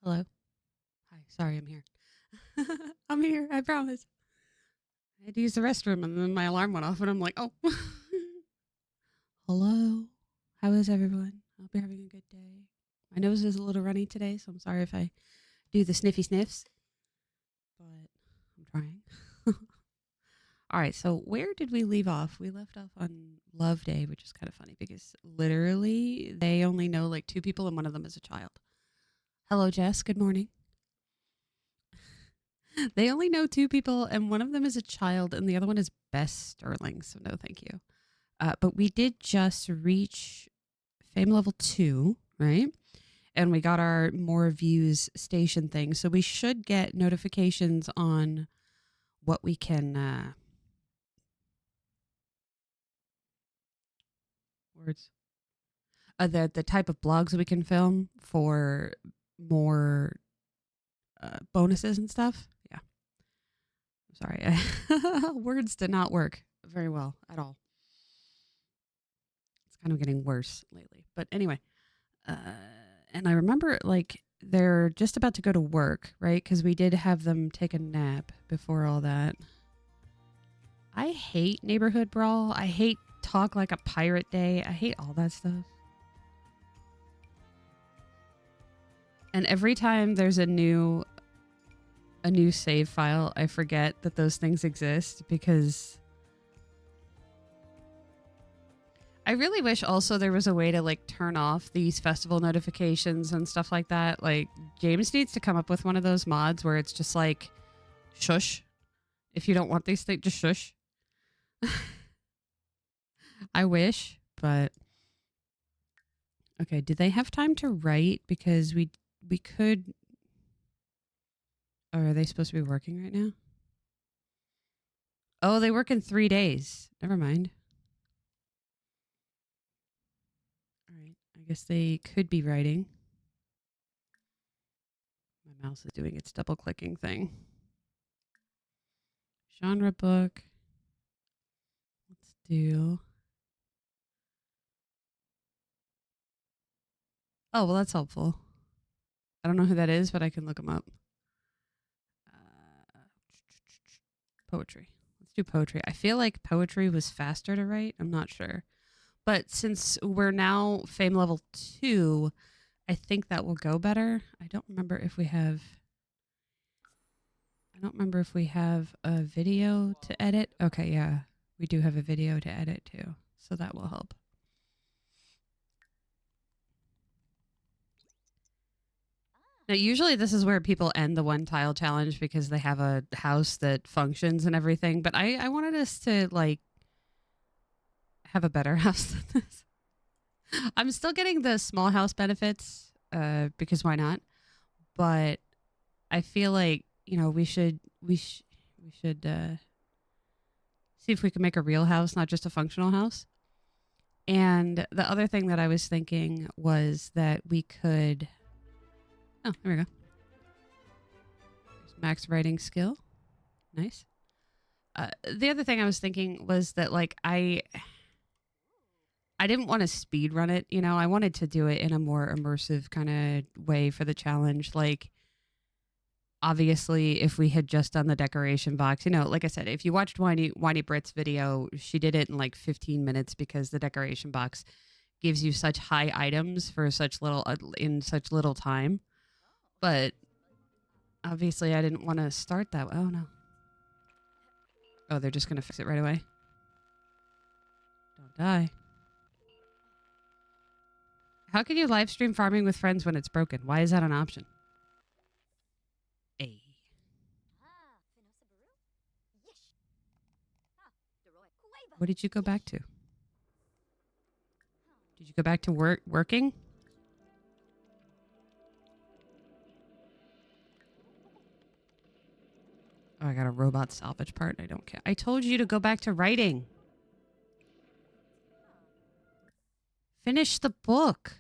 Hello. Hi. Sorry, I'm here. I'm here. I promise. I had to use the restroom and then my alarm went off and I'm like, oh. Hello. How is everyone? I hope you're having a good day. My nose is a little runny today, so I'm sorry if I do the sniffy sniffs, but I'm trying. All right. So, where did we leave off? We left off on Love Day, which is kind of funny because literally they only know like two people and one of them is a child. Hello, Jess. Good morning. They only know two people, and one of them is a child, and the other one is Bess Sterling. So no, thank you. But we did just reach Fame Level 2, right? And we got our more views station thing, so we should get notifications on what we can words the type of blogs we can film for more bonuses and stuff. Yeah, I'm sorry, words did not work very well at all. It's kind of getting worse lately. But anyway, uh, and I remember like they're just about to go to work, right? Because we did have them take a nap before all that. I hate neighborhood brawl. I hate talk like a pirate day. I hate all that stuff. And every time there's a new save file, I forget that those things exist because I really wish also there was a way to like turn off these festival notifications and stuff like that. Like James needs to come up with one of those mods where it's just like shush. If you don't want these things, just shush. I wish, but okay. Do they have time to write? Because we could. Or are they supposed to be working right now? Oh, they work in 3 days. Never mind. All right. I guess they could be writing. My mouse is doing its double clicking thing. Genre book. Let's do. Oh, well, that's helpful. I don't know who that is, but I can look them up. Uh, Poetry. Let's do poetry. I feel like poetry was faster to write. I'm not sure. But since we're now fame level 2, I think that will go better. I don't remember if we have a video to edit. Okay, yeah. We do have a video to edit too. So that will help. Now, usually this is where people end the one tile challenge because they have a house that functions and everything. But I wanted us to like have a better house than this. I'm still getting the small house benefits because why not? But I feel like we should see if we can make a real house, not just a functional house. And the other thing that I was thinking was that we could. Oh, there we go. There's max writing skill. Nice. The other thing I was thinking was that like I didn't want to speed run it. I wanted to do it in a more immersive kind of way for the challenge. Like obviously if we had just done the decoration box, like I said, if you watched Whiny Brit's video, she did it in like 15 minutes because the decoration box gives you such high items for such little in such little time. But obviously I didn't want to start that. Oh no. Oh, they're just going to fix it right away. Don't die. How can you live stream farming with friends when it's broken? Why is that an option? A. What did you go back to? Did you go back to working? Oh, I got a robot salvage part. I don't care. I told you to go back to writing. Finish the book.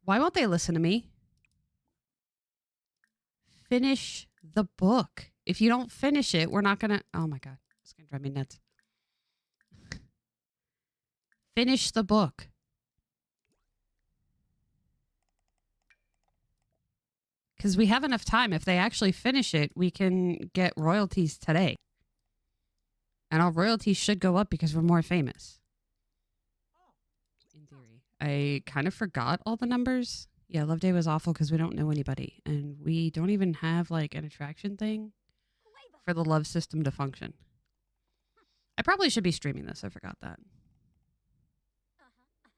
Why won't they listen to me? Finish the book. If you don't finish it, we're not going to... Oh, my God. It's going to drive me nuts. Finish the book. because we have enough time. If they actually finish it, we can get royalties today. And our royalties should go up because we're more famous. In theory. I kind of forgot all the numbers. Yeah, Love Day was awful because we don't know anybody. And we don't even have, like, an attraction thing for the love system to function. I probably should be streaming this. I forgot that.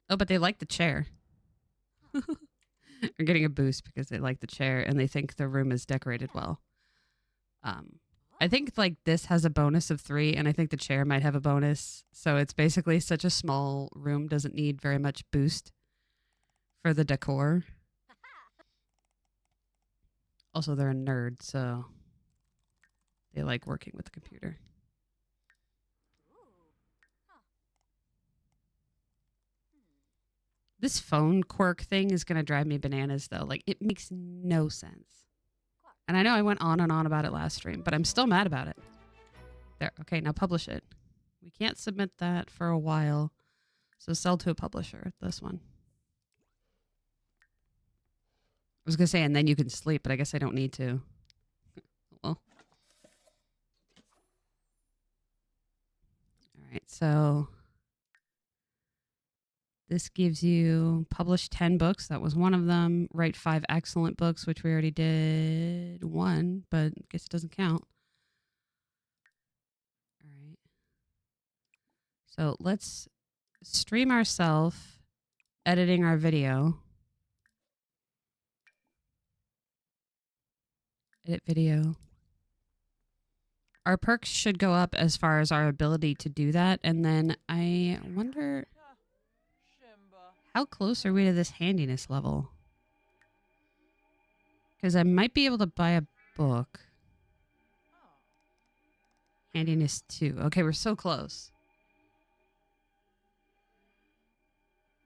Oh, but they like the chair. They're getting a boost because they like the chair and they think the room is decorated well. I think like this has a bonus of 3 and I think the chair might have a bonus. So it's basically such a small room, doesn't need very much boost for the decor. Also, they're a nerd, so they like working with the computer. This phone quirk thing is going to drive me bananas, though. Like, it makes no sense. And I know I went on and on about it last stream, but I'm still mad about it. There. Okay, now publish it. We can't submit that for a while. So sell to a publisher, this one. I was going to say, and then you can sleep, but I guess I don't need to. Well. All right, so this gives you publish 10 books. That was one of them. Write 5 excellent books, which we already did 1, but I guess it doesn't count. All right. So let's stream ourselves editing our video. Edit video. Our perks should go up as far as our ability to do that. And then I wonder, how close are we to this handiness level? Because I might be able to buy a book. Handiness 2. Okay, we're so close.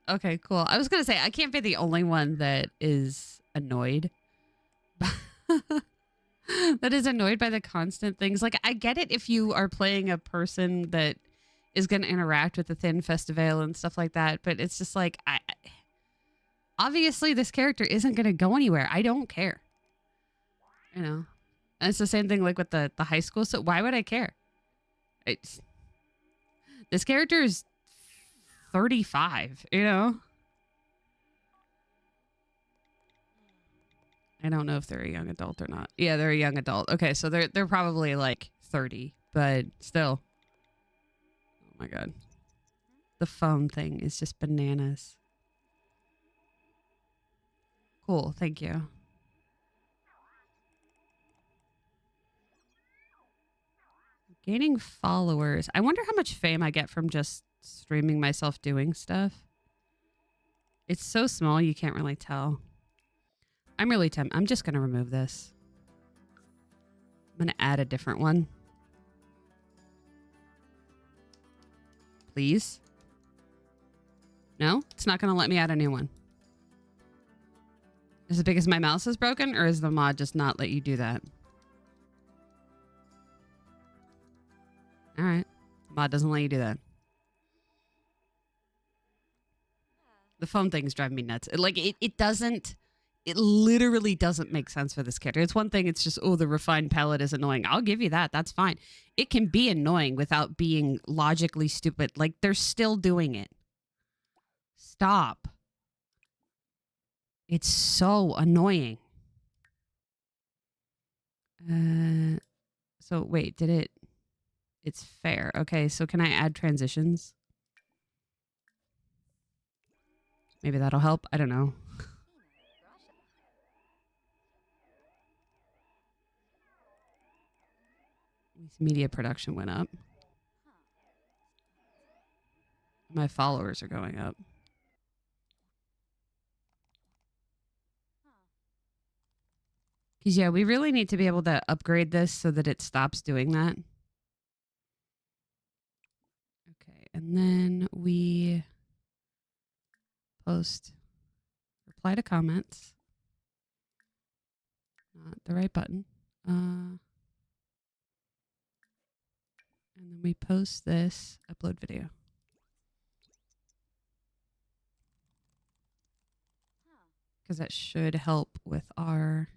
Okay, cool. I was going to say, I can't be the only one that is annoyed. That is annoyed by the constant things. Like, I get it if you are playing a person that is going to interact with the Thin Festival and stuff like that, but it's just like, obviously this character isn't going to go anywhere. I don't care. You know? And it's the same thing like with the high school. So why would I care? This character is 35, you know? I don't know if they're a young adult or not. Yeah, they're a young adult. Okay, so they're probably like 30, but still. Oh my god. The phone thing is just bananas. Cool, thank you. Gaining followers. I wonder how much fame I get from just streaming myself doing stuff. It's so small you can't really tell. I'm really tempted. I'm just going to remove this. I'm going to add a different one. Please? No? It's not going to let me add a new one. Is it because my mouse is broken, or is the mod just not let you do that? Alright. Mod doesn't let you do that. The phone thing's driving me nuts. It doesn't... It literally doesn't make sense for this character. It's one thing, it's just, oh, the refined palette is annoying. I'll give you that. That's fine. It can be annoying without being logically stupid. Like, they're still doing it. Stop. It's so annoying. So, wait, did it... It's fair. Okay, so can I add transitions? Maybe that'll help. I don't know. Media production went up. My followers are going up. Because, yeah, we really need to be able to upgrade this so that it stops doing that. Okay, and then we post reply to comments. Not the right button. And then we post this, upload video. Because that should help with our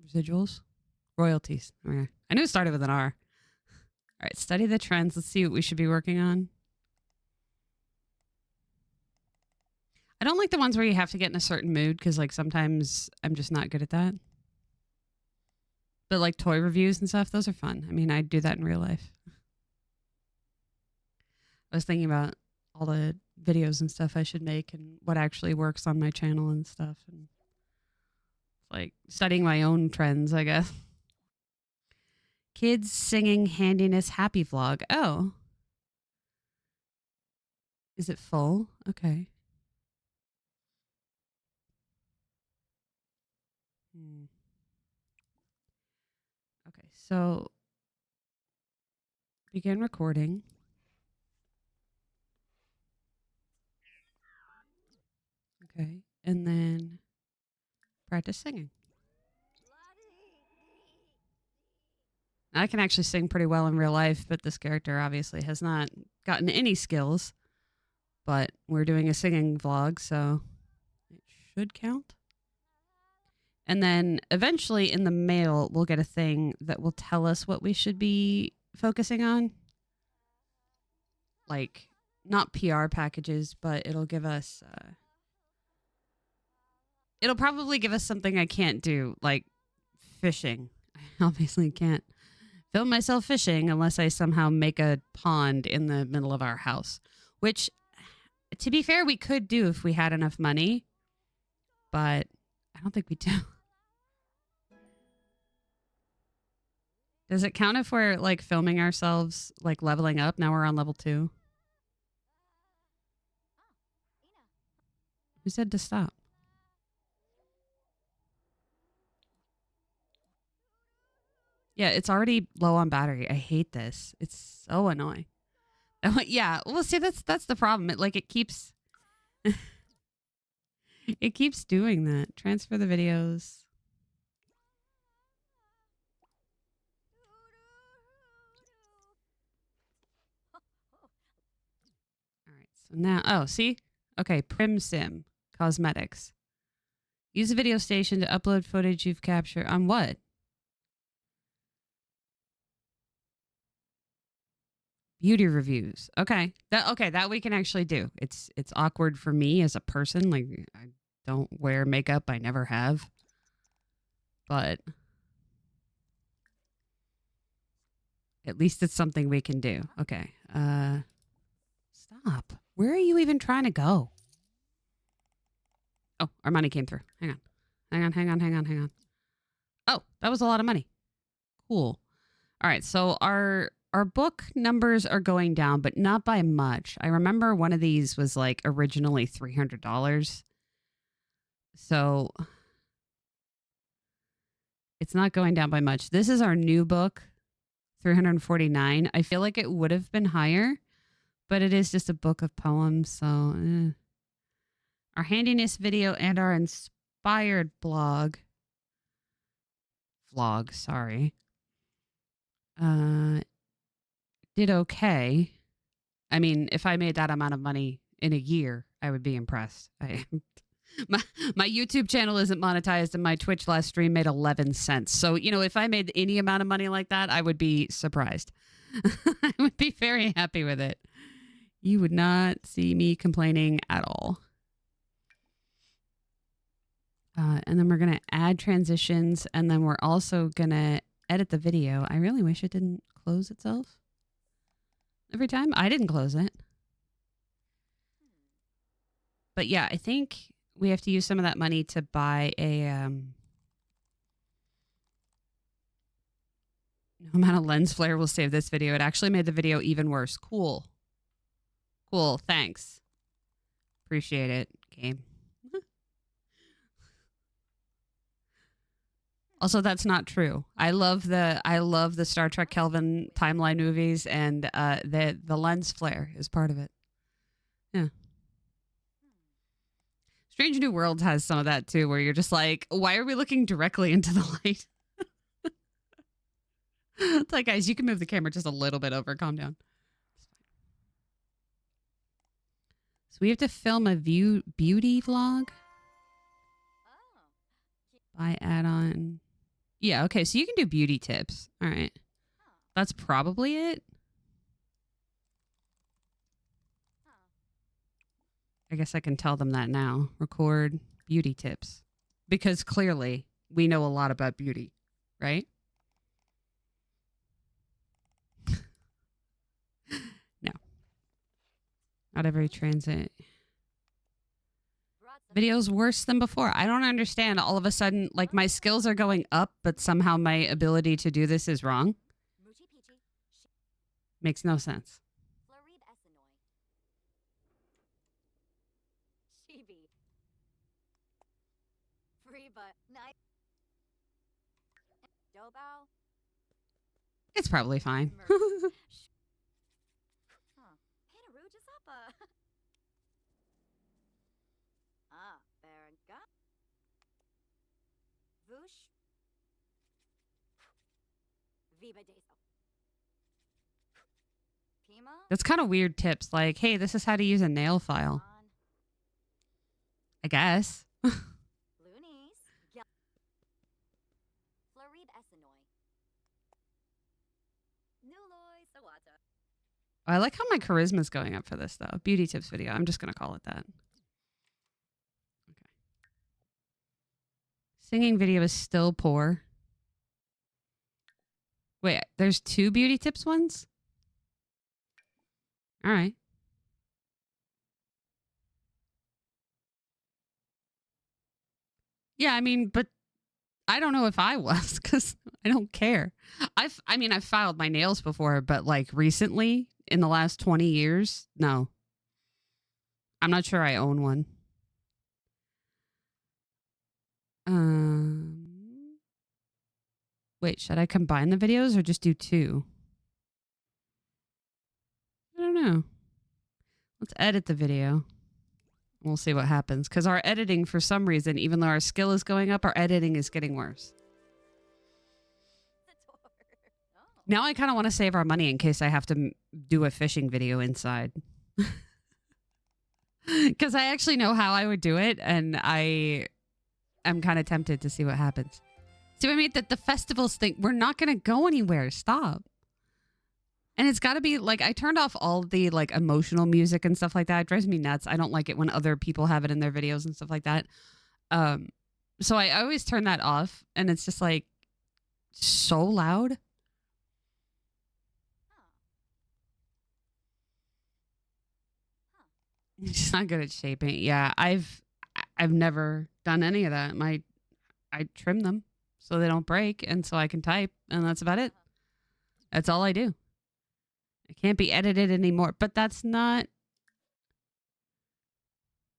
Residuals? Royalties. Okay. I knew it started with an R. All right, study the trends. Let's see what we should be working on. I don't like the ones where you have to get in a certain mood because, like, sometimes I'm just not good at that. But, like, toy reviews and stuff, those are fun. I mean, I do that in real life. I was thinking about all the videos and stuff I should make and what actually works on my channel and stuff. And like studying my own trends, I guess. Kids singing handiness happy vlog. Oh. Is it full? Okay. Okay, so begin recording. Okay, and then practice singing. I can actually sing pretty well in real life, but this character obviously has not gotten any skills. But we're doing a singing vlog, so it should count. And then eventually in the mail, we'll get a thing that will tell us what we should be focusing on. Like, not PR packages, but it'll give us... it'll probably give us something I can't do, like fishing. I obviously can't film myself fishing unless I somehow make a pond in the middle of our house. Which, to be fair, we could do if we had enough money. But I don't think we do. Does it count if we're, like, filming ourselves, like, leveling up? Now we're on level 2. Who said to stop? Yeah, it's already low on battery. I hate this. It's so annoying. Yeah, well, see, that's the problem. It keeps... it keeps doing that. Transfer the videos. All right, so now... Oh, see? Okay, PrimSim. Cosmetics. Use a video station to upload footage you've captured. On what? Beauty reviews. Okay. That we can actually do. It's awkward for me as a person. Like, I don't wear makeup. I never have. But at least it's something we can do. Okay. Stop. Where are you even trying to go? Oh, our money came through. Hang on. Hang on. Oh, that was a lot of money. Cool. All right, so our book numbers are going down, but not by much. I remember one of these was like originally $300. So it's not going down by much. This is our new book, 349. I feel like it would have been higher, but it is just a book of poems, so Our handiness video and our inspired vlog, sorry. Did okay. I mean, if I made that amount of money in a year, I would be impressed. My YouTube channel isn't monetized, and my Twitch last stream made 11 cents. So, if I made any amount of money like that, I would be surprised. I would be very happy with it. You would not see me complaining at all. And then we're going to add transitions, and then we're also going to edit the video. I really wish it didn't close itself every time. I didn't close it. But yeah, I think we have to use some of that money to buy a no amount of lens flare will save this video. It actually made the video even worse. Cool. Thanks. Appreciate it, game. Also, that's not true. I love the Star Trek Kelvin timeline movies, and the lens flare is part of it. Yeah. Strange New Worlds has some of that too, where you're just like, why are we looking directly into the light? It's like, guys, you can move the camera just a little bit over. Calm down. So we have to film a beauty vlog. Buy add-on. Yeah, okay, so you can do beauty tips. All right. That's probably it. I guess I can tell them that now. Record beauty tips. Because clearly we know a lot about beauty, right? No. Not every transit video's worse than before. I don't understand. All of a sudden, like my skills are going up, but somehow my ability to do this is wrong. Makes no sense. It's probably fine. That's kind of weird tips. Like, hey, this is how to use a nail file. I guess. I like how my charisma's going up for this, though. Beauty tips video. I'm just going to call it that. Okay. Singing video is still poor. Wait, there's 2 beauty tips ones? All right. Yeah, I mean, but I don't know if I was because I don't care. I've filed my nails before, but like recently in the last 20 years, no. I'm not sure I own one. Wait, should I combine the videos or just do 2? I don't know. Let's edit the video. We'll see what happens. Because our editing, for some reason, even though our skill is going up, our editing is getting worse. Now I kind of want to save our money in case I have to do a fishing video inside. Because I actually know how I would do it, and I am kind of tempted to see what happens. See what I mean? That the festivals think we're not going to go anywhere. Stop. And it's got to be like, I turned off all the like emotional music and stuff like that. It drives me nuts. I don't like it when other people have it in their videos and stuff like that. So I always turn that off, and it's just like so loud. She's not good at shaping. Yeah, I've never done any of that. I trim them so they don't break, and so I can type, and that's about it. That's all I do. It can't be edited anymore, but that's not.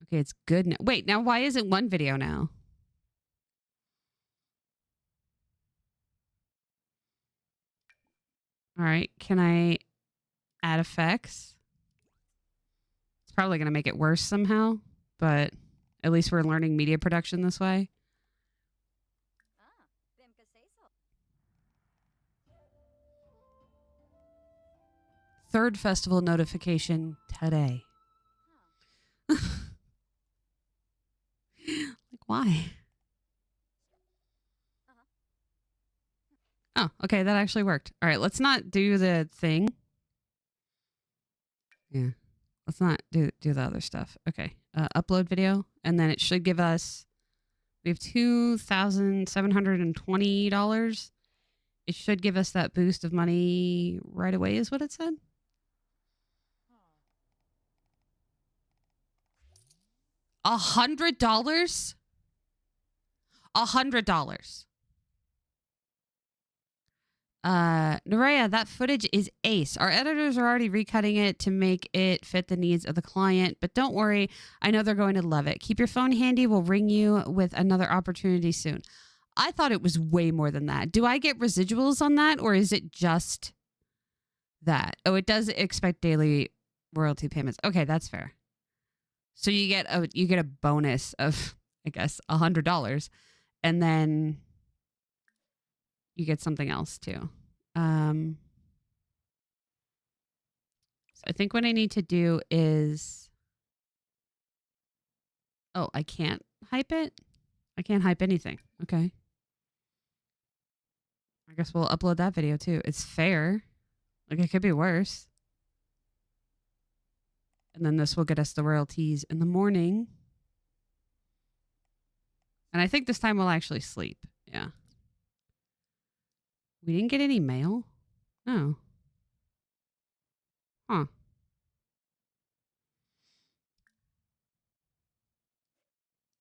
Okay, it's good now. Wait, now why isn't one video now? All right, can I add effects? It's probably going to make it worse somehow, but at least we're learning media production this way. Third festival notification today. Like, why? Oh, okay, that actually worked. All right, let's not do the thing. Yeah, let's not do the other stuff. Okay, upload video, and then it should give us. We have $2,720. It should give us that boost of money right away, is what it said. $100. $100. Nerea, that footage is ace. Our editors are already recutting it to make it fit the needs of the client, but don't worry. I know they're going to love it. Keep your phone handy. We'll ring you with another opportunity soon. I thought it was way more than that. Do I get residuals on that, or is it just that? Oh, it does expect daily royalty payments. Okay, that's fair. So you get a bonus of, I guess, $100, and then you get something else too. So I think what I need to do is, I can't hype it. I can't hype anything. Okay. I guess we'll upload that video too. It's fair. Like, it could be worse. And then this will get us the royalties in the morning. And I think this time we'll actually sleep. Yeah. We didn't get any mail? No. Huh.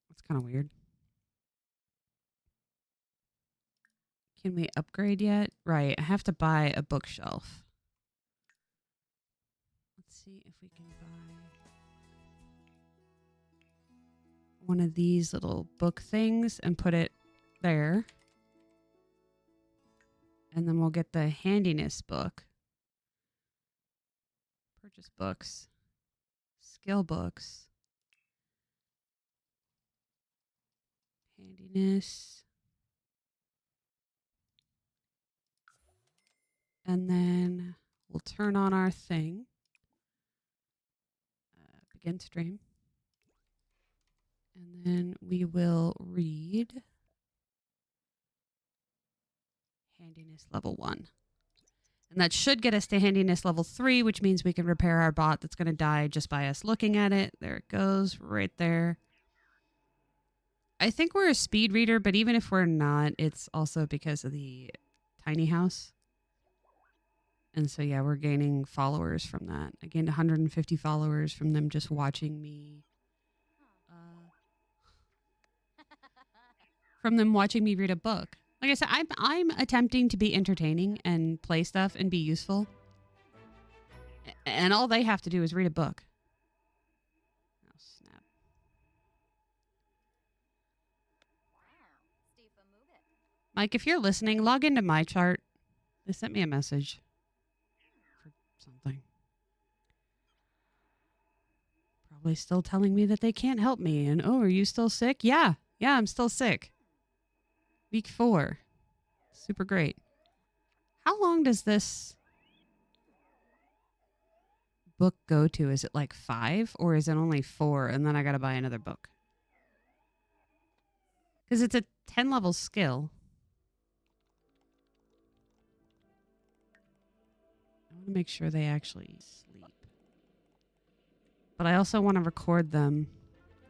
That's kind of weird. Can we upgrade yet? Right. I have to buy a bookshelf. Let's see if we can buy one of these little book things and put it there. And then we'll get the handiness book. Purchase books. Skill books. Handiness. And then we'll turn on our thing. Begin stream. And then we will read handiness level 1. And that should get us to handiness level 3, which means we can repair our bot that's going to die just by us looking at it. There it goes, right there. I think we're a speed reader, but even if we're not, it's also because of the tiny house. And so, yeah, we're gaining followers from that. I gained 150 followers from them just watching me. From them watching me read a book. Like I said, I'm attempting to be entertaining and play stuff and be useful. And all they have to do is read a book. Oh, snap. Mike, if you're listening, log into my chart. They sent me a message for something. Probably still telling me that they can't help me. And, oh, are you still sick? Yeah, I'm still sick. Week 4. Super great. How long does this book go to? Is it like 5 or is it only 4 and then I got to buy another book? Because it's a 10 level skill. I want to make sure they actually sleep. But I also want to record them.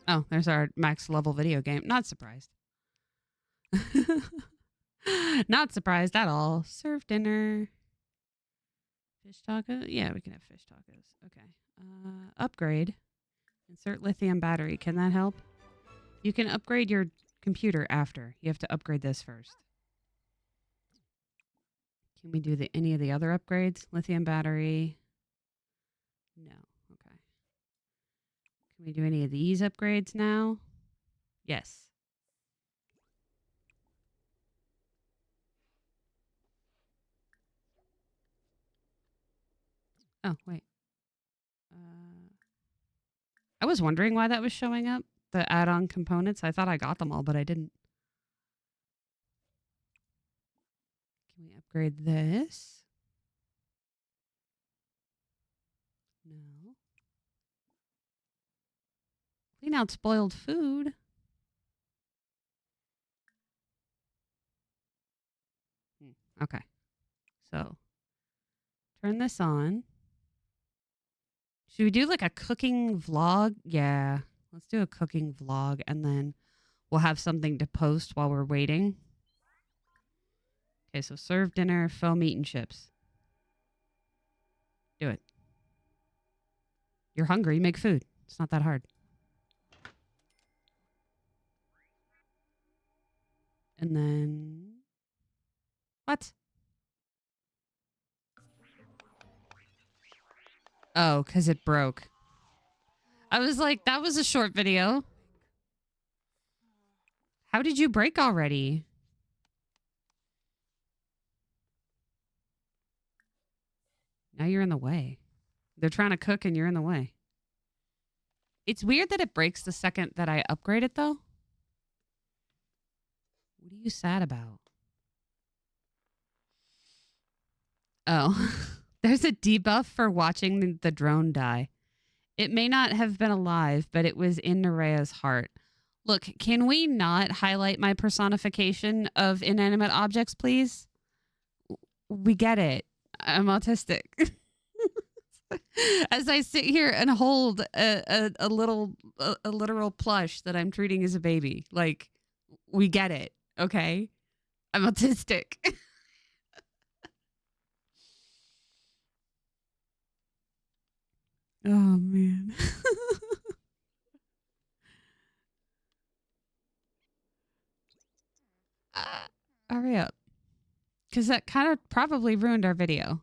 Oh, there's our max level video game. Not surprised. Not surprised at all. Serve dinner. Fish taco? Yeah, we can have fish tacos. Okay. Upgrade. Insert lithium battery. Can that help? You can upgrade your computer after. You have to upgrade this first. Can we do any of the other upgrades? Lithium battery. No. Okay. Can we do any of these upgrades now? Yes. Oh, wait. I was wondering why that was showing up. The add-on components. I thought I got them all, but I didn't. Can we upgrade this? No. Clean out spoiled food. Okay. So, turn this on. Should we do like a cooking vlog? Yeah. Let's do a cooking vlog and then we'll have something to post while we're waiting. Okay, so serve dinner, faux meat and chips. Do it. You're hungry, make food. It's not that hard. And then... What? Oh, because it broke. I was like, that was a short video. How did you break already? Now you're in the way. They're trying to cook and you're in the way. It's weird that it breaks the second that I upgrade it, though. What are you sad about? Oh, there's a debuff for watching the drone die. It may not have been alive, but it was in Nerea's heart. Look, can we not highlight my personification of inanimate objects, please? We get it. I'm autistic. As I sit here and hold a little a literal plush that I'm treating as a baby, like we get it, okay? I'm autistic. Oh man. Hurry up, because that kind of probably ruined our video.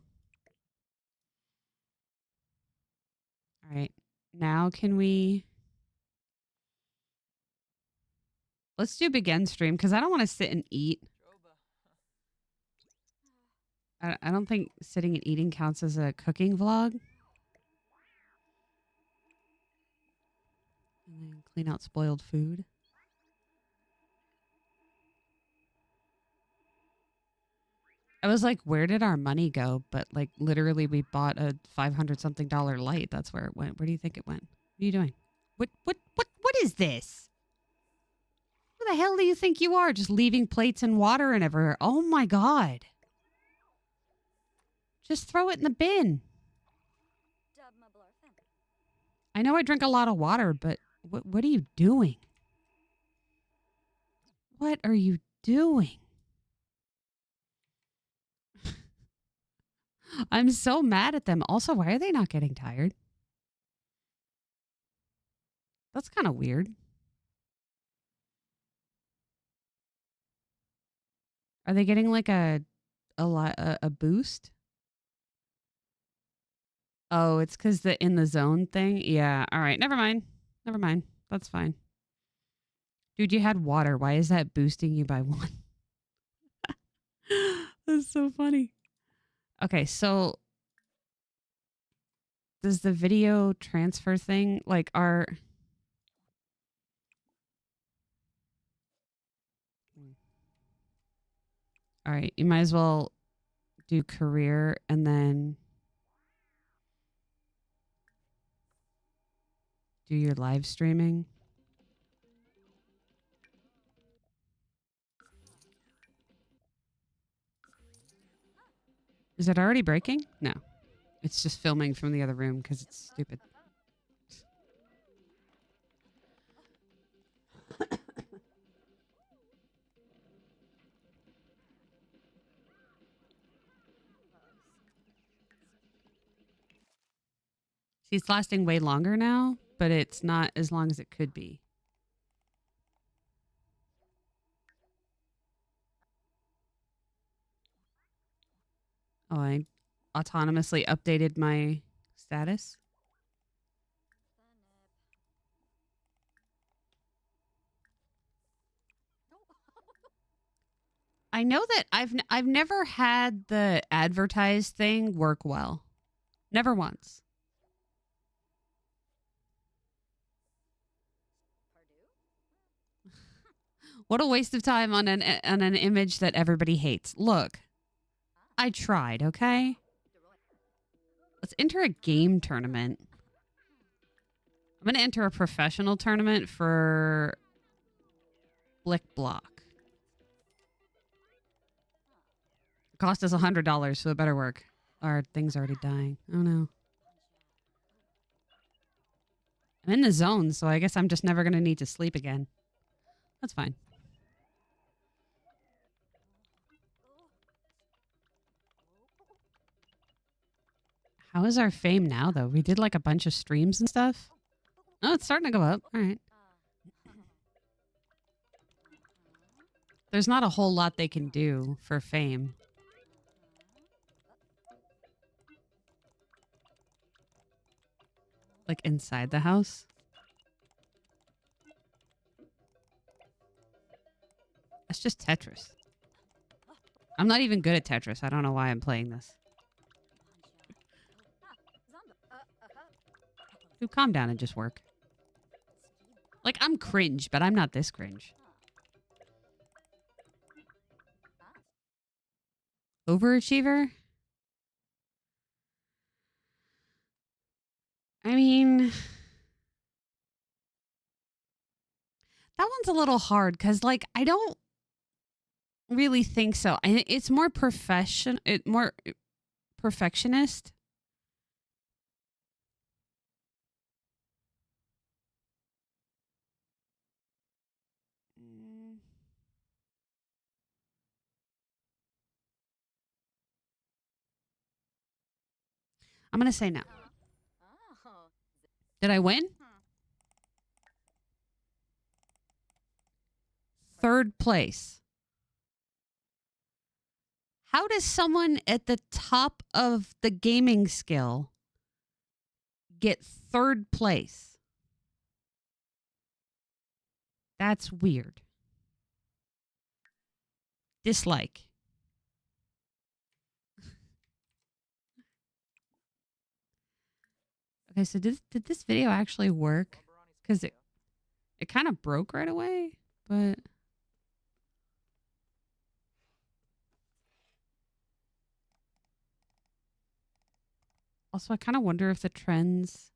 All right, now can we? Let's do begin stream because I don't want to sit and eat. I don't think sitting and eating counts as a cooking vlog. And then clean out spoiled food. I was like, where did our money go? But like literally we bought a $500 something light. That's where it went. Where do you think it went? What are you doing? What is this? Who the hell do you think you are? Just leaving plates and water and everywhere. Oh my God. Just throw it in the bin. I know I drink a lot of water, but what are you doing? What are you doing? I'm so mad at them. Also, why are they not getting tired? That's kind of weird. Are they getting like a boost? Oh, it's because the in the zone thing. Yeah. All right. Never mind. Never mind. That's fine. Dude, you had water. Why is that boosting you by 1? That's so funny. Okay, so does the video transfer thing like our... All right, you might as well do career and then do your live streaming. Is it already breaking? No. It's just filming from the other room because it's stupid. See, it's lasting way longer now, but it's not as long as it could be. Oh, I autonomously updated my status. I know that I've never had the advertised thing work well. Never once. What a waste of time on an image that everybody hates. Look, I tried, okay? Let's enter a game tournament. I'm going to enter a professional tournament for Blick Block. It cost us $100, so it better work. Our thing's already dying. Oh no. I'm in the zone, so I guess I'm just never going to need to sleep again. That's fine. How is our fame now, though? We did like a bunch of streams and stuff. Oh, it's starting to go up. All right. There's not a whole lot they can do for fame. Like inside the house? That's just Tetris. I'm not even good at Tetris. I don't know why I'm playing this. Dude, calm down and just work. Like, I'm cringe, but I'm not this cringe. Overachiever? I mean, that one's a little hard because, like, I don't really think so. I think it's more more perfectionist. Mm, I'm gonna say no. Did I win? Third place. How does someone at the top of the gaming skill get third place? That's weird. Dislike. Okay, so did this video actually work? Because it kind of broke right away, but also I kind of wonder if the trends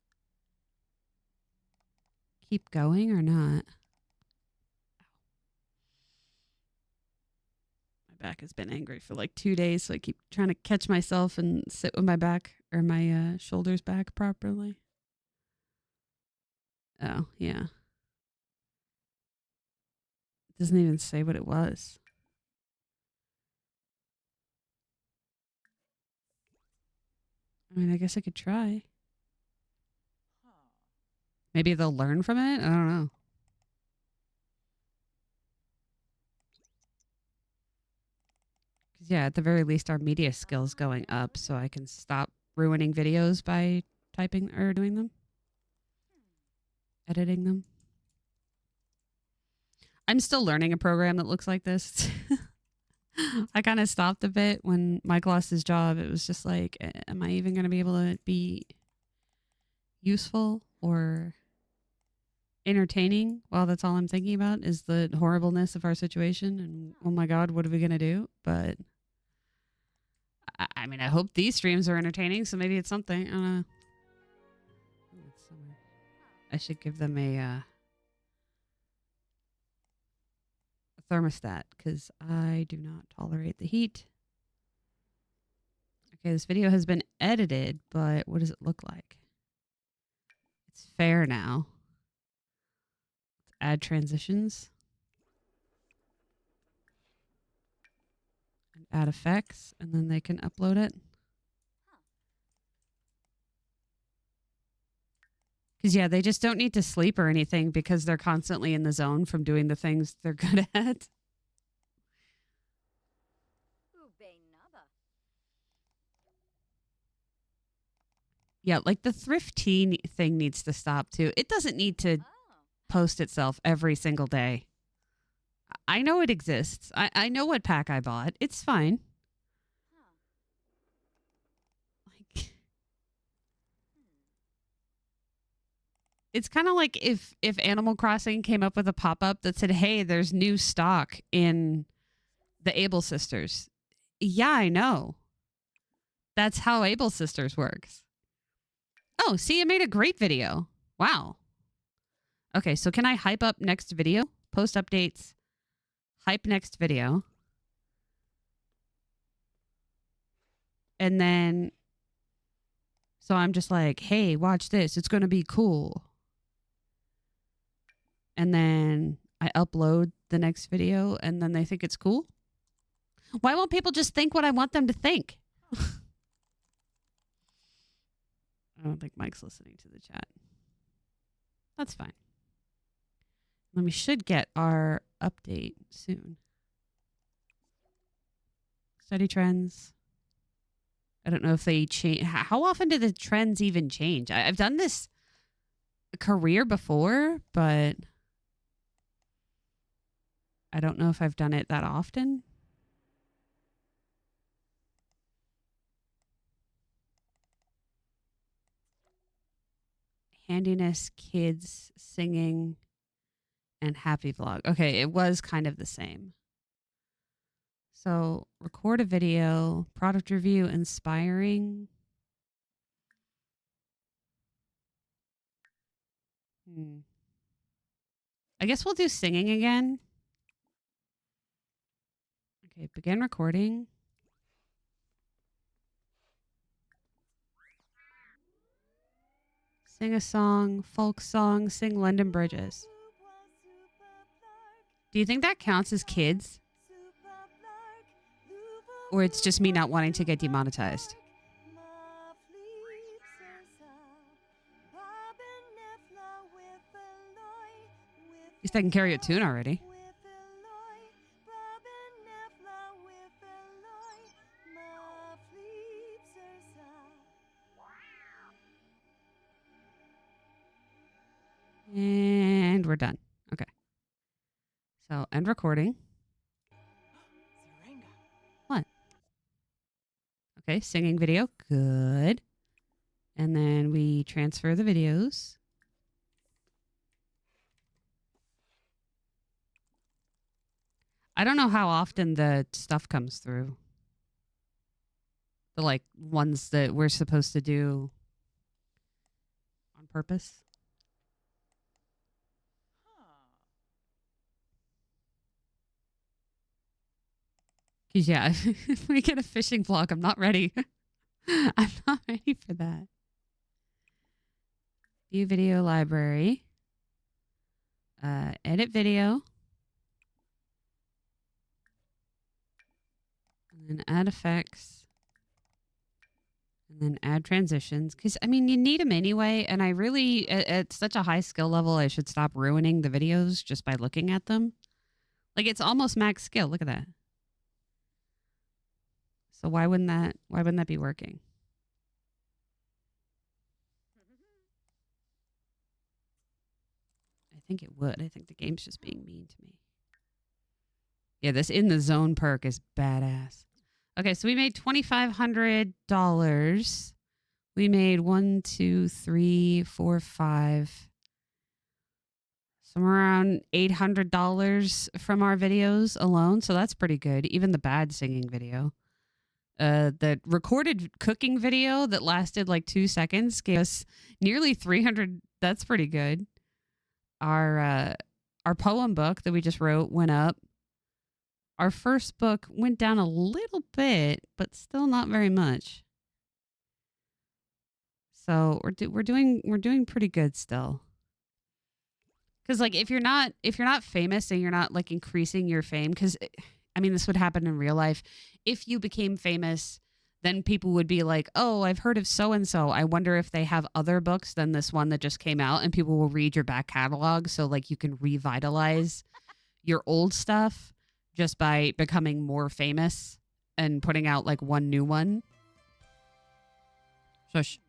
keep going or not. My back has been angry for like 2 days, so I keep trying to catch myself and sit with my back or my shoulders back properly. Oh, yeah. It doesn't even say what it was. I mean, I guess I could try. Maybe they'll learn from it? I don't know. Because, yeah, at the very least, our media skills going up so I can stop ruining videos by typing or doing them, editing them. I'm still learning a program that looks like this. I kind of stopped a bit when Mike lost his job. It was just like, am I even going to be able to be useful or entertaining? Well, that's all I'm thinking about is the horribleness of our situation. And oh my God, what are we going to do? But I mean, I hope these streams are entertaining. So maybe it's something. I don't know. Ooh, it's summer. I should give them a thermostat because I do not tolerate the heat. Okay, this video has been edited, but what does it look like? It's fair now. Let's add transitions and add effects, and then they can upload it. Because, yeah, they just don't need to sleep or anything because they're constantly in the zone from doing the things they're good at. Yeah, like the thrifty thing needs to stop too. It doesn't need to post itself every single day. I know it exists. I know what pack I bought. It's fine. Like, it's kind of like if Animal Crossing came up with a pop-up that said, "Hey, there's new stock in the Able Sisters." Yeah, I know. That's how Able Sisters works. Oh, see, it made a great video. Wow. Okay, so can I hype up next video? Post updates, hype next video. And then, so I'm just like, hey, watch this. It's going to be cool. And then I upload the next video and then they think it's cool. Why won't people just think what I want them to think? I don't think Mike's listening to the chat. That's fine. Then we should get our update soon. Study trends. I don't know if they change. How often do the trends even change? I've done this career before, but I don't know if I've done it that often. Handiness, kids, singing, and happy vlog. Okay, it was kind of the same. So record a video, product review, inspiring. I guess we'll do singing again. Okay, begin recording. Sing a song, folk song, sing London Bridges. Do you think that counts as kids? Or it's just me not wanting to get demonetized? At least I can carry a tune already. And we're done. Okay. So, end recording. What? Okay, singing video. Good. And then we transfer the videos. I don't know how often the stuff comes through. The like ones that we're supposed to do on purpose. Because, yeah, if we get a fishing vlog, I'm not ready. I'm not ready for that. View video library. Edit video. And then add effects. And then add transitions. Because, I mean, you need them anyway. And I really, at such a high skill level, I should stop ruining the videos just by looking at them. Like, it's almost max skill. Look at that. So why wouldn't that be working? I think it would. I think the game's just being mean to me. Yeah, this In the Zone perk is badass. Okay, so we made $2,500. We made 1, 2, 3, 4, 5. Somewhere around $800 from our videos alone. So that's pretty good. Even the bad singing video. The recorded cooking video that lasted like 2 seconds gave us nearly 300. That's pretty good. Our poem book that we just wrote went up. Our first book went down a little bit, but still not very much. So we're doing pretty good still. Because like if you're not famous and you're not like increasing your fame, because I mean this would happen in real life. If you became famous, then people would be like, "Oh, I've heard of so and so. I wonder if they have other books than this one that just came out." And people will read your back catalog, so like you can revitalize your old stuff just by becoming more famous and putting out like one new one. Shush.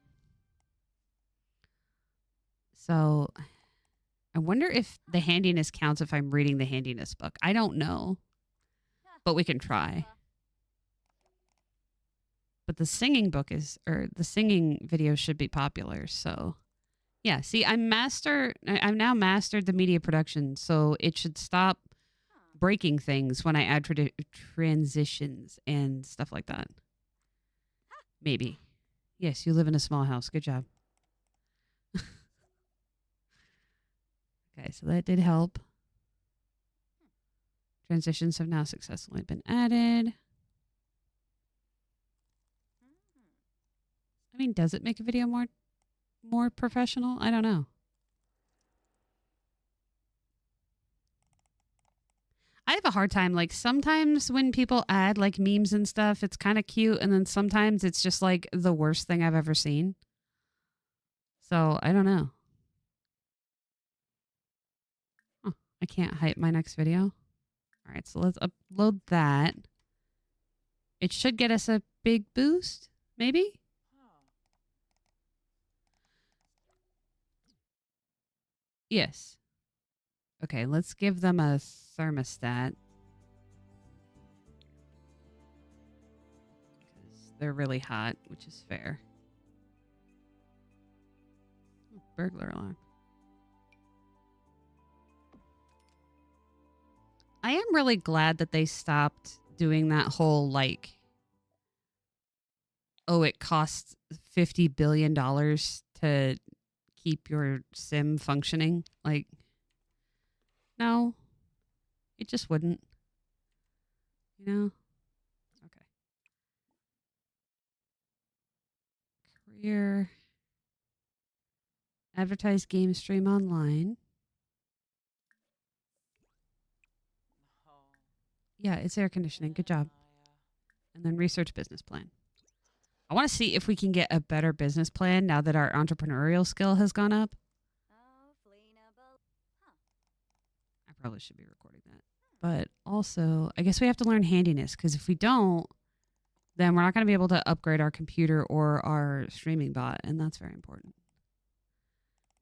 So I wonder if the handiness counts if I'm reading the handiness book. I don't know, but we can try. But the singing book the singing video should be popular. So yeah, see, I've now mastered the media production, so it should stop breaking things when I add transitions and stuff like that. Maybe. Yes, you live in a small house. Good job. Okay, so that did help. Transitions have now successfully been added. I mean, does it make a video more professional? I don't know. I have a hard time. Like sometimes when people add like memes and stuff, it's kind of cute. And then sometimes it's just like the worst thing I've ever seen. So I don't know. Oh, I can't hype my next video. All right, so let's upload that. It should get us a big boost, maybe? Yes. Okay, let's give them a thermostat. Because they're really hot, which is fair. Burglar alarm. I am really glad that they stopped doing that whole like, oh, it costs $50 billion to keep your sim functioning. Like, no, it just wouldn't. You know, Career. Advertise game stream online. Yeah, it's air conditioning. Good job. And then research business plan. I want to see if we can get a better business plan now that our entrepreneurial skill has gone up. I probably should be recording that. But also, I guess we have to learn handiness because if we don't, then we're not going to be able to upgrade our computer or our streaming bot. And that's very important.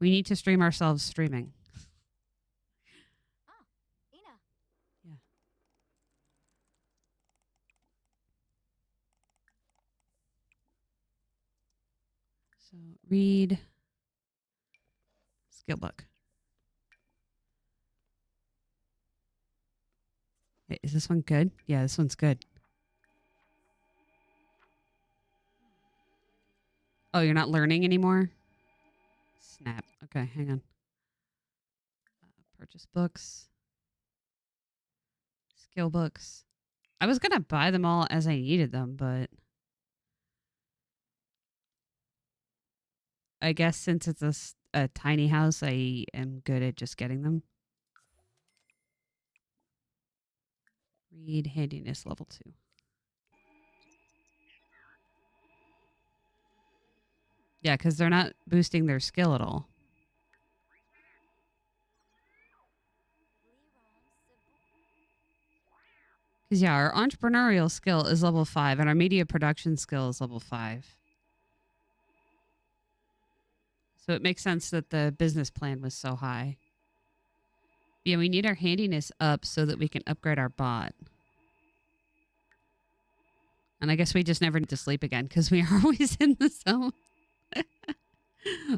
We need to stream ourselves streaming. Yeah. So read skill book. Wait, is this one good? Yeah, this one's good. Oh, you're not learning anymore? Snap. Okay, hang on. Purchase books. Skill books. I was going to buy them all as I needed them, but I guess since it's a tiny house, I am good at just getting them. Read handiness level 2. Yeah, because they're not boosting their skill at all. Because, yeah, our entrepreneurial skill is level 5, and our media production skill is level 5. So it makes sense that the business plan was so high. Yeah, we need our handiness up so that we can upgrade our bot. And I guess we just never need to sleep again because we are always in the zone.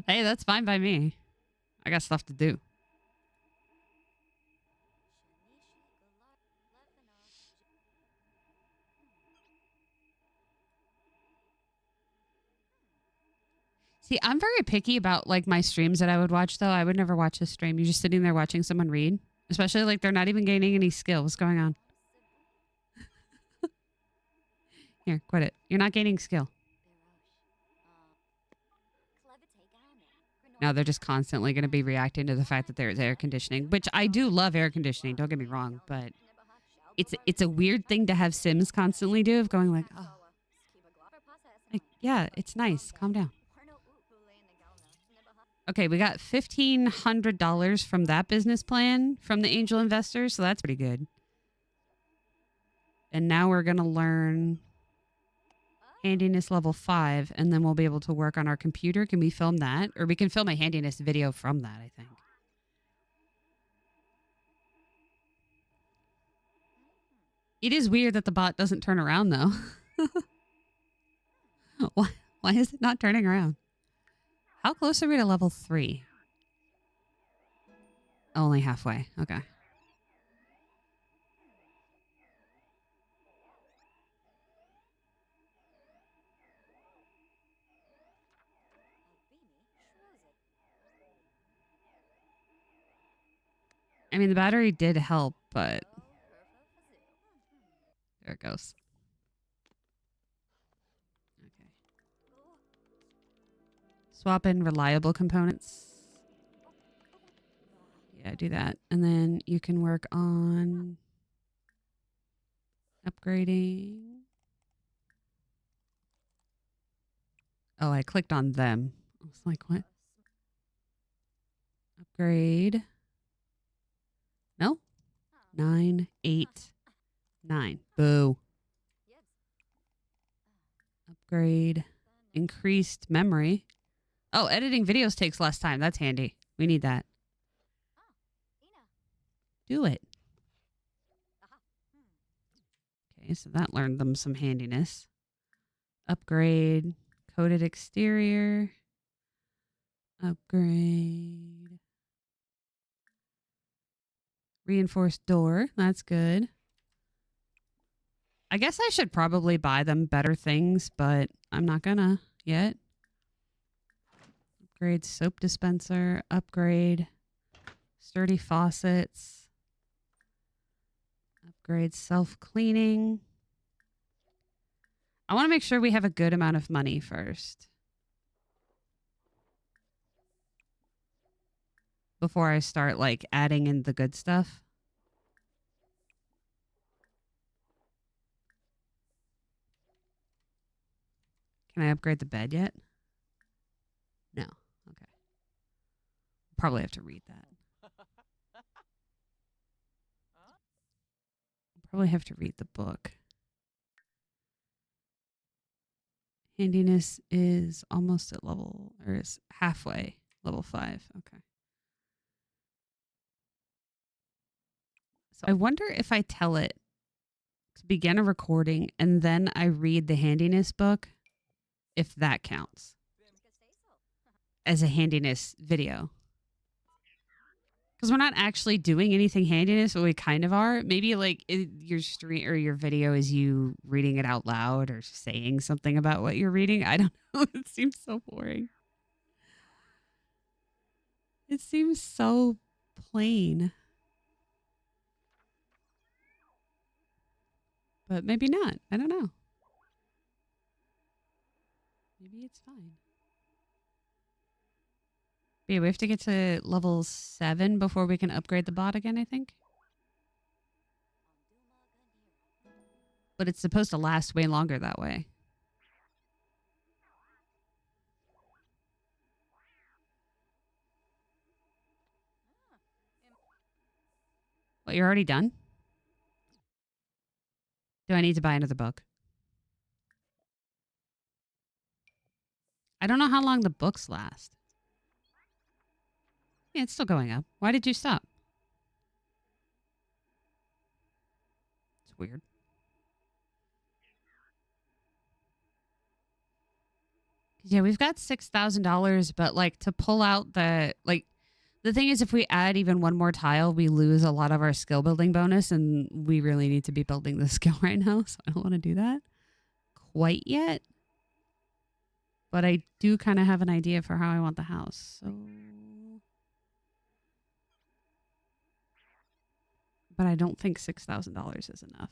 Hey, that's fine by me. I got stuff to do. See, I'm very picky about like my streams that I would watch though. I would never watch a stream. You're just sitting there watching someone read. Especially like they're not even gaining any skill. What's going on? Here, quit it. You're not gaining skill. Now they're just constantly going to be reacting to the fact that there's air conditioning, which I do love air conditioning. Don't get me wrong, but it's a weird thing to have Sims constantly do of going like, oh, like, yeah, it's nice. Calm down. Okay, we got $1,500 from that business plan from the angel investors, so that's pretty good. And now we're going to learn handiness level 5, and then we'll be able to work on our computer. Can we film that? Or we can film a handiness video from that, I think. It is weird that the bot doesn't turn around, though. Why is it not turning around? How close are we to level 3? Only halfway. Okay. I mean, the battery did help, but there it goes. Okay. Swap in reliable components. Yeah, do that. And then you can work on upgrading. Oh, I clicked on them. I was like, what? Upgrade. No? 9, 8, 9. Boo. Upgrade. Increased memory. Oh, editing videos takes less time. That's handy. We need that. Do it. Okay, so that learned them some handiness. Upgrade. Coated exterior. Upgrade. Reinforced door. That's good. I guess I should probably buy them better things, but I'm not gonna yet. Upgrade soap dispenser. Upgrade sturdy faucets. Upgrade self-cleaning. I want to make sure we have a good amount of money first. before I start like adding in the good stuff. Can I upgrade the bed yet? No. Okay. Probably have to read that. Probably have to read the book. Handiness is almost at level, or is halfway, level 5. Okay. So I wonder if I tell it to begin a recording and then I read the handiness book, if that counts as a handiness video. Because we're not actually doing anything handiness, but we kind of are. Maybe like your stream or your video is you reading it out loud or saying something about what you're reading. I don't know. It seems so boring. It seems so plain. But maybe not. I don't know. Maybe it's fine. But yeah, we have to get to level 7 before we can upgrade the bot again, I think. But it's supposed to last way longer that way. What, you're already done? Do I need to buy another book? I don't know how long the books last. Yeah, it's still going up. Why did you stop? It's weird. Yeah, we've got $6,000, but like to pull out the thing is, if we add even one more tile, we lose a lot of our skill building bonus, and we really need to be building the skill right now, so I don't want to do that quite yet. But I do kind of have an idea for how I want the house. So, but I don't think $6,000 is enough.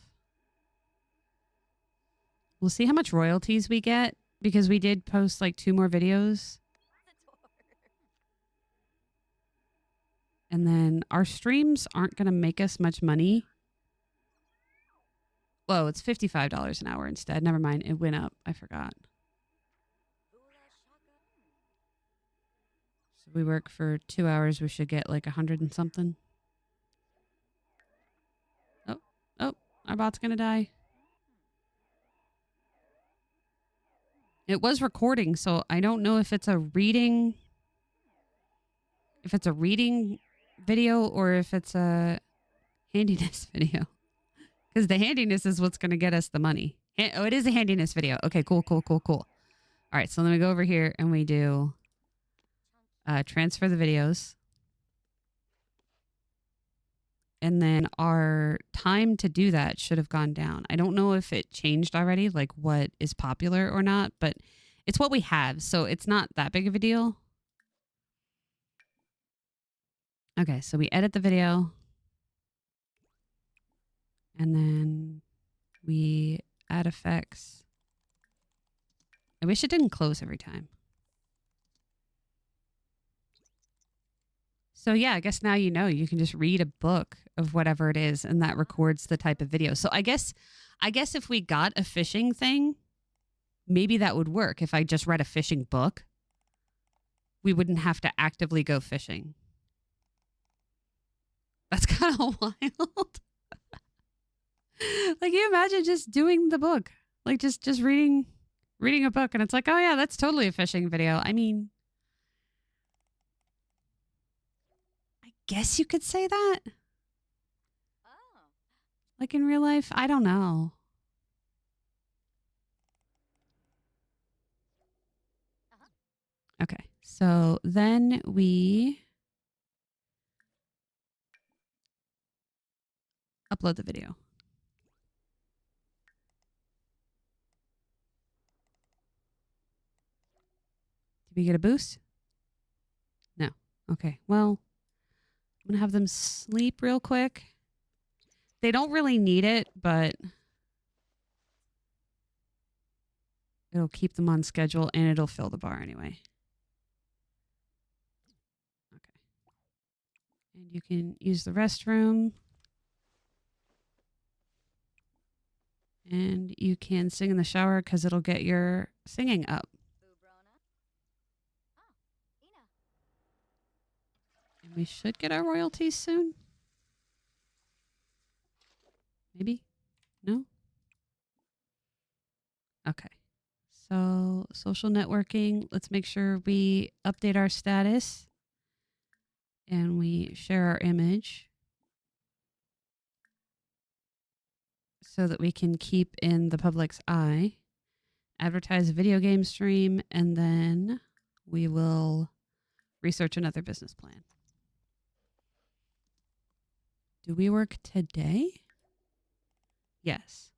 We'll see how much royalties we get, because we did post like 2 more videos. And then our streams aren't going to make us much money. Whoa, it's $55 an hour instead. Never mind. It went up. I forgot. So we work for 2 hours. We should get like 100 and something. Oh, our bot's going to die. It was recording, so I don't know if it's a reading. If it's a reading video or if it's a handiness video. Because the handiness is what's going to get us the money. Oh, it is a handiness video. Okay, cool. All right, so then we go over here and we do transfer the videos. And then our time to do that should have gone down. I don't know if it changed already, like what is popular or not, but it's what we have. So it's not that big of a deal. Okay, so we edit the video. And then we add effects. I wish it didn't close every time. So yeah, I guess now you know you can just read a book of whatever it is, and that records the type of video. So I guess if we got a fishing thing, maybe that would work. If I just read a fishing book, we wouldn't have to actively go fishing. That's kind of wild. Like, you imagine just doing the book, like just reading a book, and it's like, oh yeah, that's totally a fishing video. I mean, I guess you could say that. Oh. Like in real life, I don't know. Okay, so then we upload the video. Did we get a boost? No. Okay, well, I'm going to have them sleep real quick. They don't really need it, but it'll keep them on schedule and it'll fill the bar anyway. Okay. And you can use the restroom. And you can sing in the shower because it'll get your singing up. And we should get our royalties soon. Maybe? No? Okay. So social networking, let's make sure we update our status and we share our image so that we can keep in the public's eye. Advertise a video game stream, and then we will research another business plan. Do we work today? Yes.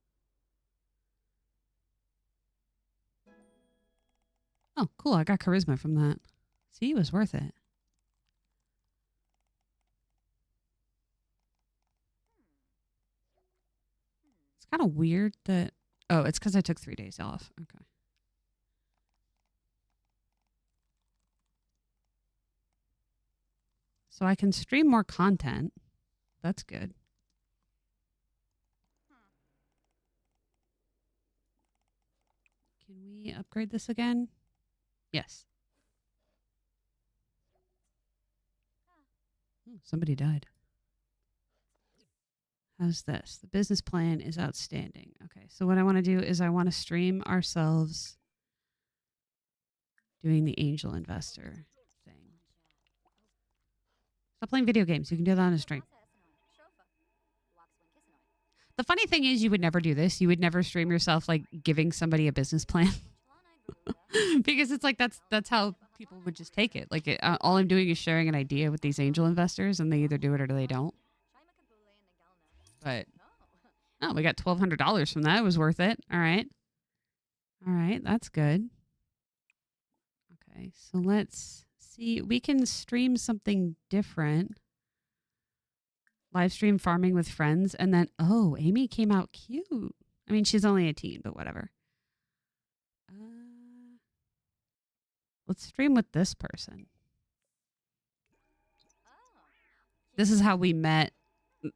Oh, cool. I got charisma from that. See, it was worth it. It's kind of weird that... Oh, it's because I took 3 days off. Okay. So I can stream more content. That's good. Can we upgrade this again? Yes. Ooh, somebody died. How's this? The business plan is outstanding. Okay, so what I want to do is I want to stream ourselves doing the angel investor thing. Stop playing video games. You can do that on a stream. The funny thing is you would never do this. You would never stream yourself like giving somebody a business plan. Because it's like that's how people would just take it. Like all I'm doing is sharing an idea with these angel investors, and they either do it or they don't. But oh, we got $1,200 from that. It was worth it. All right, that's good. Okay, so let's see. We can stream something different. Live stream farming with friends, and then oh, Amy came out cute. I mean, she's only a teen, but whatever. Let's stream with this person. This is how we met.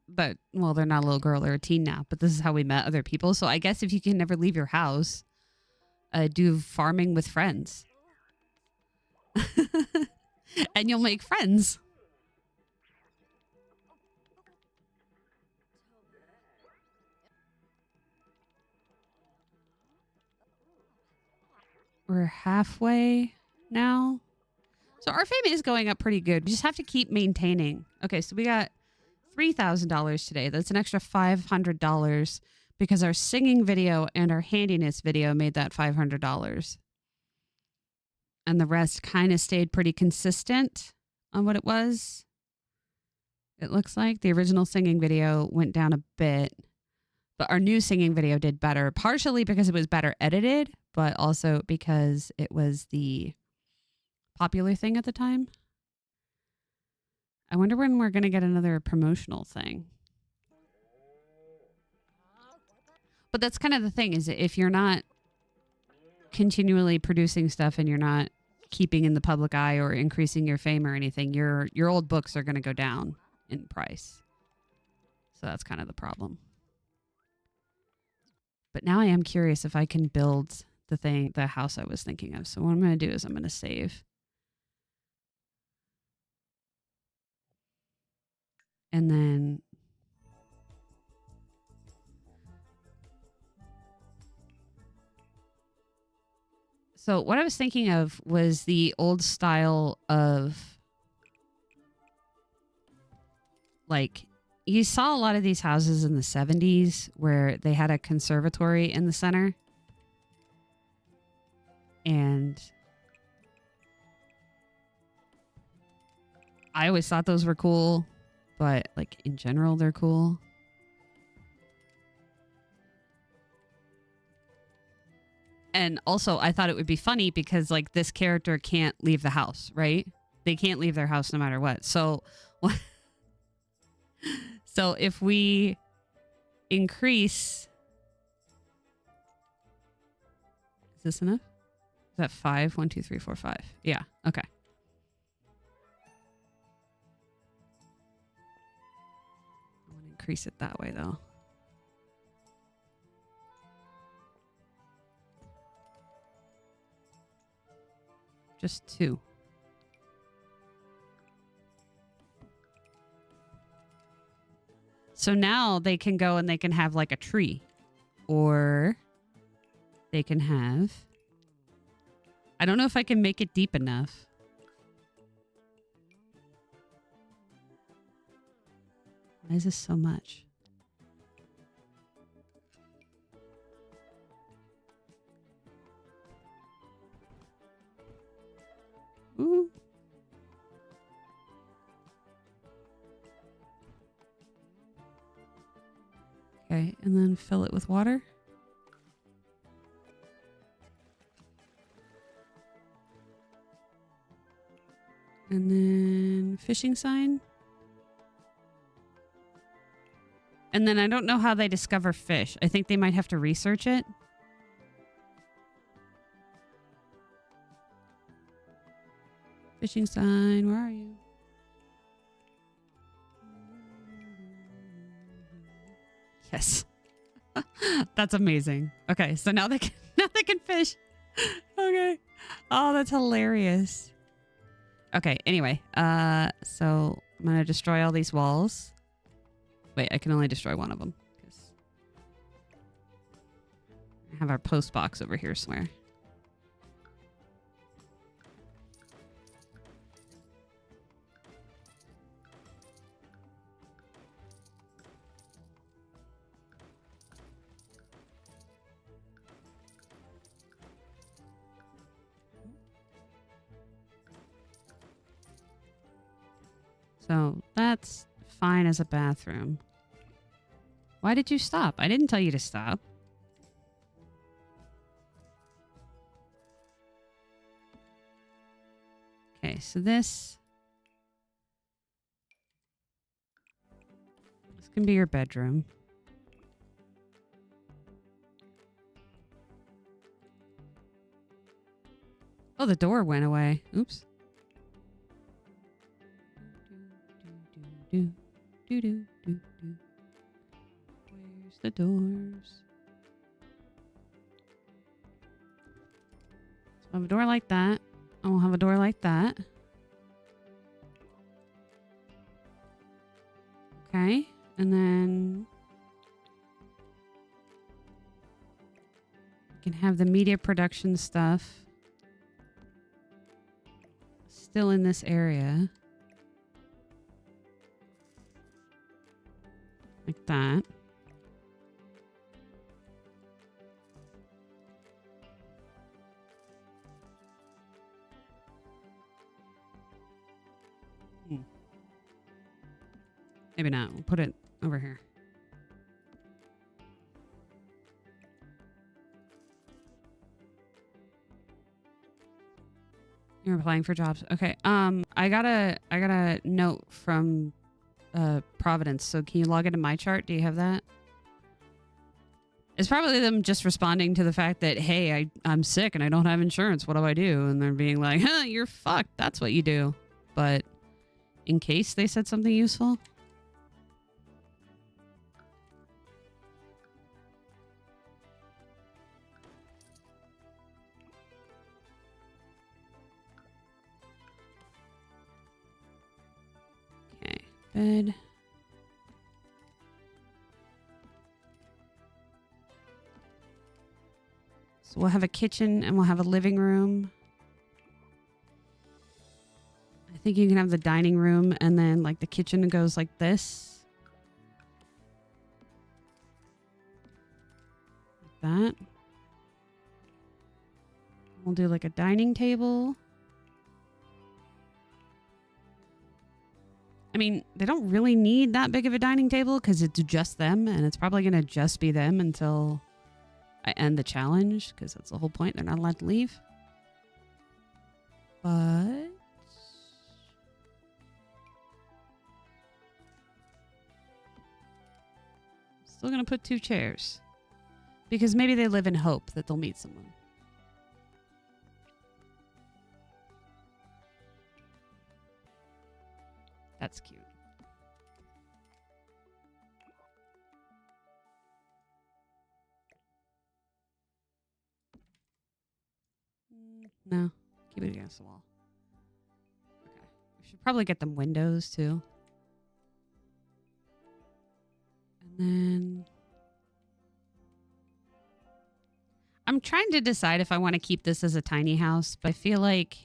But, well, they're not a little girl. They're a teen now. But this is how we met other people. So I guess if you can never leave your house, do farming with friends. And you'll make friends. We're halfway now. So our fame is going up pretty good. We just have to keep maintaining. Okay, so we got $3,000 today. That's an extra $500 because our singing video and our handiness video made that $500. And the rest kind of stayed pretty consistent on what it was. It looks like the original singing video went down a bit, but our new singing video did better, partially because it was better edited, but also because it was the popular thing at the time. I wonder when we're going to get another promotional thing. But that's kind of the thing, is if you're not continually producing stuff and you're not keeping in the public eye or increasing your fame or anything, your old books are going to go down in price. So that's kind of the problem. But now I am curious if I can build the house I was thinking of. So what I'm going to do is I'm going to save. And then so what I was thinking of was the old style of, like, you saw a lot of these houses in the 70s where they had a conservatory in the center. And I always thought those were cool, but like in general, they're cool. And also, I thought it would be funny because, like, this character can't leave the house, right? They can't leave their house no matter what. So, so if we increase... Is this enough? Is that 5? 1, 2, 3, 4, 5. Yeah, okay. increase it that way, though. Just 2. So now they can go and they can have like a tree. Or they can have... I don't know if I can make it deep enough. Why is this so much? Ooh. Okay, and then fill it with water. And then fishing sign. And then I don't know how they discover fish. I think they might have to research it. Fishing sign, where are you? Yes. That's amazing. Okay, so now they can fish. Okay. Oh, that's hilarious. Okay, anyway, so I'm going to destroy all these walls. Wait, I can only destroy one of them. I have our post box over here somewhere. So that's fine as a bathroom. Why did you stop? I didn't tell you to stop. Okay, so this can be your bedroom. Oh, the door went away. Oops. Where's the doors? So I have a door like that. I will have a door like that. Okay. And then you can have the media production stuff still in this area. Like that. Maybe not. We'll put it over here. You're applying for jobs. Okay. I got a note from Providence. So can you log into my chart? Do you have that? It's probably them just responding to the fact that, hey, I'm sick and I don't have insurance. What do I do? And they're being like, huh, you're fucked. That's what you do. But in case they said something useful. Okay, bed. So we'll have a kitchen and we'll have a living room. I think you can have the dining room and then like the kitchen goes like this. Like that. We'll do like a dining table. I mean, they don't really need that big of a dining table because it's just them and it's probably going to just be them until I end the challenge because that's the whole point. They're not allowed to leave. But still going to put 2 chairs because maybe they live in hope that they'll meet someone. That's cute. No. Keep it against the wall. Okay. We should probably get them windows too. And then I'm trying to decide if I want to keep this as a tiny house, but I feel like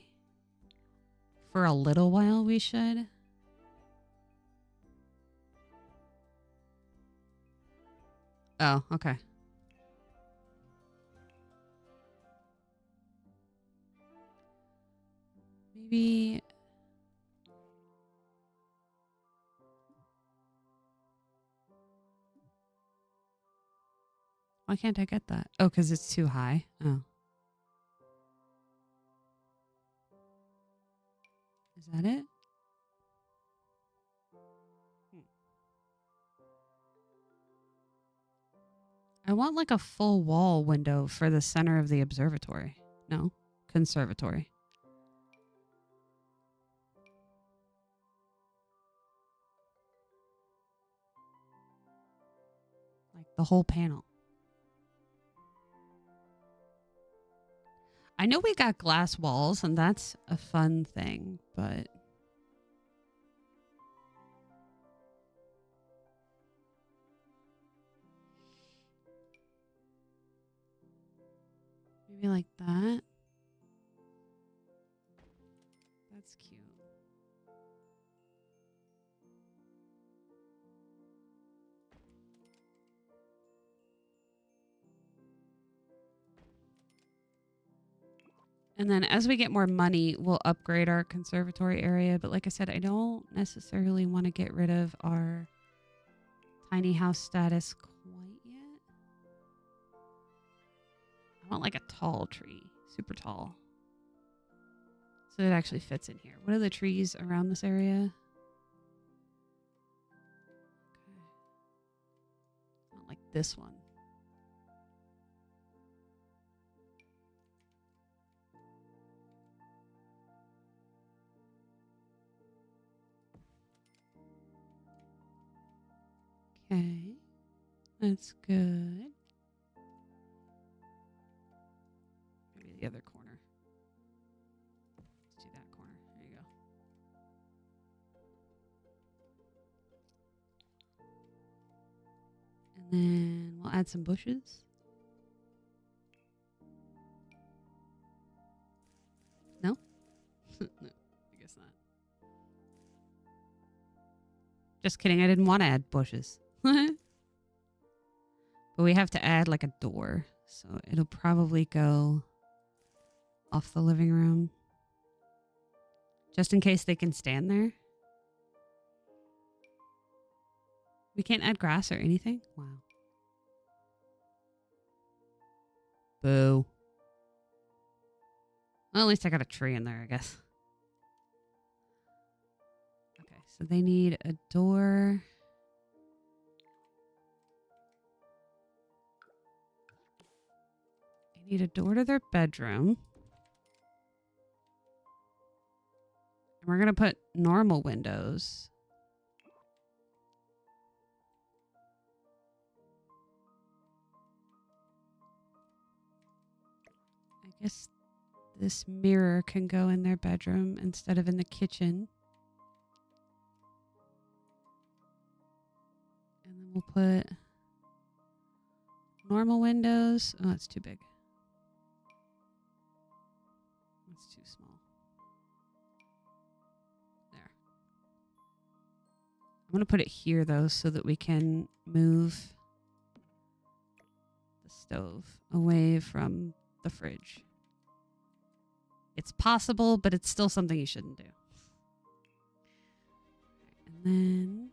for a little while we should. Oh, okay. Maybe. Why can't I get that? Oh, because it's too high. Oh. Is that it? I want like a full wall window for the center of the observatory. No, conservatory. Like the whole panel. I know we got glass walls and that's a fun thing, but maybe like that. That's cute. And then as we get more money, we'll upgrade our conservatory area. But like I said, I don't necessarily want to get rid of our tiny house status quite yet. I want like a tall tree, super tall. So it actually fits in here. What are the trees around this area? Okay. Not like this one. Okay. That's good. Maybe the other corner. Let's do that corner. There you go. And then we'll add some bushes. No? No, I guess not. Just kidding. I didn't want to add bushes. But we have to add like a door. So it'll probably go off the living room. Just in case they can stand there. We can't add grass or anything? Wow. Boo. Well, at least I got a tree in there, I guess. Okay, so they need a door. They need a door to their bedroom. And we're going to put normal windows. I guess this mirror can go in their bedroom instead of in the kitchen. And then we'll put normal windows. Oh, it's too big. It's too small. There. I'm going to put it here, though, so that we can move the stove away from the fridge. It's possible, but it's still something you shouldn't do. And then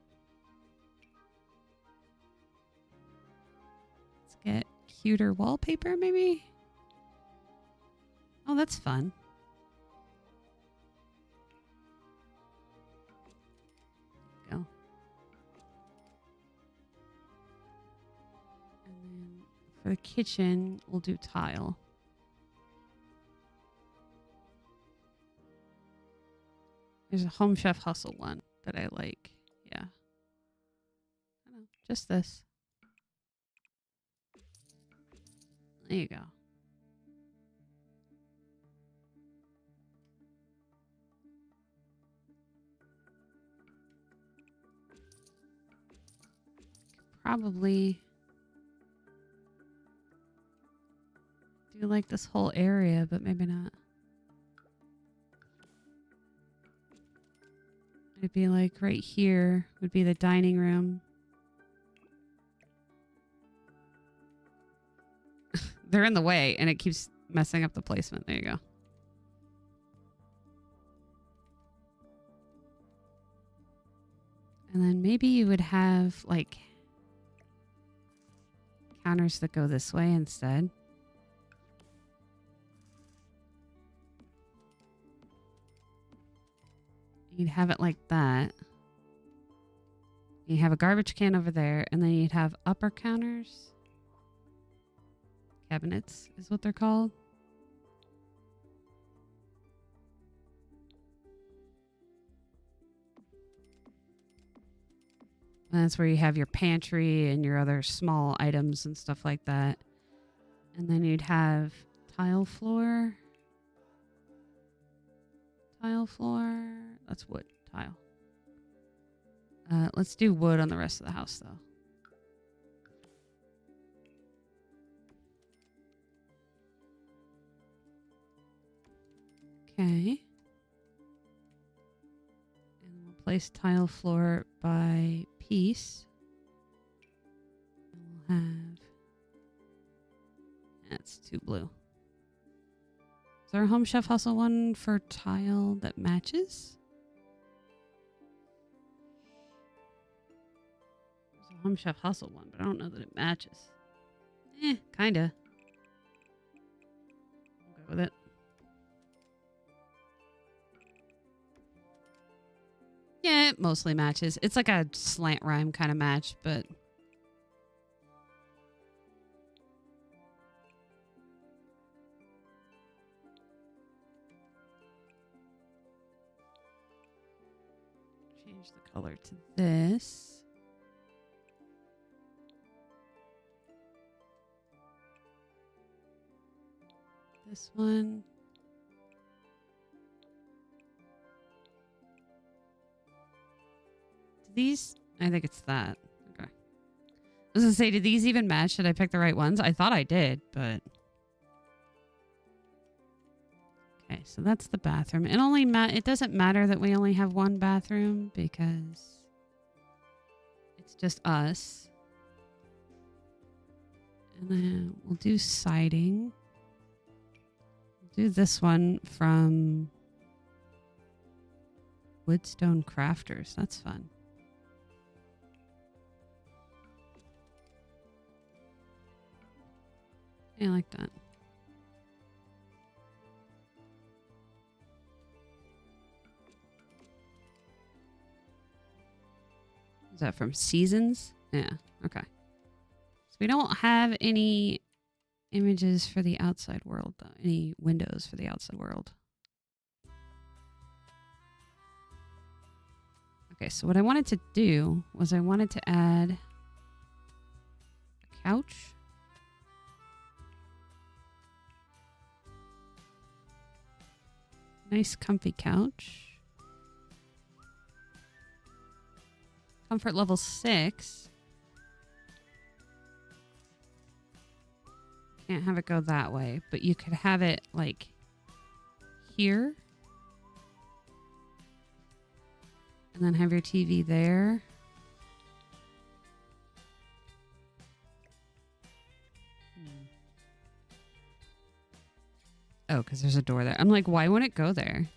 let's get cuter wallpaper, maybe? Oh, that's fun. There you go. And then for the kitchen, we'll do tile. There's a Home Chef Hustle one that I like. Yeah. I don't know. Just this. There you go. probably do like this whole area, but maybe not. It'd be like right here would be the dining room. They're in the way and it keeps messing up the placement. There you go. And then maybe you would have like counters that go this way instead. You'd have it like that. You have a garbage can over there, and then you'd have upper counters. Cabinets is what they're called. And that's where you have your pantry and your other small items and stuff like that. And then you'd have tile floor. Tile floor. That's wood tile. Let's do wood on the rest of the house, though. Okay. And we'll place tile floor by piece. And we'll have... That's too blue. Is there a Home Chef Hustle one for tile that matches? There's a Home Chef Hustle one, but I don't know that it matches. Kinda. I'll go with it. Yeah, it mostly matches. It's like a slant rhyme kind of match, but... Change the color to this. This one. Do these? I think it's that. Okay. I was gonna say, did these even match? Did I pick the right ones? I thought I did, but... Okay, so that's the bathroom. It doesn't matter that we only have one bathroom because it's just us. And then we'll do siding. We'll do this one from Woodstone Crafters. That's fun. I like that. Is that from Seasons? Yeah, okay. So we don't have any images for the outside world, though. Any windows for the outside world. Okay, so what I wanted to do was I wanted to add a couch. Nice comfy couch. Comfort level 6. Can't have it go that way, but you could have it like here. And then have your TV there. Oh, because there's a door there. I'm like, why wouldn't it go there?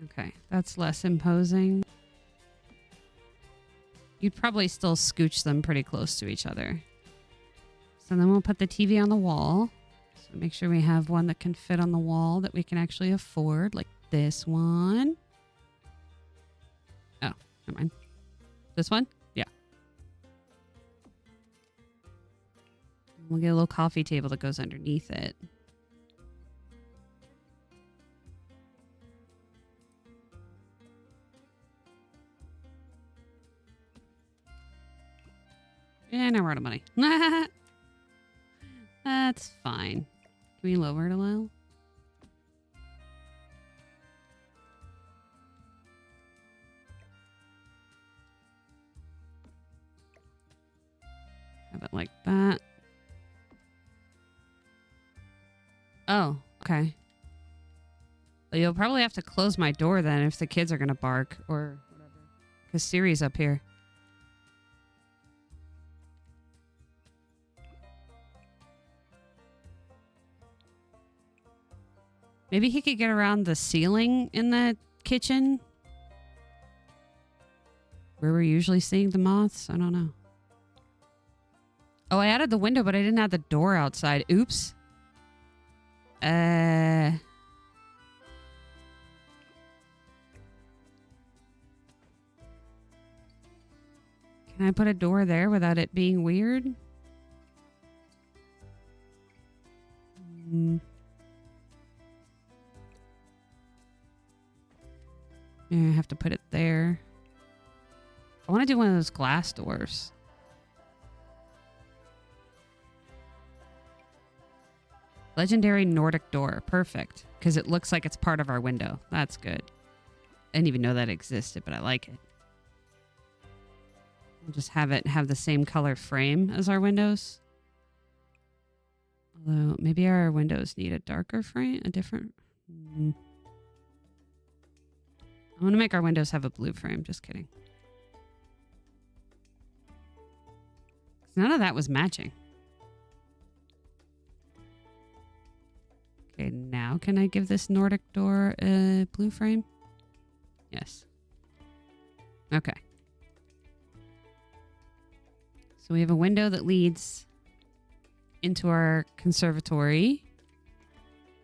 Okay, that's less imposing. You'd probably still scooch them pretty close to each other. So then we'll put the TV on the wall. So make sure we have one that can fit on the wall that we can actually afford, like this one. Oh, never mind. This one? Yeah. We'll get a little coffee table that goes underneath it. Yeah, now we're out of money. That's fine. Can we lower it a little? Have it like that. Oh, okay. Well, you'll probably have to close my door then if the kids are going to bark or whatever. Because Siri's up here. Maybe he could get around the ceiling in the kitchen where we're usually seeing the moths. I don't know. Oh, I added the window, but I didn't add the door outside. Oops. Can I put a door there without it being weird? Yeah, I have to put it there. I want to do one of those glass doors. Legendary Nordic door. Perfect. Because it looks like it's part of our window. That's good. I didn't even know that existed, but I like it. We'll just have it have the same color frame as our windows. Although, maybe our windows need a darker frame, a different... I want to make our windows have a blue frame. Just kidding. None of that was matching. Okay, now can I give this Nordic door a blue frame? Yes. Okay. So we have a window that leads into our conservatory.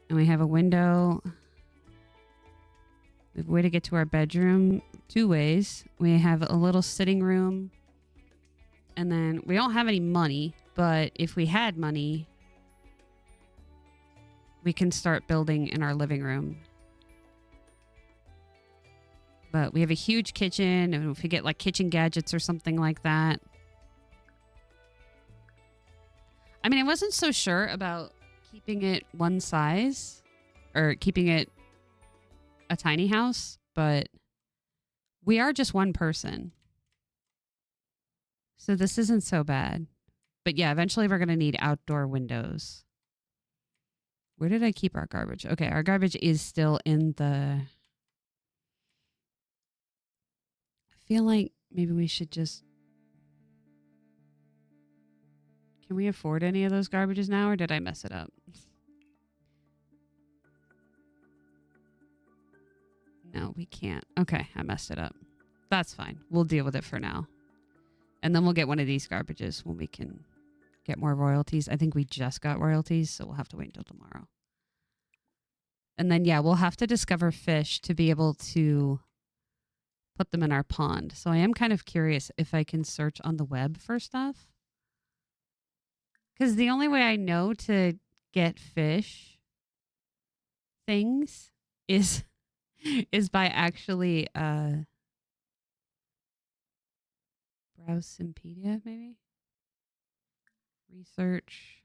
And we have a window... We have a way to get to our bedroom 2 ways. We have a little sitting room. And then we don't have any money, but if we had money, we can start building in our living room. But we have a huge kitchen, and if we get like kitchen gadgets or something like that. I mean, I wasn't so sure about keeping it one size or keeping it a tiny house, but we are just one person. So this isn't so bad. But yeah, eventually we're going to need outdoor windows. Where did I keep our garbage? Okay, our garbage is still in the... I feel like maybe we should just... Can we afford any of those garbages now, or did I mess it up? No, we can't. Okay, I messed it up. That's fine. We'll deal with it for now. And then we'll get one of these garbages when we can get more royalties. I think we just got royalties, so we'll have to wait until tomorrow. And then, yeah, we'll have to discover fish to be able to put them in our pond. So I am kind of curious if I can search on the web for stuff. Because the only way I know to get fish things is by actually... Browse Simpedia, maybe? Research.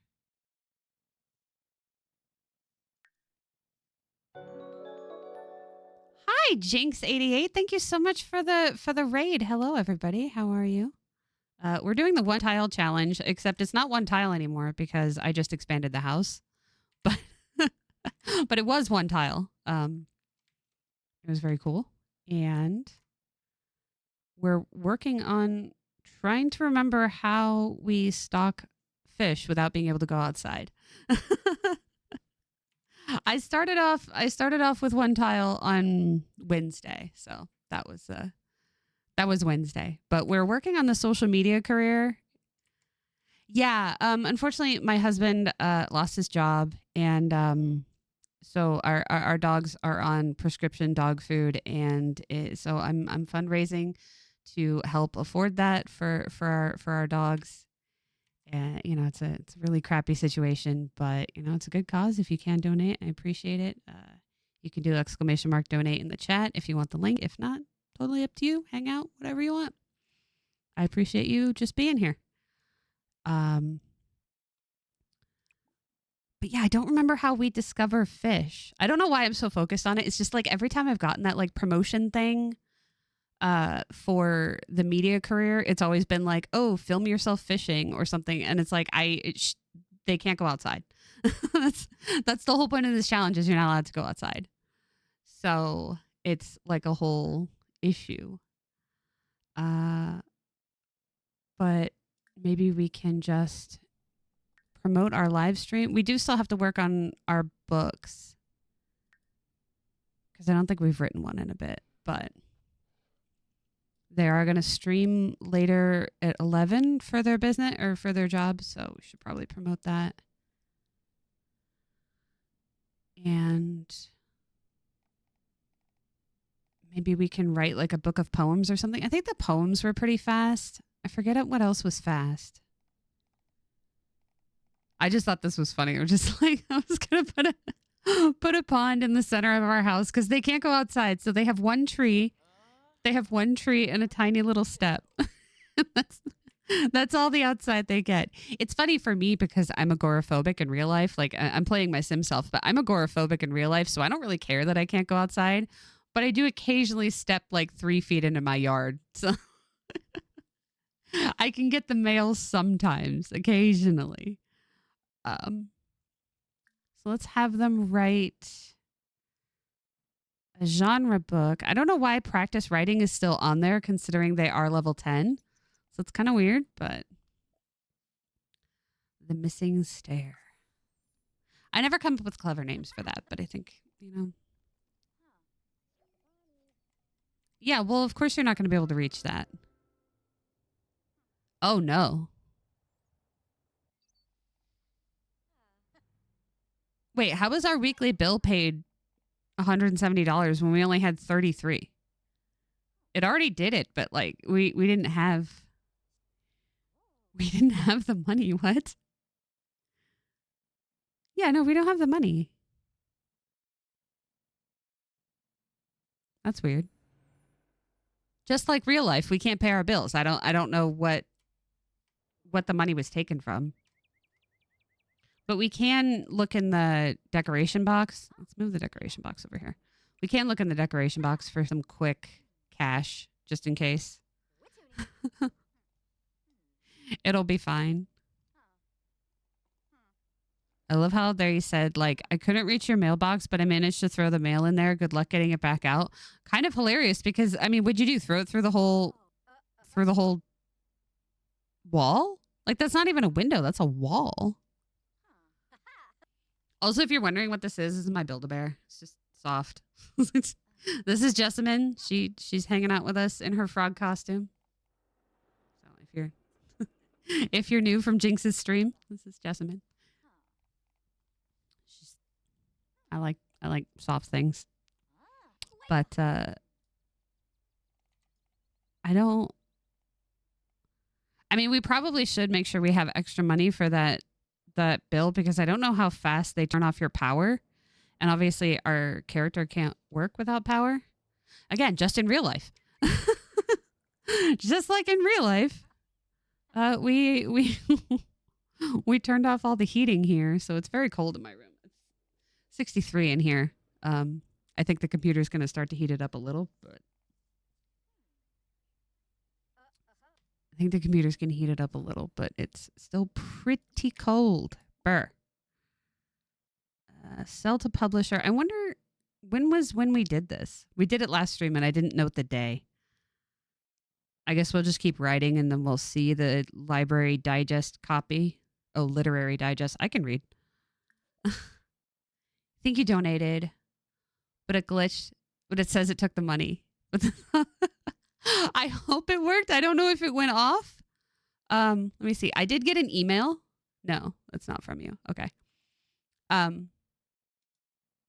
Hi, Jinx88. Thank you so much for the raid. Hello, everybody. How are you? We're doing the one tile challenge, except it's not one tile anymore because I just expanded the house. But but it was one tile. It was very cool. And we're working on trying to remember how we stock fish without being able to go outside. I started off with one tile on Wednesday, so that was Wednesday. But we're working on the social media career. Yeah, unfortunately, my husband lost his job, and so our dogs are on prescription dog food, and so I'm fundraising to help afford that for our dogs. And it's a really crappy situation, but it's a good cause. If you can donate, I appreciate it. You can do !donate in the chat if you want the link. If not, totally up to you. Hang out, whatever you want. I appreciate you just being here. But yeah, I don't remember how we discover fish. I don't know why I'm so focused on it. It's just like every time I've gotten that like promotion thing, for the media career, it's always been like, oh, film yourself fishing or something. And it's like, they can't go outside. that's, that's the whole point of this challenge is you're not allowed to go outside. So it's like a whole issue. But maybe we can just promote our live stream. We do still have to work on our books because I don't think we've written one in a bit, but they are going to stream later at 11 for their business or for their job. So we should probably promote that. And maybe we can write like a book of poems or something. I think the poems were pretty fast. I forget what else was fast. I just thought this was funny. I was just like, I was going to put a pond in the center of our house because they can't go outside. So they have one tree. They have one tree and a tiny little step. That's all the outside they get. It's funny for me because I'm agoraphobic in real life. Like I'm playing my sim self, but I'm agoraphobic in real life. So I don't really care that I can't go outside, but I do occasionally step like 3 feet into my yard. So I can get the mail sometimes, occasionally. So let's have them write a genre book. I don't know why practice writing is still on there considering they are level 10. So it's kind of weird, but The Missing Stair. I never come up with clever names for that, but I think, Yeah, well, of course you're not going to be able to reach that. Oh, no. Wait, how was our weekly bill paid $170 when we only had 33? It already did it, but like we didn't have the money. What? Yeah, no, we don't have the money. That's weird. Just like real life, we can't pay our bills. I don't know what the money was taken from. But we can look in the decoration box. Let's move the decoration box over here. We can look in the decoration box for some quick cash, just in case. It'll be fine. I love how they said, like, I couldn't reach your mailbox, but I managed to throw the mail in there. Good luck getting it back out. Kind of hilarious because, I mean, what'd you do? Throw it through the whole wall? Like, that's not even a window. That's a wall. Also, if you're wondering what this is my Build-A-Bear. It's just soft. This is Jessamine. She's hanging out with us in her frog costume. So if you're new from Jinx's stream, this is Jessamine. I like soft things. But I mean, we probably should make sure we have extra money for that bill because I don't know how fast they turn off your power. And obviously our character can't work without power. Again, just in real life. Just like in real life. We we turned off all the heating here, so it's very cold in my room. It's 63 in here. I think the computer's going to start to heat it up a little, but it's still pretty cold. Burr. Sell to publisher. I wonder when we did this. We did it last stream and I didn't note the day. I guess we'll just keep writing and then we'll see the library digest copy. Oh, literary digest. I can read. I think you donated, but it glitched, but it says it took the money. I hope it worked. I don't know if it went off. Let me see. I did get an email. No, that's not from you. Okay.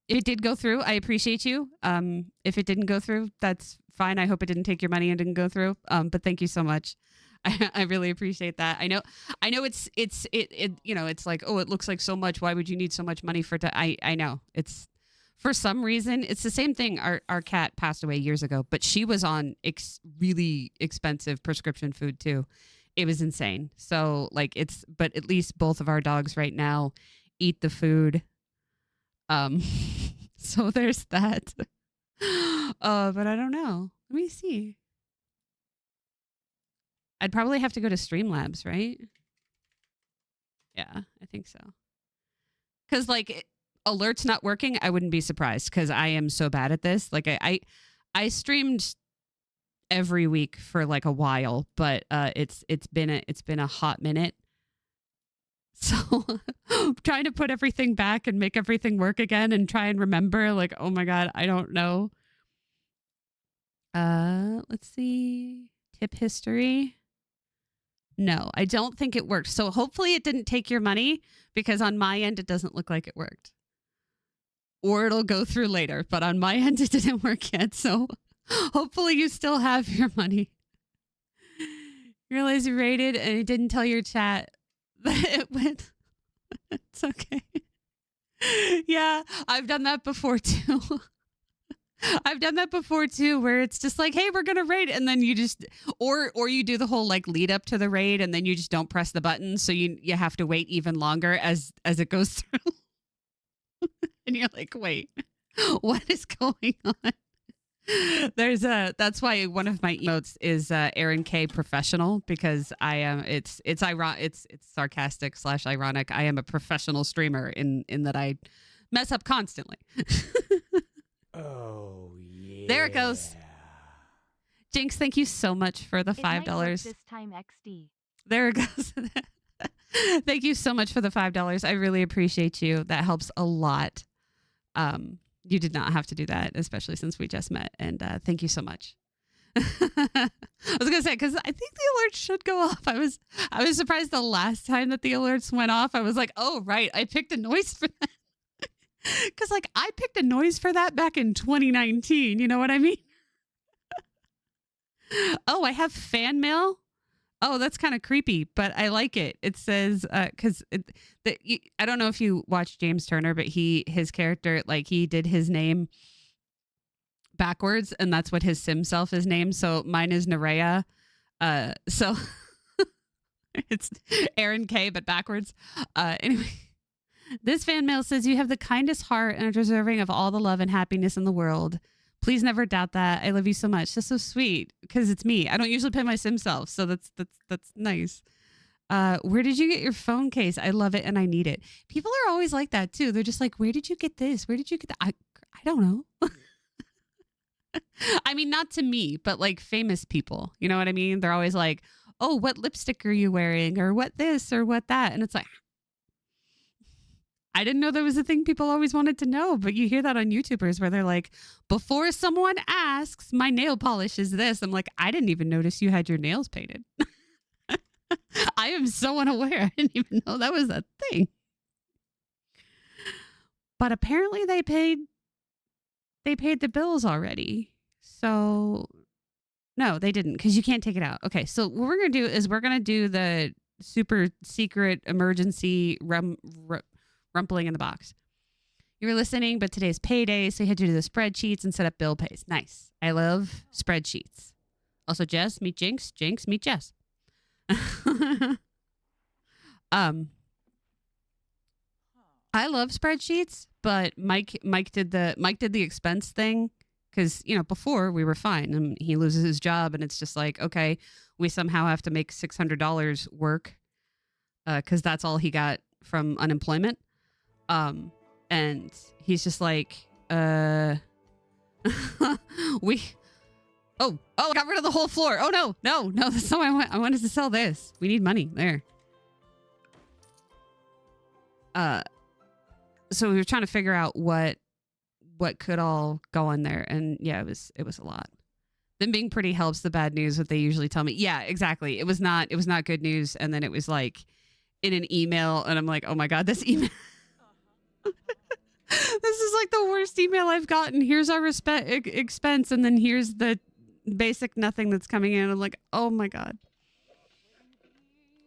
It did go through. I appreciate you. If it didn't go through, that's fine. I hope it didn't take your money and didn't go through. But thank you so much. I really appreciate that. I know it's it's like, oh, it looks like so much. Why would you need so much money for it? I know it's for some reason. It's the same thing. Our cat passed away years ago, but she was on really expensive prescription food too. It was insane. So like but at least both of our dogs right now eat the food. So there's that. But I don't know. Let me see. I'd probably have to go to Streamlabs, right? Yeah, I think so. Because like alerts not working, I wouldn't be surprised because I am so bad at this. Like I streamed every week for like a while, but it's been a hot minute. So trying to put everything back and make everything work again and try and remember, like, oh my God, I don't know. Let's see. Tip history. No, I don't think it worked. So hopefully it didn't take your money because on my end, it doesn't look like it worked. Or it'll go through later, but on my end, it didn't work yet. So hopefully you still have your money. You realize you rated and it didn't tell your chat that it went. It's okay. Yeah, I've done that before too. I've done that before too, where it's just like, hey, we're gonna raid, and then you just or you do the whole like lead up to the raid, and then you just don't press the button, so you have to wait even longer as it goes through, and you're like, wait, what is going on? That's why one of my emotes is Aaron K Professional, because I am it's sarcastic / ironic. I am a professional streamer in that I mess up constantly. Oh yeah. There it goes. Jinx, thank you so much for the $5. This time XD. There it goes. Thank you so much for the $5. I really appreciate you. That helps a lot. You did not have to do that, especially since we just met. And thank you so much. I was gonna say, because I think the alerts should go off. I was surprised the last time that the alerts went off. I was like, oh right, I picked a noise for that. Because like I picked a noise for that back in 2019. You know what I mean? Oh, I have fan mail. Oh, that's kind of creepy, but I like it. It says, because I don't know if you watch James Turner, but his character, like he did his name backwards, and that's what his sim self is named. So mine is Nerea. So it's Aaron K, but backwards. Anyway, this fan mail says, you have the kindest heart and are deserving of all the love and happiness in the world. Please never doubt that. I love you so much. That's so sweet because it's me. I don't usually pay my sim self, so that's nice. Where did you get your phone case? I love it and I need it. People are always like that too. They're just like, where did you get this? Where did you get that? I don't know. I mean, not to me, but like famous people. You know what I mean? They're always like, oh, what lipstick are you wearing? Or what this or what that? And it's like, I didn't know that was a thing people always wanted to know, but you hear that on YouTubers where they're like, before someone asks, my nail polish is this. I'm like, I didn't even notice you had your nails painted. I am so unaware. I didn't even know that was a thing. But apparently they paid the bills already. So no, they didn't, because you can't take it out. Okay, so what we're going to do is we're going to do the super secret emergency rumpling in the box. You were listening, but today's payday, so you had to do the spreadsheets and set up bill pays. Nice. I love spreadsheets. Also, Jess, meet Jinx. Jinx, meet Jess. I love spreadsheets, but Mike did the expense thing because, you know, before we were fine, and he loses his job and it's just like, okay, we somehow have to make $600 work because that's all he got from unemployment. And he's just like, I got rid of the whole floor. Oh no, that's not what I want. I wanted to sell this. We need money there. So we were trying to figure out what could all go on there, and yeah, it was a lot. Them being pretty helps the bad news, what they usually tell me. Yeah, exactly. It was not good news, and then it was like in an email, and I'm like, oh my god, this email. This is like the worst email I've gotten. Here's our expense, and then here's the basic nothing that's coming in. I'm like, oh my god.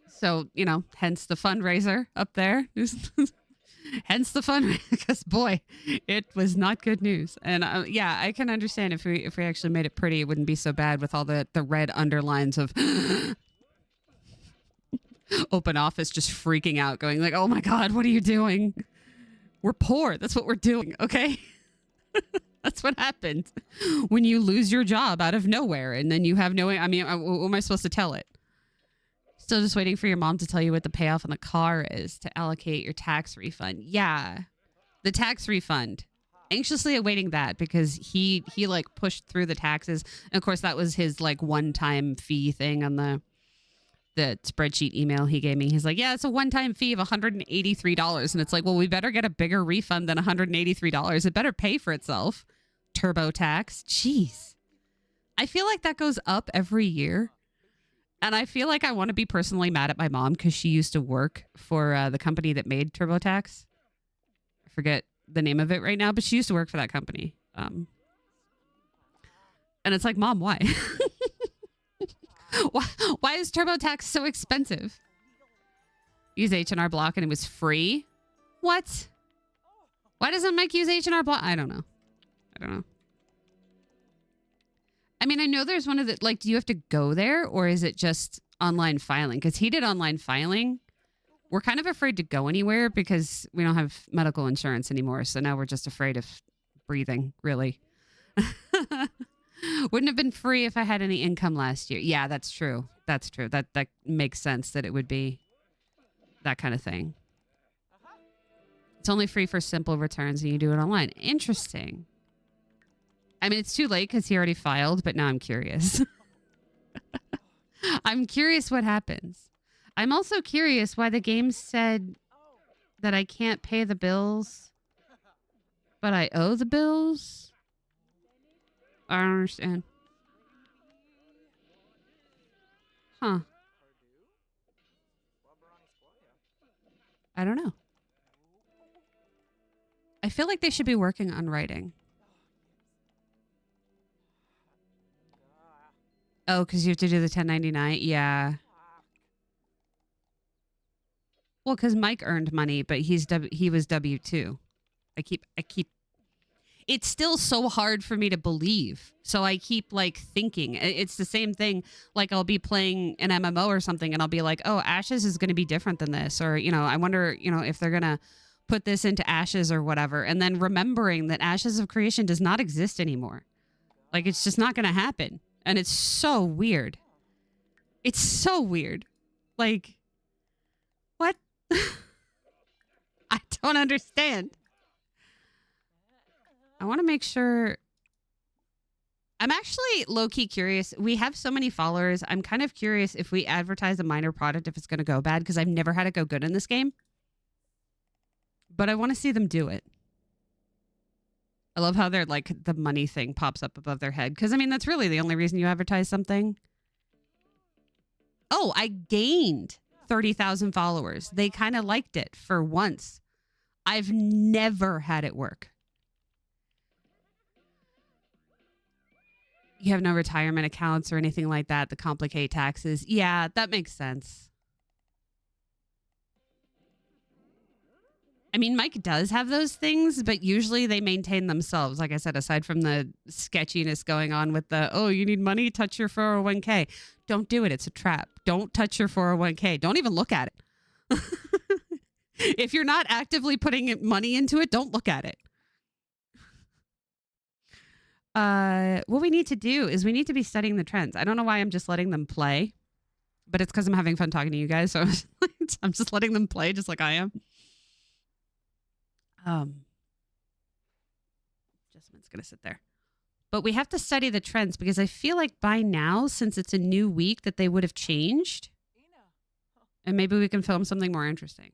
So, you know, hence the fundraiser up there. Hence the fundraiser, because boy, it was not good news. And yeah, I can understand if we actually made it pretty, it wouldn't be so bad with all the red underlines of Open Office just freaking out, going like, oh my god, what are you doing? We're poor. That's what we're doing. Okay. That's what happens when you lose your job out of nowhere. And then you have no, I mean, what am I supposed to tell it? Still just waiting for your mom to tell you what the payoff on the car is to allocate your tax refund. Yeah, the tax refund. Anxiously awaiting that because he like pushed through the taxes. And of course, that was his like one-time fee thing on the spreadsheet email he gave me. He's like, yeah, it's a one-time fee of $183. And it's like, well, we better get a bigger refund than $183. It better pay for itself. TurboTax. Jeez. I feel like that goes up every year. And I feel like I want to be personally mad at my mom because she used to work for the company that made TurboTax. I forget the name of it right now, but she used to work for that company. And it's like, Mom, why? Why is TurboTax so expensive? Use H&R Block and it was free? What? Why doesn't Mike use H&R Block? I don't know. I mean, I know there's one of the, like, do you have to go there or is it just online filing? Because he did online filing. We're kind of afraid to go anywhere because we don't have medical insurance anymore. So now we're just afraid of breathing, really. Wouldn't have been free if I had any income last year. Yeah, that's true. That's true. That makes sense that it would be that kind of thing. It's only free for simple returns and you do it online. Interesting. I mean, it's too late because he already filed, but now I'm curious. I'm curious what happens. I'm also curious why the game said that I can't pay the bills, but I owe the bills. I don't understand. Huh. I don't know. I feel like they should be working on writing. Oh, because you have to do the 1099? Yeah. Well, because Mike earned money, but he was W-2. I keep it's still so hard for me to believe. So I keep like thinking it's the same thing. Like I'll be playing an MMO or something and I'll be like, oh, Ashes is going to be different than this. Or, you know, I wonder, you know, if they're going to put this into Ashes or whatever. And then remembering that Ashes of Creation does not exist anymore. Like it's just not going to happen. And it's so weird. It's so weird. Like, what? I don't understand. I want to make sure. I'm actually low-key curious. We have so many followers. I'm kind of curious if we advertise a minor product, if it's going to go bad, because I've never had it go good in this game. But I want to see them do it. I love how they're like the money thing pops up above their head. Because, I mean, that's really the only reason you advertise something. Oh, I gained 30,000 followers. They kind of liked it for once. I've never had it work. You have no retirement accounts or anything like that that complicate taxes. Yeah, that makes sense. I mean, Mike does have those things, but usually they maintain themselves. Like I said, aside from the sketchiness going on with the, oh, you need money, touch your 401k. Don't do it. It's a trap. Don't touch your 401k. Don't even look at it. If you're not actively putting money into it, don't look at it. What we need to do is we need to be studying the trends. I don't know why I'm just letting them play, but it's because I'm having fun talking to you guys. So I'm just letting them play just like I am. Adjustment's going to sit there. But we have to study the trends because I feel like by now, since it's a new week, that they would have changed. And maybe we can film something more interesting.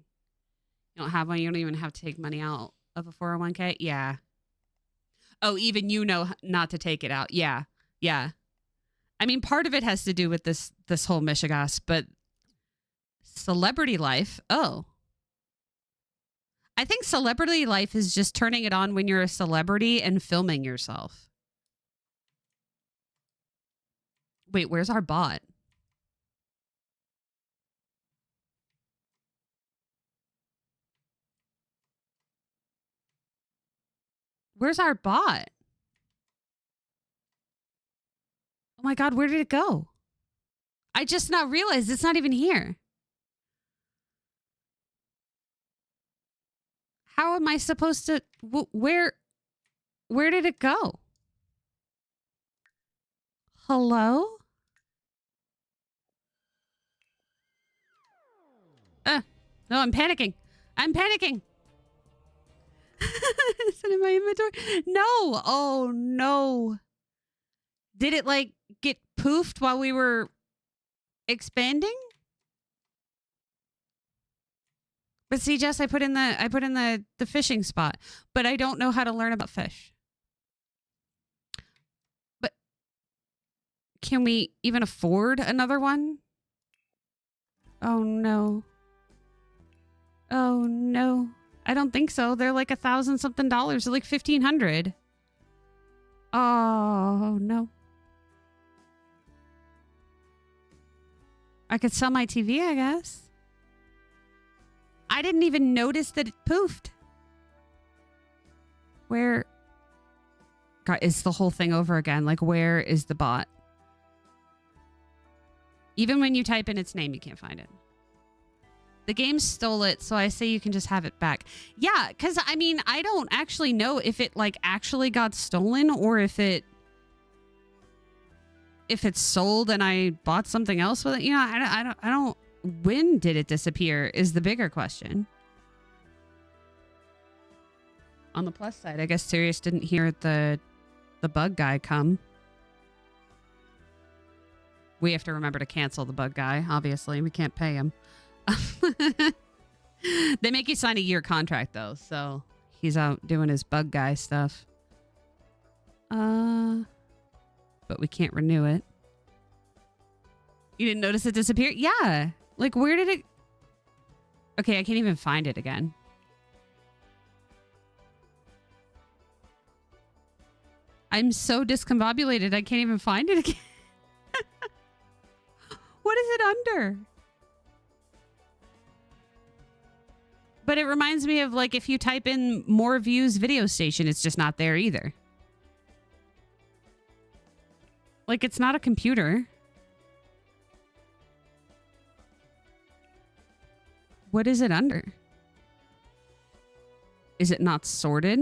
You don't have one. You don't even have to take money out of a 401k. Yeah. Oh, even you know not to take it out. Yeah. Yeah. I mean, part of it has to do with this whole Michigas, but celebrity life. Oh. I think celebrity life is just turning it on when you're a celebrity and filming yourself. Wait, where's our bot? Where's our bot? Oh my God, where did it go? I just now realized it's not even here. How am I supposed to, where did it go? Hello? No, I'm panicking. I'm panicking. Is it in my inventory? No. Oh, no. Did it, like, get poofed while we were expanding? But see, Jess, I put in the fishing spot, but I don't know how to learn about fish. But can we even afford another one? Oh, no. Oh, no. I don't think so. They're like $1,000 something. They're like $1,500. Oh, no. I could sell my TV, I guess. I didn't even notice that it poofed. Where? God, it's the whole thing over again. Like, where is the bot? Even when you type in its name, you can't find it. The game stole it, so I say you can just have it back. Yeah, because, I mean, I don't actually know if it, like, actually got stolen or if it's sold and I bought something else with it. You know, I don't. When did it disappear is the bigger question. On the plus side, I guess Sirius didn't hear the bug guy come. We have to remember to cancel the bug guy, obviously. We can't pay him. They make you sign a year contract, though, so he's out doing his bug guy stuff. But we can't renew it. You didn't notice it disappeared? Yeah. Like, where did it... Okay, I can't even find it again. I'm so discombobulated, I can't even find it again. What is it under? But it reminds me of, like, if you type in more views video station, it's just not there either. Like, it's not a computer. What is it under? Is it not sorted?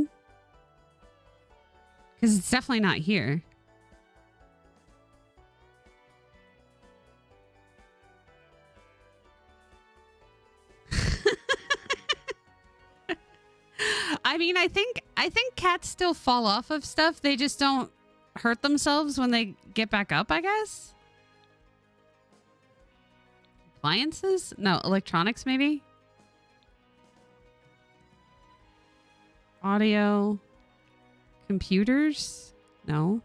Because it's definitely not here. I mean, I think cats still fall off of stuff. They just don't hurt themselves when they get back up, I guess. Appliances? No, electronics maybe? Audio. Computers? No.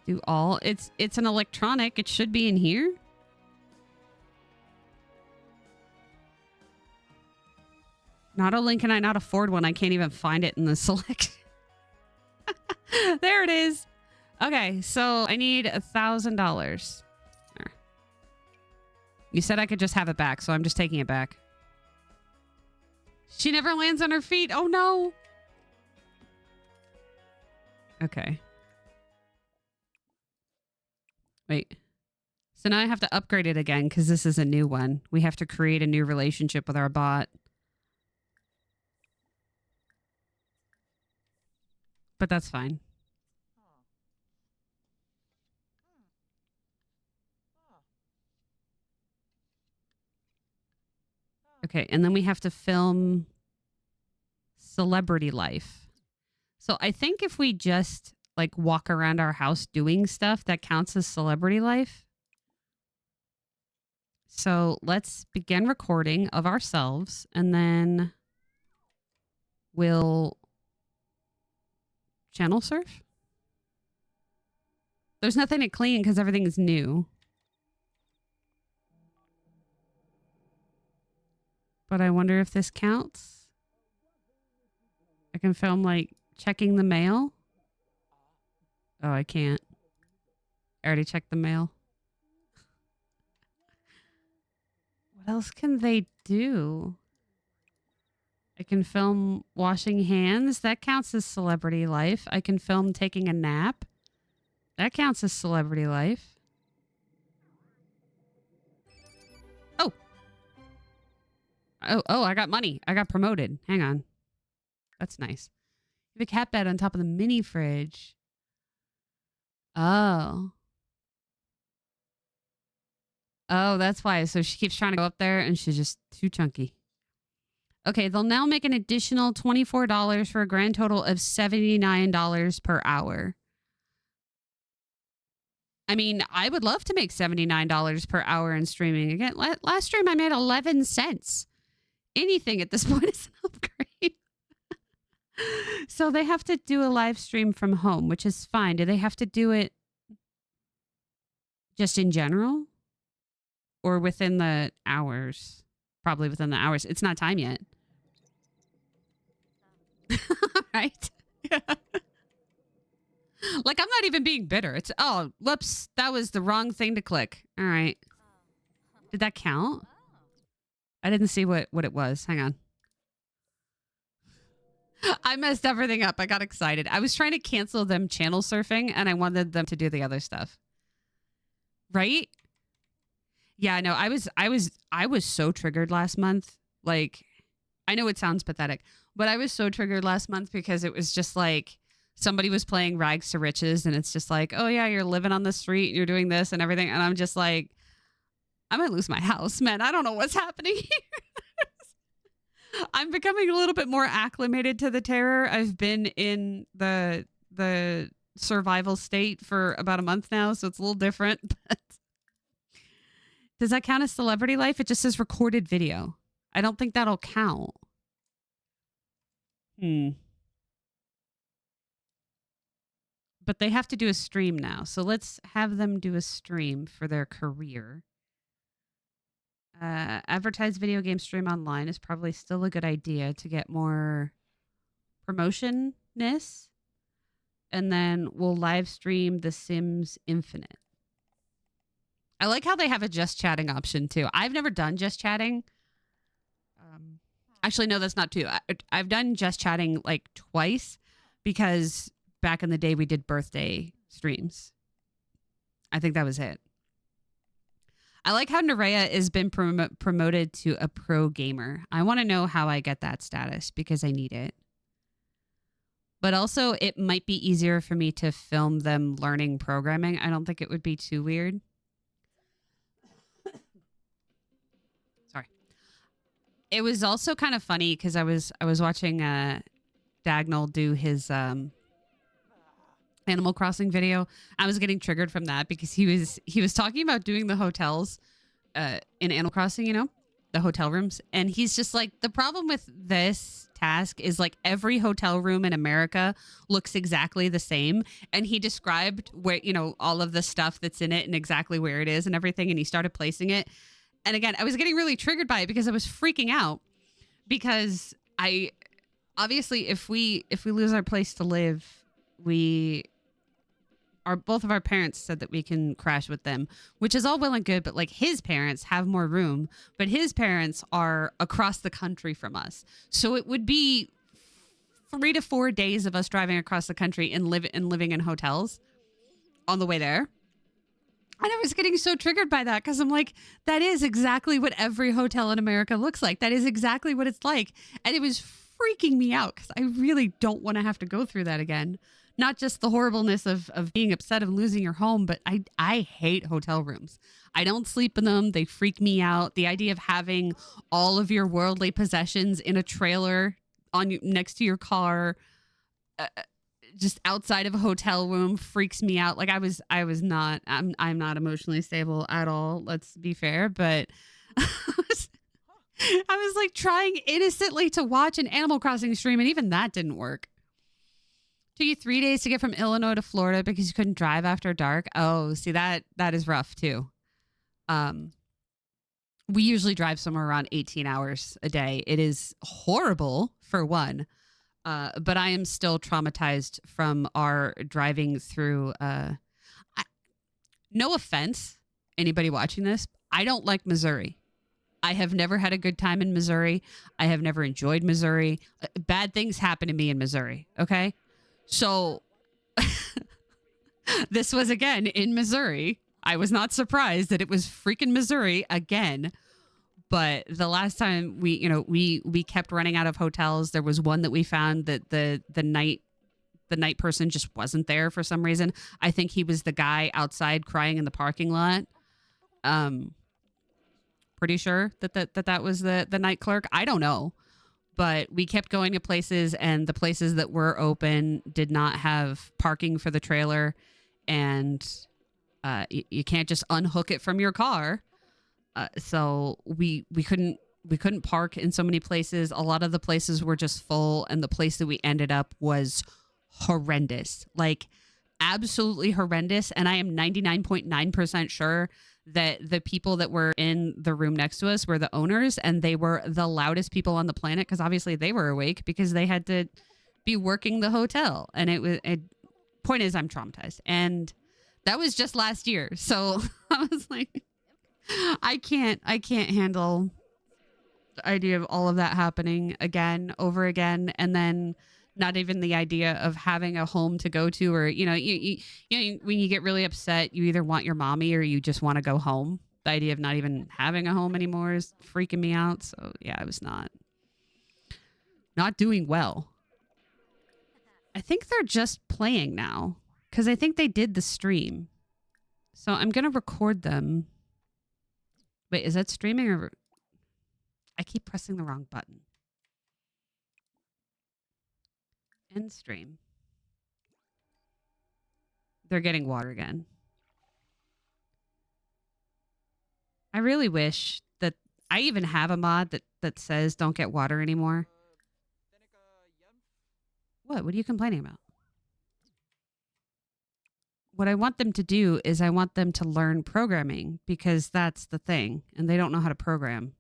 Do all? It's an electronic. It should be in here. Not only can I not afford one, I can't even find it in the selection. There it is. Okay, so I need $1,000. You said I could just have it back, so I'm just taking it back. She never lands on her feet. Oh, no. Okay. Wait. So now I have to upgrade it again because this is a new one. We have to create a new relationship with our bot. But that's fine. Okay, and then we have to film celebrity life. So I think if we just like walk around our house doing stuff, that counts as celebrity life. So let's begin recording of ourselves and then we'll channel surf. There's nothing to clean because everything's new. But I wonder if this counts. I can film like checking the mail. Oh, I can't. I already checked the mail. What else can they do? I can film washing hands. That counts as celebrity life. I can film taking a nap. That counts as celebrity life. Oh. Oh, I got money. I got promoted. Hang on. That's nice. You have a cat bed on top of the mini fridge. Oh. Oh, that's why. So she keeps trying to go up there and she's just too chunky. Okay, they'll now make an additional $24 for a grand total of $79 per hour. I mean, I would love to make $79 per hour in streaming. Again, last stream I made 11 cents. Anything at this point is an upgrade. So they have to do a live stream from home, which is fine. Do they have to do it just in general or within the hours? Probably within the hours. It's not time yet. Right? Like, I'm not even being bitter. It's, oh, whoops, that was the wrong thing to click. All right. Did that count? I didn't see what it was. Hang on. I messed everything up. I got excited. I was trying to cancel them channel surfing, and I wanted them to do the other stuff. Right? Yeah, no, I was so triggered last month. Like, I know it sounds pathetic, but I was so triggered last month because it was just like somebody was playing Rags to Riches, and it's just like, oh yeah, you're living on the street and you're doing this and everything. And I'm just like, I might lose my house, man. I don't know what's happening here. I'm becoming a little bit more acclimated to the terror. I've been in the survival state for about a month now, so it's a little different. But does that count as celebrity life? It just says recorded video. I don't think that'll count. But they have to do a stream now. So let's have them do a stream for their career. Advertise video game stream online is probably still a good idea to get more promotion-ness. And then we'll live stream The Sims Infinite. I like how they have a just chatting option too. I've never done just chatting. Actually, no, that's not true. I've done just chatting like twice because back in the day we did birthday streams. I think that was it. I like how Nerea has been promoted to a pro gamer. I want to know how I get that status because I need it. But also, it might be easier for me to film them learning programming. I don't think it would be too weird. Sorry. It was also kind of funny because I was watching Dagnall do his Animal Crossing video. I was getting triggered from that because he was talking about doing the hotels in Animal Crossing, you know, the hotel rooms. And he's just like, the problem with this task is like every hotel room in America looks exactly the same. And he described where, you know, all of the stuff that's in it and exactly where it is and everything. And he started placing it. And again, I was getting really triggered by it because I was freaking out because obviously if we lose our place to live, both of our parents said that we can crash with them, which is all well and good, but like his parents have more room, but his parents are across the country from us. So it would be 3 to 4 days of us driving across the country and living in hotels on the way there. And I was getting so triggered by that because I'm like, that is exactly what every hotel in America looks like. That is exactly what it's like. And it was freaking me out because I really don't want to have to go through that again. Not just the horribleness of being upset of losing your home, but I hate hotel rooms. I don't sleep in them. They freak me out. The idea of having all of your worldly possessions in a trailer next to your car, just outside of a hotel room freaks me out. Like I'm not emotionally stable at all. Let's be fair, but I was like trying innocently to watch an Animal Crossing stream, and even that didn't work. Took you 3 days to get from Illinois to Florida because you couldn't drive after dark. Oh, see, that is rough too. We usually drive somewhere around 18 hours a day. It is horrible for one, but I am still traumatized from our driving through. No offense, anybody watching this, I don't like Missouri. I have never had a good time in Missouri. I have never enjoyed Missouri. Bad things happen to me in Missouri, okay? So this was again in Missouri. I was not surprised that it was freaking Missouri again. But the last time we kept running out of hotels. There was one that we found that the night person just wasn't there for some reason. I think he was the guy outside crying in the parking lot. Pretty sure that was the night clerk. I don't know, but we kept going to places, and the places that were open did not have parking for the trailer, and you can't just unhook it from your car. So we couldn't park in so many places. A lot of the places were just full, and the place that we ended up was horrendous, like absolutely horrendous. And I am 99.9% sure that the people that were in the room next to us were the owners, and they were the loudest people on the planet because obviously they were awake because they had to be working the hotel. And point is, I'm traumatized, and that was just last year. So I was like, I can't handle the idea of all of that happening again, over again, and then not even the idea of having a home to go to, or you know, when you get really upset, you either want your mommy or you just want to go home. The idea of not even having a home anymore is freaking me out. So yeah, I was not doing well. I think they're just playing now because I think they did the stream. So I'm gonna record them. Wait, is that streaming or? I keep pressing the wrong button. End stream. They're getting water again. I really wish that I even have a mod that says don't get water anymore. What are you complaining about? What I want them to do is I want them to learn programming, because that's the thing. And they don't know how to program,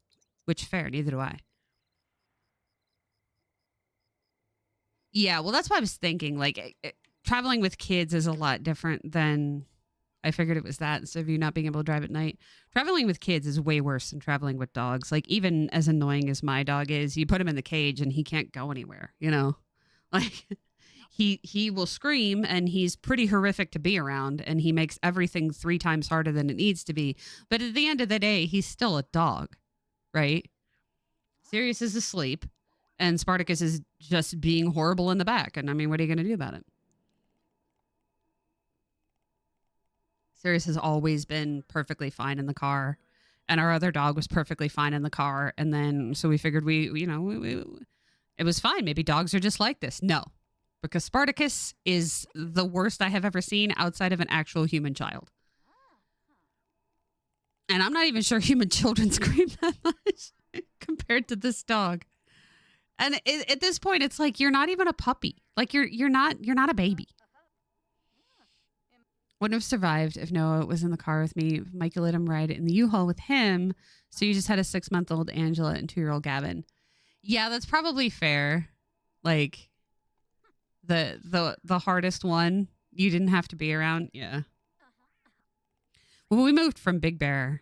which fair, neither do I. Yeah, well, that's what I was thinking. Like, traveling with kids is a lot different than I figured it was that, instead of you not being able to drive at night. Traveling with kids is way worse than traveling with dogs. Like, even as annoying as my dog is, you put him in the cage and he can't go anywhere, you know? Like, he will scream, and he's pretty horrific to be around, and he makes everything 3 times harder than it needs to be. But at the end of the day, he's still a dog, right? Sirius is asleep, and Spartacus is just being horrible in the back. And I mean, what are you going to do about it? Sirius has always been perfectly fine in the car, and our other dog was perfectly fine in the car. And then, so we figured it was fine. Maybe dogs are just like this. No, because Spartacus is the worst I have ever seen outside of an actual human child. And I'm not even sure human children scream that much compared to this dog. And at this point, it's like, you're not even a puppy. Like, you're not a baby. Wouldn't have survived if Noah was in the car with me. Micah let him ride in the U-Haul with him. So you just had a 6-month-old Angela and 2-year-old Gavin. Yeah, that's probably fair. Like, the hardest one you didn't have to be around. Yeah. When we moved from Big Bear,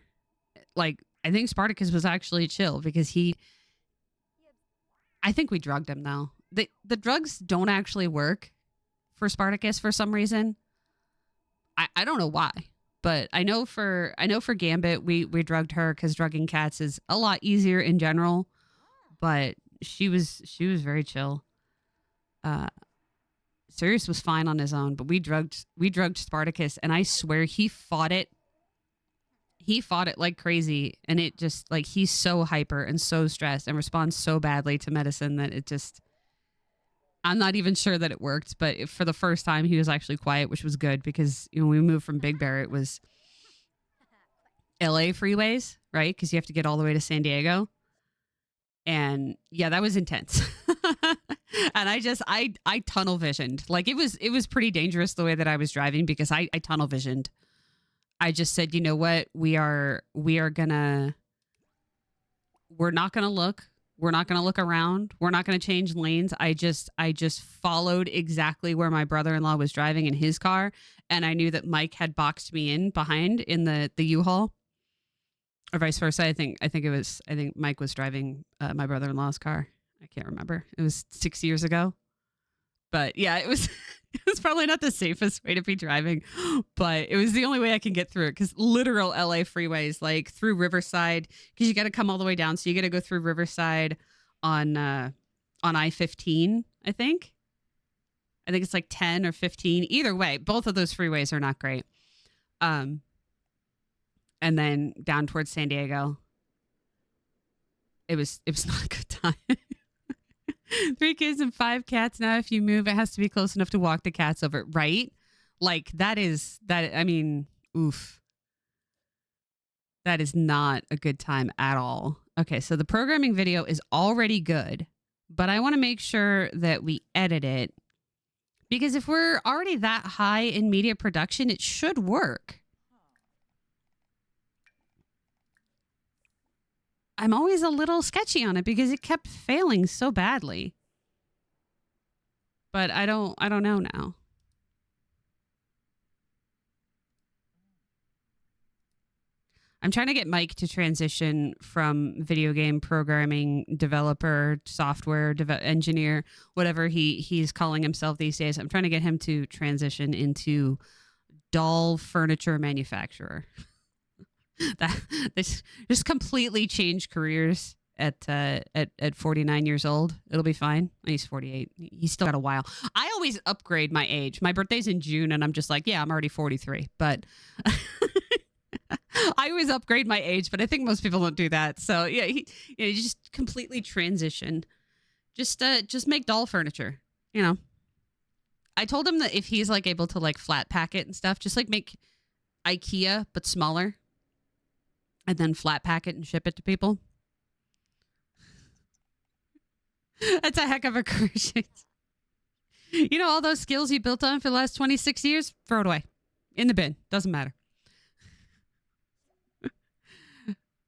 like, I think Spartacus was actually chill because I think we drugged him though. The drugs don't actually work for Spartacus for some reason. I don't know why, but I know for Gambit we drugged her because drugging cats is a lot easier in general. But she was very chill. Sirius was fine on his own, but we drugged Spartacus, and I swear he fought it. He fought it like crazy, and it just, like, he's so hyper and so stressed and responds so badly to medicine that it just, I'm not even sure that it worked. But for the first time, he was actually quiet, which was good, because when we moved from Big Bear, it was LA freeways, right? Because you have to get all the way to San Diego. And yeah, that was intense. And I tunnel visioned. Like, it was pretty dangerous the way that I was driving, because I tunnel visioned. I just said, you know what? We're not gonna look. We're not gonna look around. We're not gonna change lanes. I just followed exactly where my brother-in-law was driving in his car, and I knew that Mike had boxed me in behind in the U-Haul, or vice versa. I think Mike was driving my brother-in-law's car. I can't remember. It was 6 years ago. But yeah, it was it was probably not the safest way to be driving, but it was the only way I can get through it, because literal LA freeways, like through Riverside, because you got to come all the way down. So you got to go through Riverside on I-15, I think. I think it's like 10 or 15. Either way, both of those freeways are not great. And then down towards San Diego. it was not a good time. 3 kids and 5 cats. Now, if you move, it has to be close enough to walk the cats over, right? Like that is that. I mean, oof, that is not a good time at all. Okay, so the programming video is already good, but I want to make sure that we edit it because if we're already that high in media production, it should work. I'm always a little sketchy on it because it kept failing so badly. But I don't know now. I'm trying to get Mike to transition from video game programming developer, software engineer, whatever he's calling himself these days. I'm trying to get him to transition into doll furniture manufacturer. That this just completely changed careers at 49 years old. It'll be fine. He's 48. He's still got a while. I always upgrade my age. My birthday's in June, and I'm just like, yeah, I'm already 43. But I always upgrade my age, but I think most people don't do that. So yeah, you just completely transition. Just make doll furniture. You know. I told him that if he's like able to like flat pack it and stuff, just like make IKEA but smaller. And then flat pack it and ship it to people. That's a heck of a career change. You know, all those skills you built on for the last 26 years, throw it away. In the bin. Doesn't matter.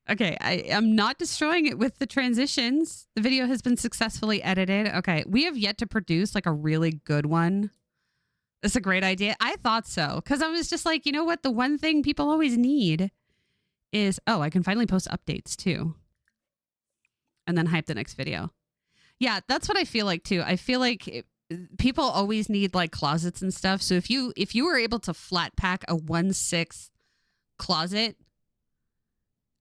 Okay, I'm not destroying it with the transitions. The video has been successfully edited. Okay, we have yet to produce like a really good one. That's a great idea. I thought so. Because I was just like, you know what? The one thing people always need is, oh, I can finally post updates too. And then hype the next video. Yeah, that's what I feel like too. I feel like people always need like closets and stuff. So if you were able to flat pack a 1/6 closet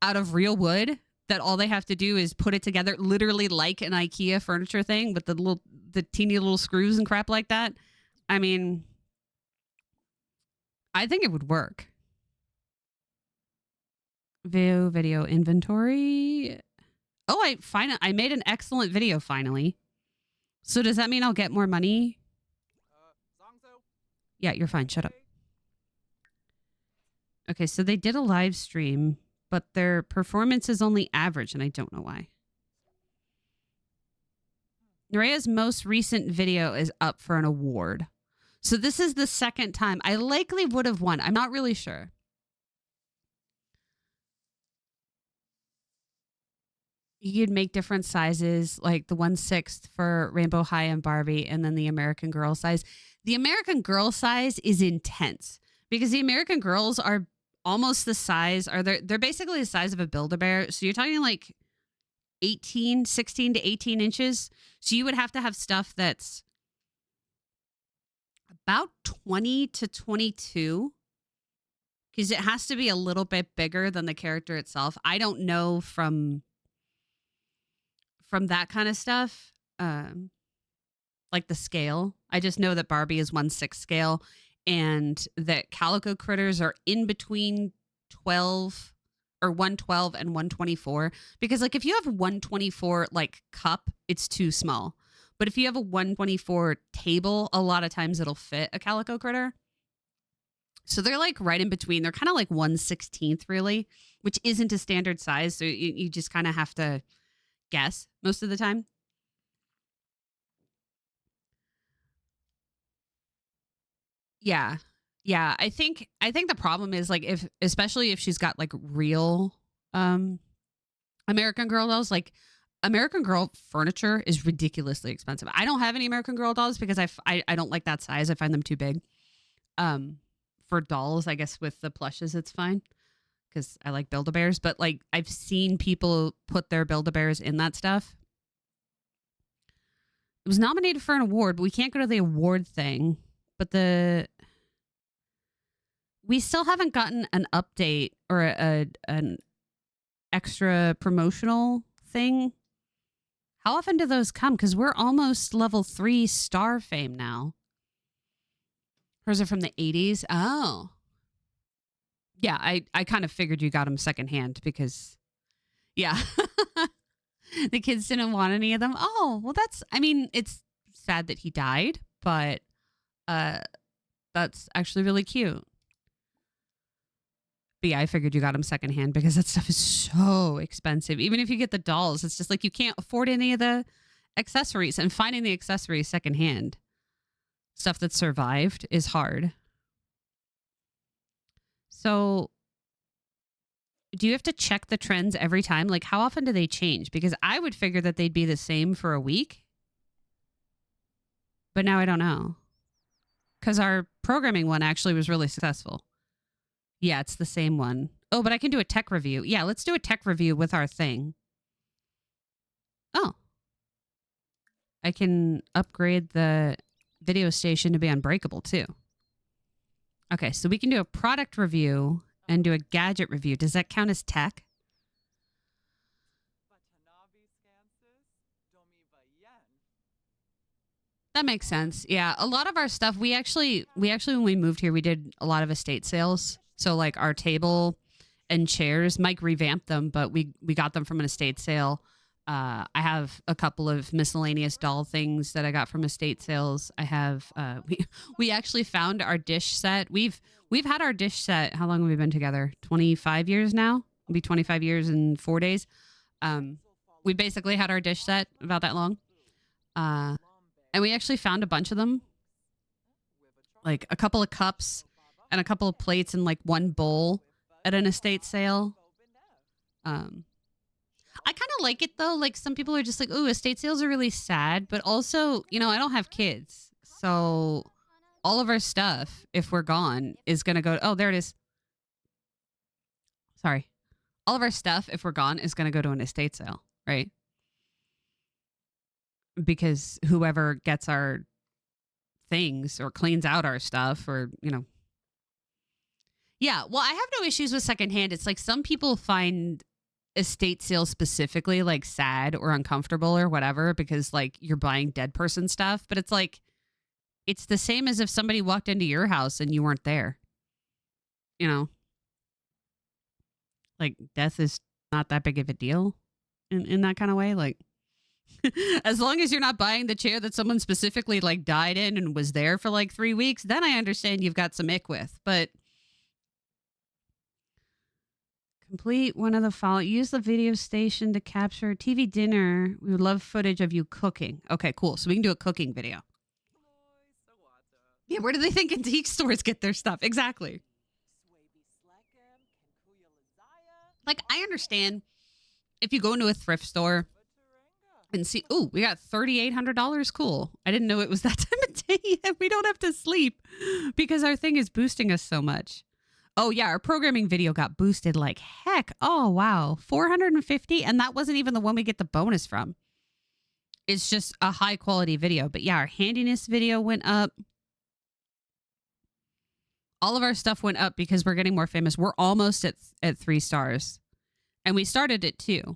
out of real wood, that all they have to do is put it together literally like an IKEA furniture thing with the teeny little screws and crap like that. I mean, I think it would work. Video inventory. Oh, I made an excellent video finally. So does that mean I'll get more money? Yeah, you're fine. Shut up. Okay, so they did a live stream, but their performance is only average, and I don't know why. Nerea's most recent video is up for an award. So this is the second time. I likely would have won. I'm not really sure. You'd make different sizes, like the 1/6 for Rainbow High and Barbie, and then the American Girl size. The American Girl size is intense because the American Girls are almost the size, or they're basically the size of a Build-A-Bear. So you're talking like 16 to 18 inches. So you would have to have stuff that's about 20 to 22 because it has to be a little bit bigger than the character itself. I don't know from that kind of stuff, like the scale. I just know that Barbie is 1/6 scale and that Calico Critters are in between 12 or 112 and 124. Because like if you have 124 like cup, it's too small. But if you have a 124 table, a lot of times it'll fit a Calico Critter. So they're like right in between. They're kind of like 1/16 really, which isn't a standard size. So you just kind of have to guess most of the time. Yeah. Yeah. I think the problem is like especially if she's got like real American Girl dolls, like American Girl furniture is ridiculously expensive. I don't have any American Girl dolls because I don't like that size. I find them too big. For dolls, I guess with the plushes it's fine because I like Build-A-Bears, but like I've seen people put their Build-A-Bears in that stuff. It was nominated for an award, but we can't go to the award thing. But we still haven't gotten an update or an extra promotional thing. How often do those come? Because we're almost level 3 star fame now. Hers are from the 80s. Oh. Yeah, I kind of figured you got them secondhand because, yeah. The kids didn't want any of them. Oh, well, I mean, it's sad that he died, but uh, that's actually really cute. But yeah, I figured you got them secondhand because that stuff is so expensive. Even if you get the dolls, it's just like you can't afford any of the accessories, and finding the accessories secondhand, stuff that survived, is hard. So, do you have to check the trends every time? Like, how often do they change? Because I would figure that they'd be the same for a week, but now I don't know. Because our programming one actually was really successful. Yeah, it's the same one. Oh, but I can do a tech review. Yeah, let's do a tech review with our thing. Oh. I can upgrade the video station to be unbreakable too. Okay, so we can do a product review and do a gadget review. Does that count as tech? That makes sense. Yeah, a lot of our stuff, we actually when we moved here, we did a lot of estate sales. So like our table and chairs, Mike revamped them, but we got them from an estate sale. I have a couple of miscellaneous doll things that I got from estate sales. I have we actually found our dish set. We've had our dish set. How long have we been together? 25 years now. It'll be 25 years in 4 days. We basically had our dish set about that long. And we actually found a bunch of them, like a couple of cups and a couple of plates and like one bowl at an estate sale. I kind of like it though. Like some people are just like, "Ooh, estate sales are really sad," but also, I don't have kids, so all of our stuff, if we're gone, is gonna go. Oh, there it is. Sorry, all of our stuff, if we're gone, is gonna go to an estate sale, right? Because whoever gets our things or cleans out our stuff, or yeah. Well, I have no issues with secondhand. It's like some people find estate sales specifically like sad or uncomfortable or whatever because like you're buying dead person stuff, but it's like it's the same as if somebody walked into your house and you weren't there. You know, like death is not that big of a deal in that kind of way. Like as long as you're not buying the chair that someone specifically like died in and was there for like 3 weeks, then I understand you've got some ick with. But complete one of the following. Use the video station to capture TV dinner. We would love footage of you cooking. Okay, cool. So we can do a cooking video. Yeah, where do they think antique stores get their stuff? Exactly. Like, I understand if you go into a thrift store and see, oh, we got $3,800. Cool. I didn't know it was that time of day and we don't have to sleep because our thing is boosting us so much. Oh, yeah, our programming video got boosted like heck. Oh, wow. 450. And that wasn't even the one we get the bonus from. It's just a high quality video. But yeah, our handiness video went up. All of our stuff went up because we're getting more famous. We're almost at 3 stars. And we started at 2.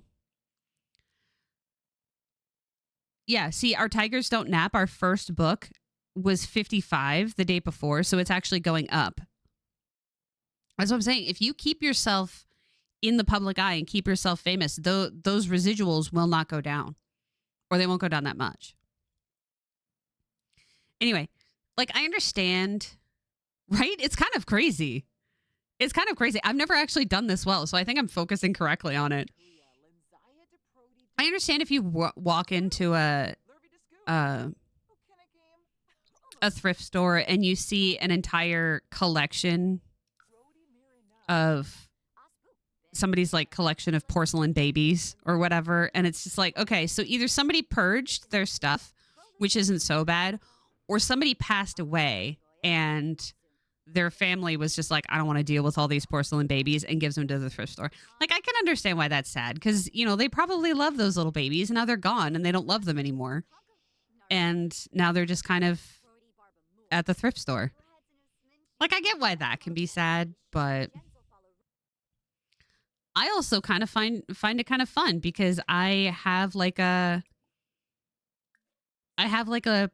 Yeah, see, our Tigers Don't Nap, our first book, was 55 the day before. So it's actually going up. That's what I'm saying. If you keep yourself in the public eye and keep yourself famous, those residuals will not go down, or they won't go down that much. Anyway, like I understand, right? It's kind of crazy. It's kind of crazy. I've never actually done this well, so I think I'm focusing correctly on it. I understand if you walk into a thrift store and you see an entire collection of somebody's like collection of porcelain babies or whatever, and it's just like, okay, so either somebody purged their stuff, which isn't so bad, or somebody passed away and their family was just like, I don't want to deal with all these porcelain babies, and gives them to the thrift store. Like, I can understand why that's sad because, they probably love those little babies and now they're gone and they don't love them anymore. And now they're just kind of at the thrift store. Like, I get why that can be sad, but I also kind of find it kind of fun because I have like a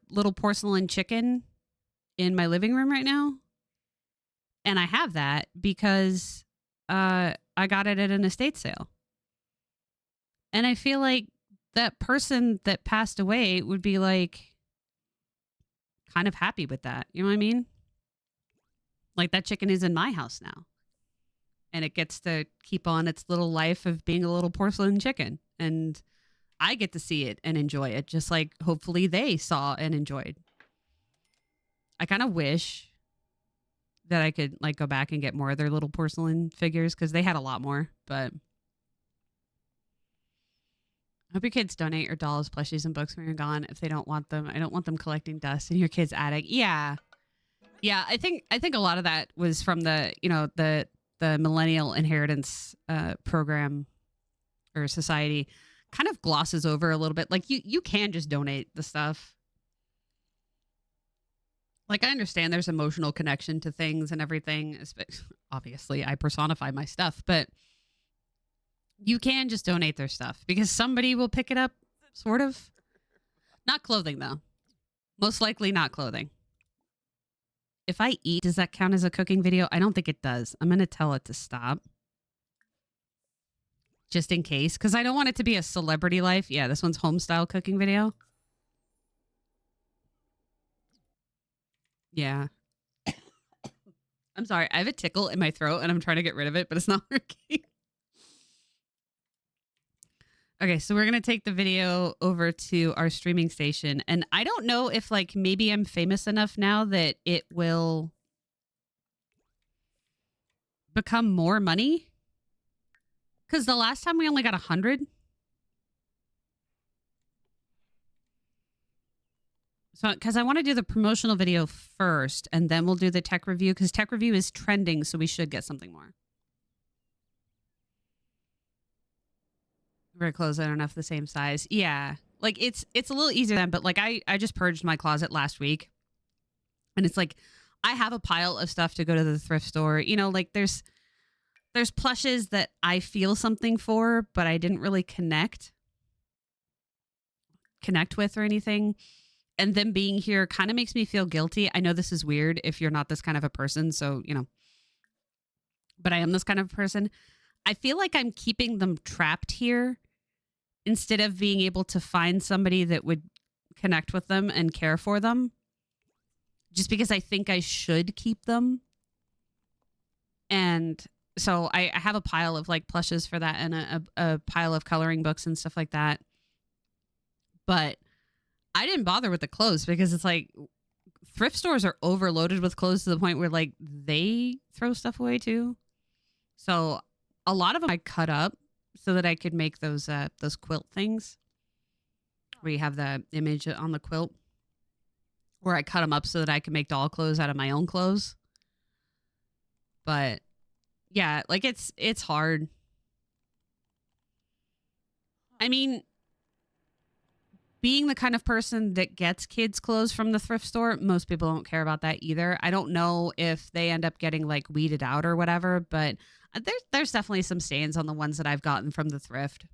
little porcelain chicken in my living room right now. And I have that because I got it at an estate sale. And I feel like that person that passed away would be like kind of happy with that. You know what I mean? Like that chicken is in my house now. And it gets to keep on its little life of being a little porcelain chicken. And I get to see it and enjoy it, just like hopefully they saw and enjoyed. I kind of wish that I could like go back and get more of their little porcelain figures because they had a lot more. But I hope your kids donate your dolls, plushies, and books when you're gone if they don't want them. I don't want them collecting dust in your kid's attic. Yeah. Yeah, I think a lot of that was from the, the millennial inheritance program or society kind of glosses over a little bit. Like you can just donate the stuff. Like I understand there's emotional connection to things and everything. Obviously, I personify my stuff, but you can just donate their stuff because somebody will pick it up, sort of. Not clothing, though. Most likely not clothing. If I eat, does that count as a cooking video? I don't think it does. I'm going to tell it to stop. Just in case. Because I don't want it to be a celebrity life. Yeah, this one's home style cooking video. Yeah. I'm sorry. I have a tickle in my throat and I'm trying to get rid of it, but it's not working. Okay, so we're going to take the video over to our streaming station. And I don't know if, like, maybe I'm famous enough now that it will become more money. Because the last time we only got 100. So, because I want to do the promotional video first, and then we'll do the tech review, because tech review is trending, so we should get something more. Very close. I don't know if the same size. Yeah. Like it's a little easier then, but like I just purged my closet last week. And it's like I have a pile of stuff to go to the thrift store. You know, like there's plushes that I feel something for, but I didn't really connect with or anything. And them being here kind of makes me feel guilty. I know this is weird if you're not this kind of a person, so, but I am this kind of person. I feel like I'm keeping them trapped here instead of being able to find somebody that would connect with them and care for them. Just because I think I should keep them. And so I have a pile of like plushes for that and a pile of coloring books and stuff like that. But I didn't bother with the clothes because it's like thrift stores are overloaded with clothes to the point where like they throw stuff away too. So a lot of them I cut up so that I could make those quilt things where you have the image on the quilt, where I cut them up so that I can make doll clothes out of my own clothes. But yeah, like it's hard. I mean, being the kind of person that gets kids clothes from the thrift store, most people don't care about that either. I don't know if they end up getting like weeded out or whatever, but there's definitely some stains on the ones that I've gotten from the thrift.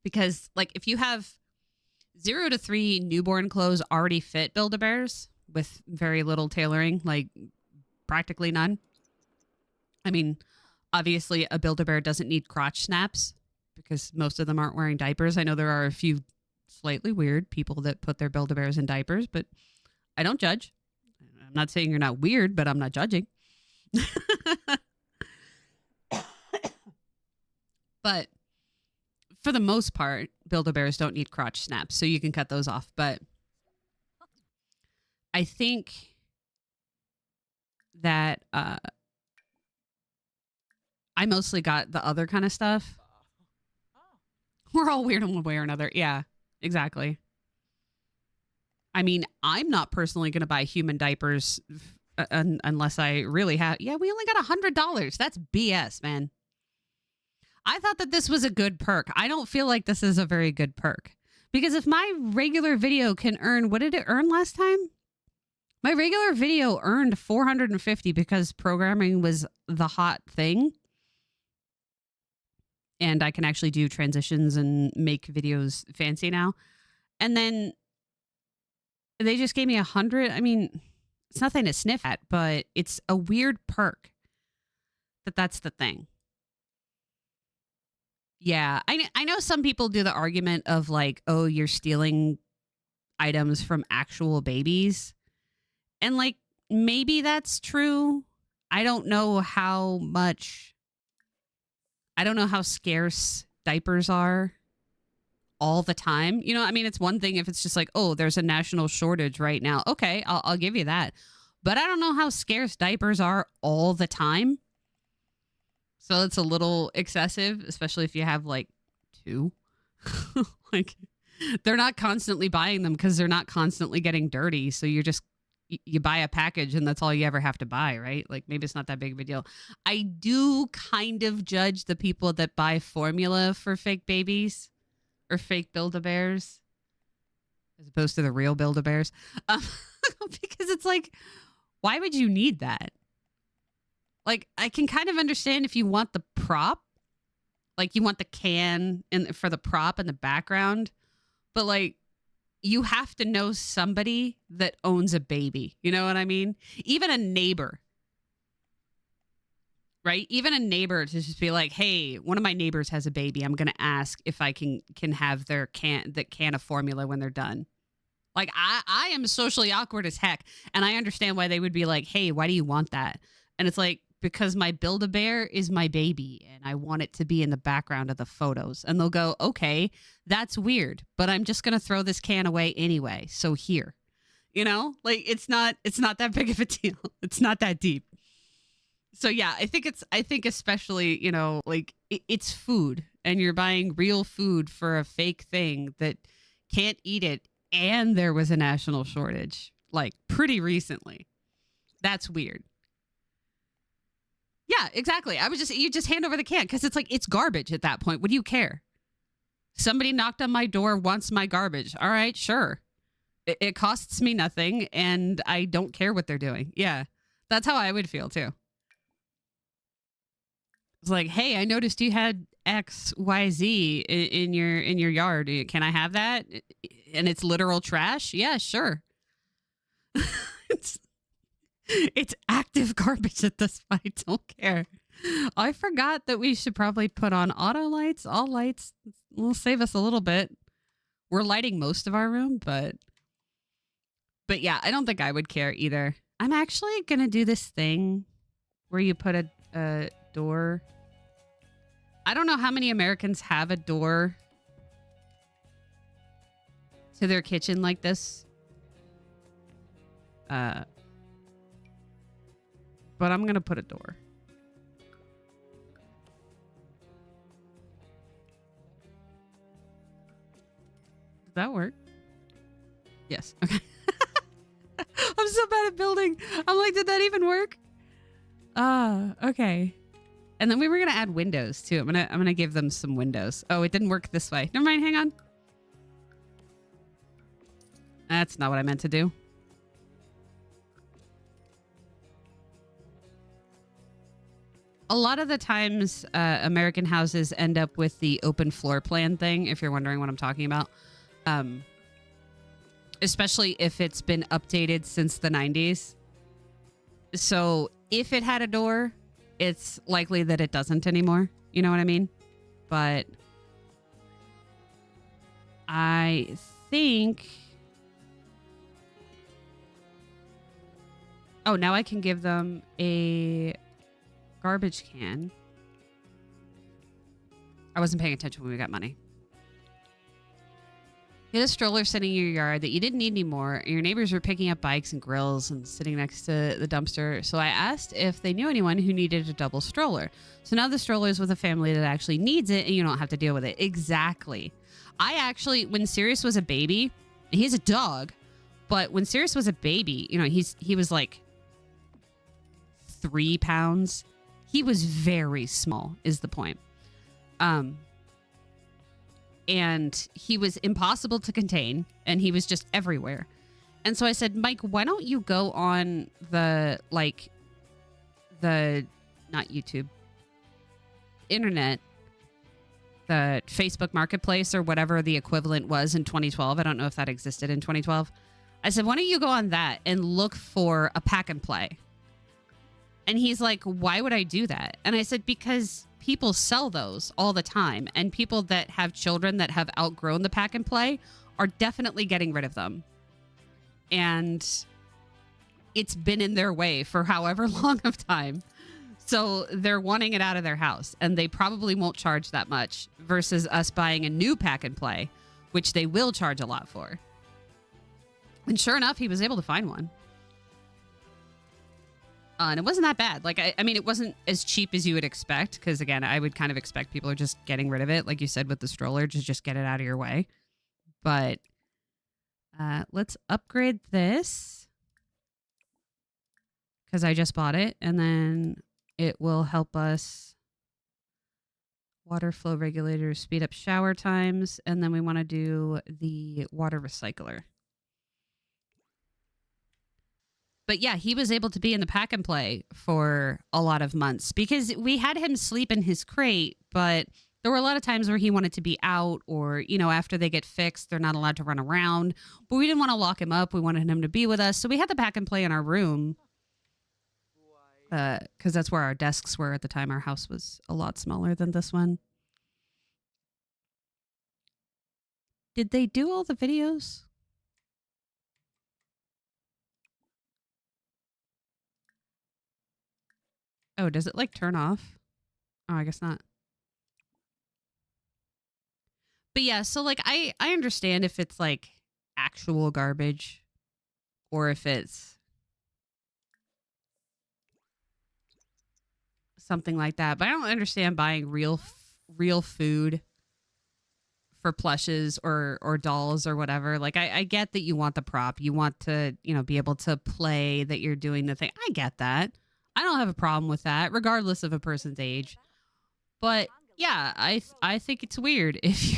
Because like if you have 0 to 3 newborn clothes already fit Build-A-Bears with very little tailoring, like practically none. I mean, obviously a Build-A-Bear doesn't need crotch snaps because most of them aren't wearing diapers. I know there are a few slightly weird people that put their Build-A-Bears in diapers, but I don't judge. I'm not saying you're not weird, but I'm not judging. But for the most part, Build-A-Bears don't need crotch snaps, so you can cut those off. But I think that I mostly got the other kind of stuff. We're all weird in one way or another. Yeah, exactly. I mean, I'm not personally going to buy human diapers unless I really have. Yeah, we only got $100. That's BS, man. I thought that this was a good perk. I don't feel like this is a very good perk. Because if my regular video can earn, what did it earn last time? My regular video earned 450 because programming was the hot thing. And I can actually do transitions and make videos fancy now. And then they just gave me 100. I mean, it's nothing to sniff at, but it's a weird perk. That's the thing. Yeah, I know some people do the argument of like, oh, you're stealing items from actual babies. And like maybe that's true. I don't know how much I don't know how scarce diapers are all the time. You know, I mean, it's one thing if it's just like, oh, there's a national shortage right now. Okay, I'll give you that. But I don't know how scarce diapers are all the time. So it's a little excessive, especially if you have like two. Like they're not constantly buying them because they're not constantly getting dirty. So you're just you buy a package and that's all you ever have to buy, right? Like maybe it's not that big of a deal. I do kind of judge the people that buy formula for fake babies or fake Build-A-Bears as opposed to the real Build-A-Bears. Um, because it's like, why would you need that? Like, I can kind of understand if you want the prop, like you want the can for the prop in the background, but like, you have to know somebody that owns a baby. You know what I mean? Even a neighbor, right? Even a neighbor to just be like, hey, one of my neighbors has a baby. I'm going to ask if I can have their can of formula when they're done. Like I am socially awkward as heck. And I understand why they would be like, hey, why do you want that? And it's like, because my Build-A-Bear is my baby and I want it to be in the background of the photos. And they'll go, okay, that's weird, but I'm just going to throw this can away anyway. So here, you know, like it's not that big of a deal. It's not that deep. So yeah, I think especially, you know, like it's food and you're buying real food for a fake thing that can't eat it. And there was a national shortage like pretty recently. That's weird. Yeah, exactly. You just hand over the can because it's like, it's garbage at that point. What do you care? Somebody knocked on my door, wants my garbage. All right, sure. It costs me nothing and I don't care what they're doing. Yeah, that's how I would feel too. It's like, hey, I noticed you had XYZ in your yard. Can I have that? And it's literal trash? Yeah, sure. it's It's active garbage at this point. I don't care. I forgot that we should probably put on auto lights. All lights will save us a little bit. We're lighting most of our room, but yeah, I don't think I would care either. I'm actually gonna do this thing where you put a door. I don't know how many Americans have a door to their kitchen like this. But I'm going to put a door. Does that work? Yes. Okay. I'm so bad at building. I'm like, did that even work? Okay. And then we were going to add windows too. I'm going to give them some windows. Oh, it didn't work this way. Never mind. Hang on. That's not what I meant to do. A lot of the times, American houses end up with the open floor plan thing, if you're wondering what I'm talking about. Especially if it's been updated since the 90s. So if it had a door, it's likely that it doesn't anymore. You know what I mean? But I think... Oh, now I can give them a garbage can. I wasn't paying attention when we got money. You had a stroller sitting in your yard that you didn't need anymore, and your neighbors were picking up bikes and grills and sitting next to the dumpster. So I asked if they knew anyone who needed a double stroller. So now the stroller is with a family that actually needs it, and you don't have to deal with it. Exactly. I actually, when Sirius was a baby, he's a dog, but when Sirius was a baby, you know, he was like 3 pounds. He was very small, is the point. And he was impossible to contain, and he was just everywhere. And so I said, Mike, why don't you go on not YouTube, internet, the Facebook Marketplace or whatever the equivalent was in 2012. I don't know if that existed in 2012. I said, why don't you go on that and look for a pack and play? And he's like, why would I do that? And I said, because people sell those all the time, and people that have children that have outgrown the pack and play are definitely getting rid of them. And it's been in their way for however long of time. So they're wanting it out of their house, and they probably won't charge that much versus us buying a new pack and play, which they will charge a lot for. And sure enough, he was able to find one. And it wasn't that bad. Like, I mean, it wasn't as cheap as you would expect, because again, I would kind of expect people are just getting rid of it. Like you said, with the stroller, just get it out of your way. But let's upgrade this, because I just bought it, and then it will help us water flow regulators, speed up shower times, and then we want to do the water recycler. But yeah, he was able to be in the pack and play for a lot of months because we had him sleep in his crate, but there were a lot of times where he wanted to be out, or, you know, after they get fixed, they're not allowed to run around. But we didn't want to lock him up. We wanted him to be with us. So we had the pack and play in our room, because that's where our desks were at the time. Our house was a lot smaller than this one. Did they do all the videos? Oh, does it like turn off? Oh, I guess not. But yeah, so like I understand if it's like actual garbage, or if it's something like that. But I don't understand buying real food for plushes or dolls or whatever. Like I get that you want the prop, you want to, you know, be able to play that you're doing the thing. I get that. I don't have a problem with that, regardless of a person's age. But yeah, I think it's weird if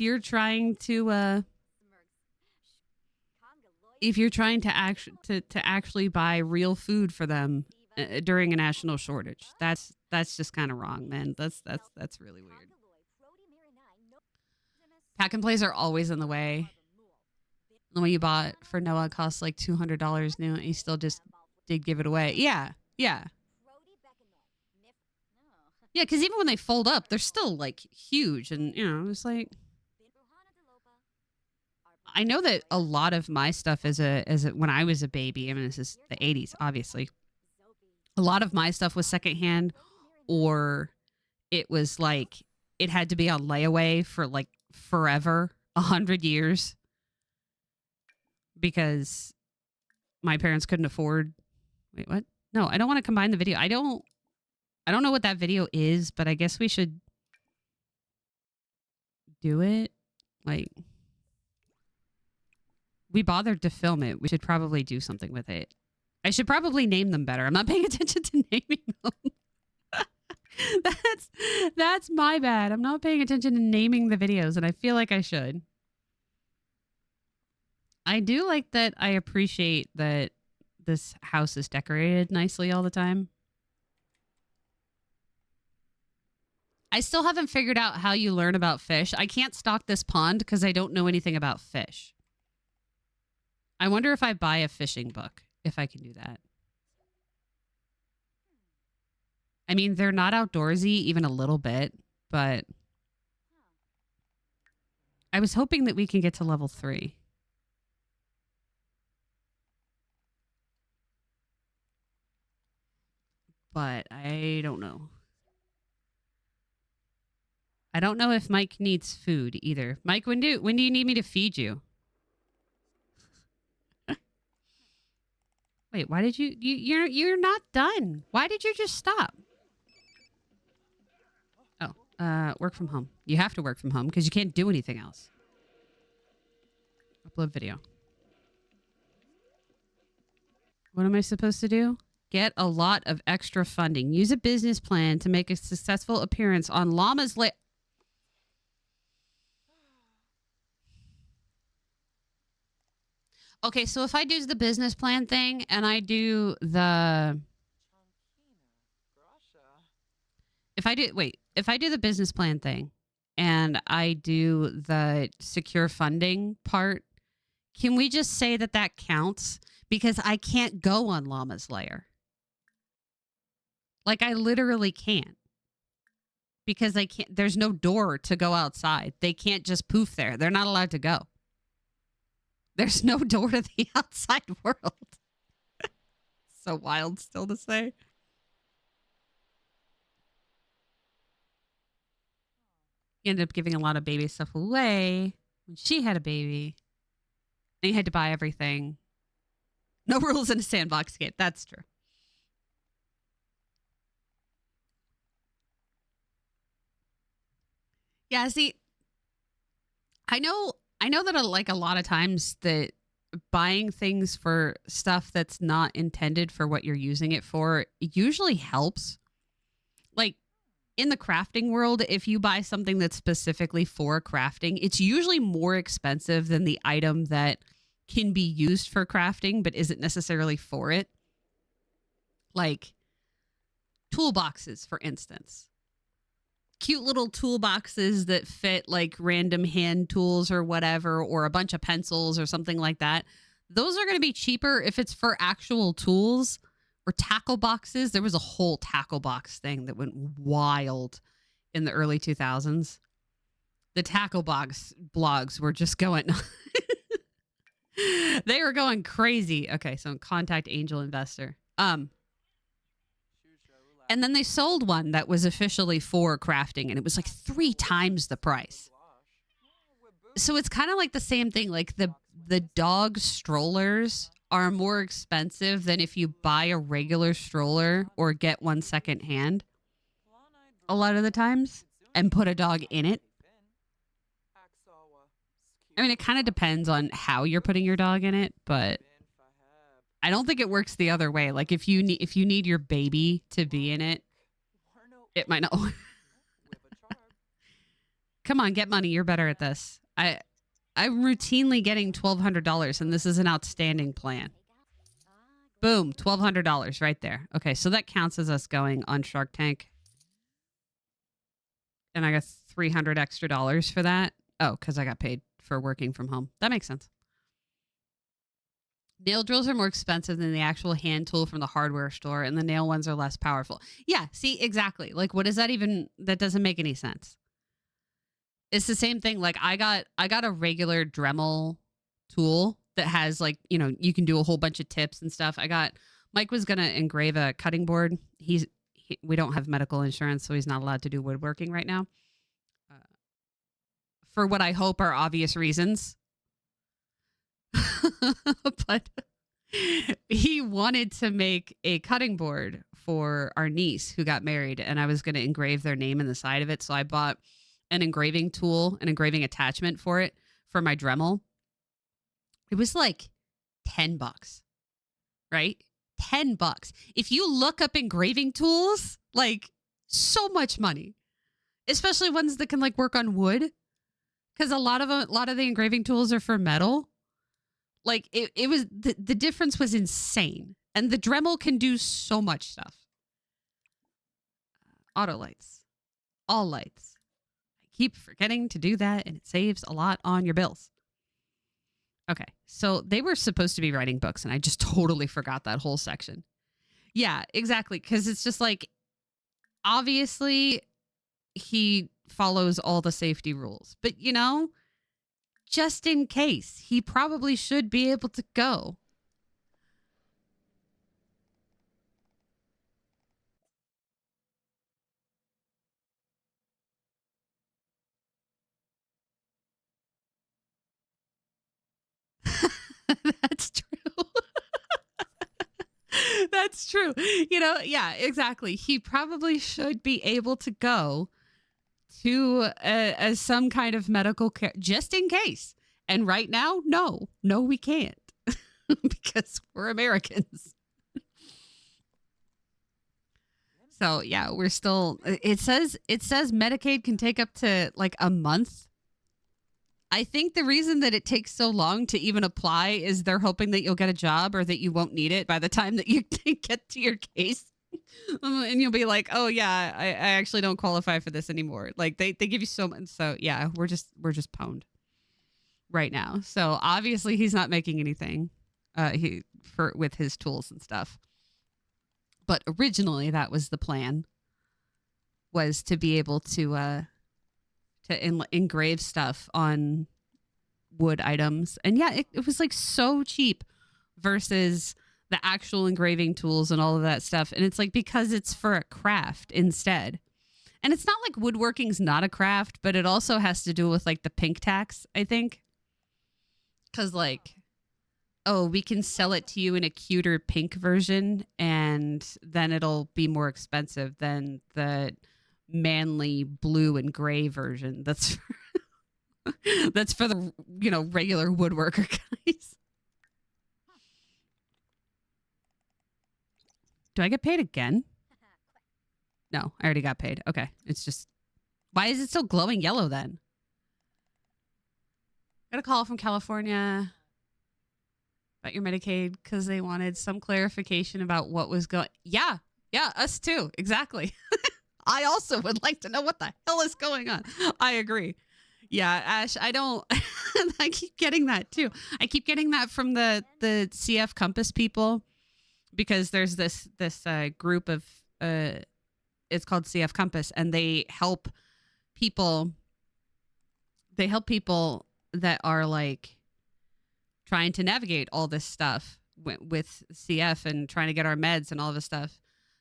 you're trying to actually buy real food for them during a national shortage. That's just kind of wrong, man. That's really weird. Pack and plays are always in the way. The one you bought for Noah cost like $200 new, and he still just did give it away. Yeah. Yeah, because even when they fold up, they're still like huge, and you know, it's like, I know that a lot of my stuff when I was a baby, I mean, this is the 80s, obviously. A lot of my stuff was secondhand, or it was like it had to be on layaway for like forever, 100 years, because my parents couldn't afford. Wait, what? No, I don't want to combine the video. I don't know what that video is, but I guess we should do it. Like, we bothered to film it. We should probably do something with it. I should probably name them better. I'm not paying attention to naming them. That's my bad. I'm not paying attention to naming the videos, and I feel like I should. I do like that. I appreciate that this house is decorated nicely all the time. I still haven't figured out how you learn about fish. I can't stock this pond because I don't know anything about fish. I wonder if I buy a fishing book, if I can do that. I mean, they're not outdoorsy even a little bit, but I was hoping that we can get to level 3. But I don't know. I don't know if Mike needs food either. Mike, when do you need me to feed you? Wait, why did you're not done? Why did you just stop? Oh, work from home. You have to work from home because you can't do anything else. Upload video. What am I supposed to do? Get a lot of extra funding. Use a business plan to make a successful appearance on Llama's Lair. Okay, so if I do the business plan thing and I do the... If I do the business plan thing and I do the secure funding part, can we just say that that counts? Because I can't go on Llama's Lair. Like, I literally can't. because they can't. There's no door to go outside. They can't just poof there. They're not allowed to go. There's no door to the outside world. So wild still to say. He ended up giving a lot of baby stuff away when she had a baby. And he had to buy everything. No rules in a sandbox game. That's true. Yeah, see, I know that like a lot of times that buying things for stuff that's not intended for what you're using it for usually helps. Like in the crafting world, if you buy something that's specifically for crafting, it's usually more expensive than the item that can be used for crafting but isn't necessarily for it. Like toolboxes, for instance. Cute little toolboxes that fit like random hand tools or whatever, or a bunch of pencils or something like that. Those are going to be cheaper if it's for actual tools. Or tackle boxes. There was a whole tackle box thing that went wild in the early 2000s. The tackle box blogs were just going they were going crazy. Okay, so contact angel investor. And then they sold one that was officially for crafting, and it was like 3 times the price. So it's kind of like the same thing. Like the dog strollers are more expensive than if you buy a regular stroller or get one secondhand a lot of the times and put a dog in it. I mean, it kind of depends on how you're putting your dog in it, but I don't think it works the other way. Like if you need your baby to be in it, it might not. Come on, get money. You're better at this. I'm routinely getting $1,200, and this is an outstanding plan. Boom, $1,200 right there. Okay, so that counts as us going on Shark Tank. And I got $300 extra for that. Oh, because I got paid for working from home. That makes sense. Nail drills are more expensive than the actual hand tool from the hardware store, and the nail ones are less powerful. Yeah, see, exactly. Like, what is that even? That doesn't make any sense. It's the same thing. Like I got a regular Dremel tool that has like, you can do a whole bunch of tips and stuff. Mike was going to engrave a cutting board. We don't have medical insurance, so he's not allowed to do woodworking right now. For what I hope are obvious reasons. But he wanted to make a cutting board for our niece who got married, and I was going to engrave their name in the side of it. So I bought an engraving tool, an engraving attachment for it for my Dremel. It was like $10, right? $10. If you look up engraving tools, like so much money, especially ones that can like work on wood. Because a lot of the engraving tools are for metal. Like it was, the difference was insane. And the Dremel can do so much stuff. Auto lights, all lights. Keep forgetting to do that, and it saves a lot on your bills. Okay, so they were supposed to be writing books, and I just totally forgot that whole section. Yeah, exactly, because it's just like, obviously, he follows all the safety rules. But, just in case, he probably should be able to go. That's true. That's true. Yeah, exactly. He probably should be able to go to some kind of medical care just in case. And right now, no, we can't because we're Americans. So yeah, we're still, it says Medicaid can take up to like a month. I think the reason that it takes so long to even apply is they're hoping that you'll get a job or that you won't need it by the time that you get to your case. And you'll be like, oh yeah, I actually don't qualify for this anymore. Like they give you so much. So yeah, we're just pwned right now. So obviously he's not making anything with his tools and stuff. But originally that was the plan. was to be able to engrave stuff on wood items. And yeah, it was like so cheap versus the actual engraving tools and all of that stuff. And it's like because it's for a craft instead. And it's not like woodworking's not a craft, but it also has to do with like the pink tax, I think. Because like, oh, we can sell it to you in a cuter pink version, and then it'll be more expensive than the manly blue and gray version. That's that's for the regular woodworker guys. Do I get paid again? No, I already got paid. Okay, it's just why is it still glowing yellow then? Got a call from California about your Medicaid because they wanted some clarification about what was going. Yeah, us too. Exactly. I also would like to know what the hell is going on. I agree. Yeah, Ash, I don't. I keep getting that too. I keep getting that from the CF Compass people because there's this group of it's called CF Compass, and they help people. They help people that are like trying to navigate all this stuff with CF and trying to get our meds and all this stuff.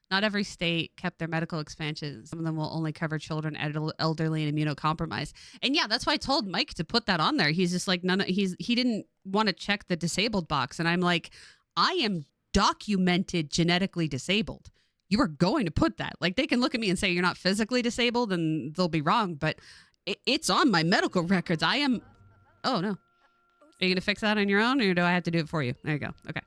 Not every state kept their medical expansion. Some of them will only cover children, elderly, and immunocompromised. And yeah, that's why I told Mike to put that on there. He's just like, he didn't want to check the disabled box. And I'm like, I am documented genetically disabled. You are going to put that. Like, they can look at me and say you're not physically disabled and they'll be wrong, but it's on my medical records. I am. Oh, no. Are you going to fix that on your own, or do I have to do it for you? There you go. Okay.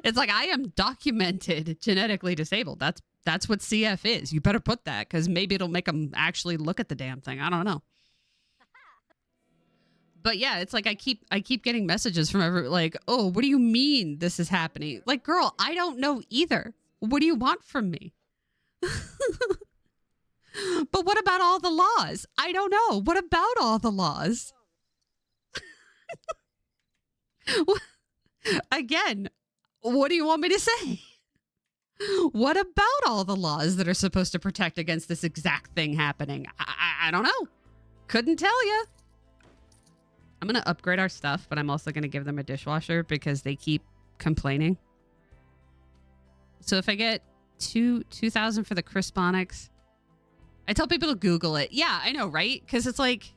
It's like I am documented genetically disabled. That's what CF is. You better put that because maybe it'll make them actually look at the damn thing. I don't know. But yeah, it's like I keep getting messages from like, oh, what do you mean this is happening? Like, girl, I don't know either. What do you want from me? But what about all the laws? I don't know. What about all the laws? Again, what do you want me to say? What about all the laws that are supposed to protect against this exact thing happening? I don't know. Couldn't tell you. I'm going to upgrade our stuff, but I'm also going to give them a dishwasher because they keep complaining. So if I get 2,000 for the Crisponics, I tell people to Google it. Yeah, I know, right? Because it's like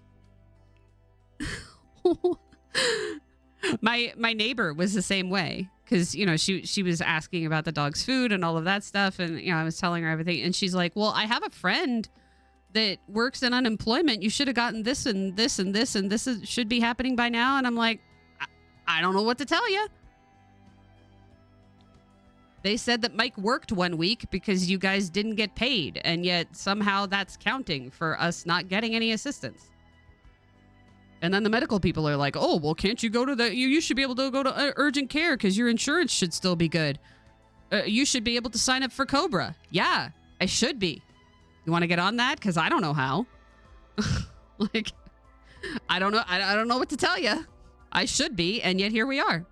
my neighbor was the same way. Because, she was asking about the dog's food and all of that stuff. And, I was telling her everything. And she's like, well, I have a friend that works in unemployment. You should have gotten this and this and this. And this should be happening by now. And I'm like, I don't know what to tell you. They said that Mike worked 1 week because you guys didn't get paid. And yet somehow that's counting for us not getting any assistance. And then the medical people are like, oh, well, can't you go to you should be able to go to urgent care because your insurance should still be good. You should be able to sign up for Cobra. Yeah, I should be. You want to get on that? Because I don't know how. Like, I don't know. I don't know what to tell you. I should be. And yet here we are.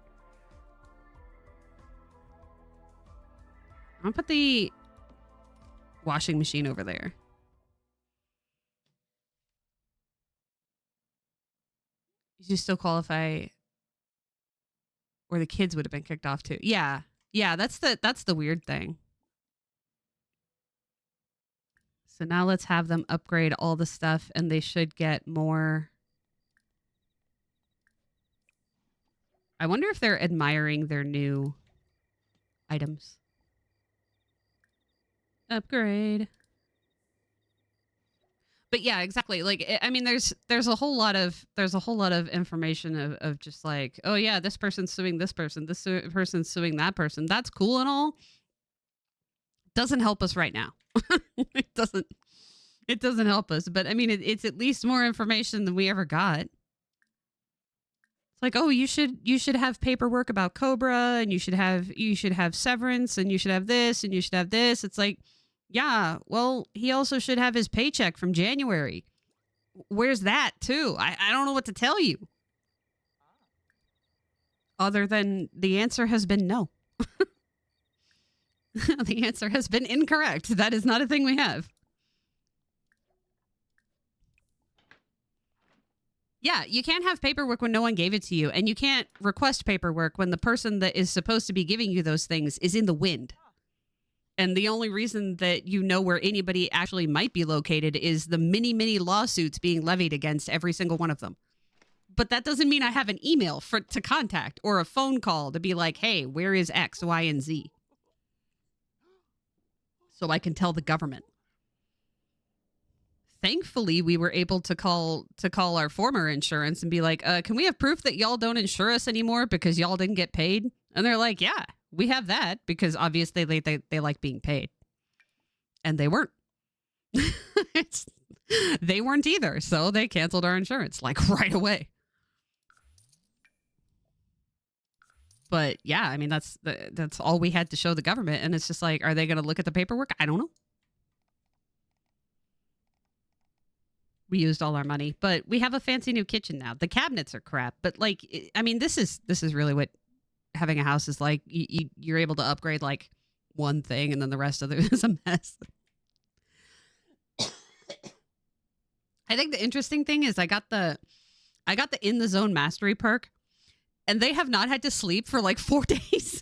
I'll put the washing machine over there. You still qualify, or the kids would have been kicked off too. Yeah, that's the weird thing. So now let's have them upgrade all the stuff, and they should get more. I wonder if they're admiring their new items. Upgrade. But yeah, exactly. Like, I mean, there's a whole lot of information of just like, oh yeah, this person's suing this person, this person's suing that person. That's cool and all. Doesn't help us right now. It doesn't help us. But I mean, it's at least more information than we ever got. It's like, oh, you should have paperwork about Cobra, and you should have severance, and you should have this, and you should have this. It's like, yeah, well, he also should have his paycheck from January. Where's that, too? I don't know what to tell you. Other than the answer has been no. The answer has been incorrect. That is not a thing we have. Yeah, you can't have paperwork when no one gave it to you, and you can't request paperwork when the person that is supposed to be giving you those things is in the wind. And the only reason that you know where anybody actually might be located is the many lawsuits being levied against every single one of them. But that doesn't mean I have an email to contact or a phone call to be like, hey, where is X, Y, and Z? So I can tell the government. Thankfully, we were able to call our former insurance and be like, can we have proof that y'all don't insure us anymore because y'all didn't get paid? And they're like, yeah, we have that, because obviously they like being paid. And they weren't. They weren't either. So they canceled our insurance like right away. But yeah, I mean, that's all we had to show the government. And it's just like, are they going to look at the paperwork? I don't know. We used all our money, but we have a fancy new kitchen now. The cabinets are crap, but like, I mean, this is really what having a house is like. You're able to upgrade like one thing, and then the rest of it is a mess. I think the interesting thing is I got the In the Zone Mastery perk, and they have not had to sleep for like 4 days.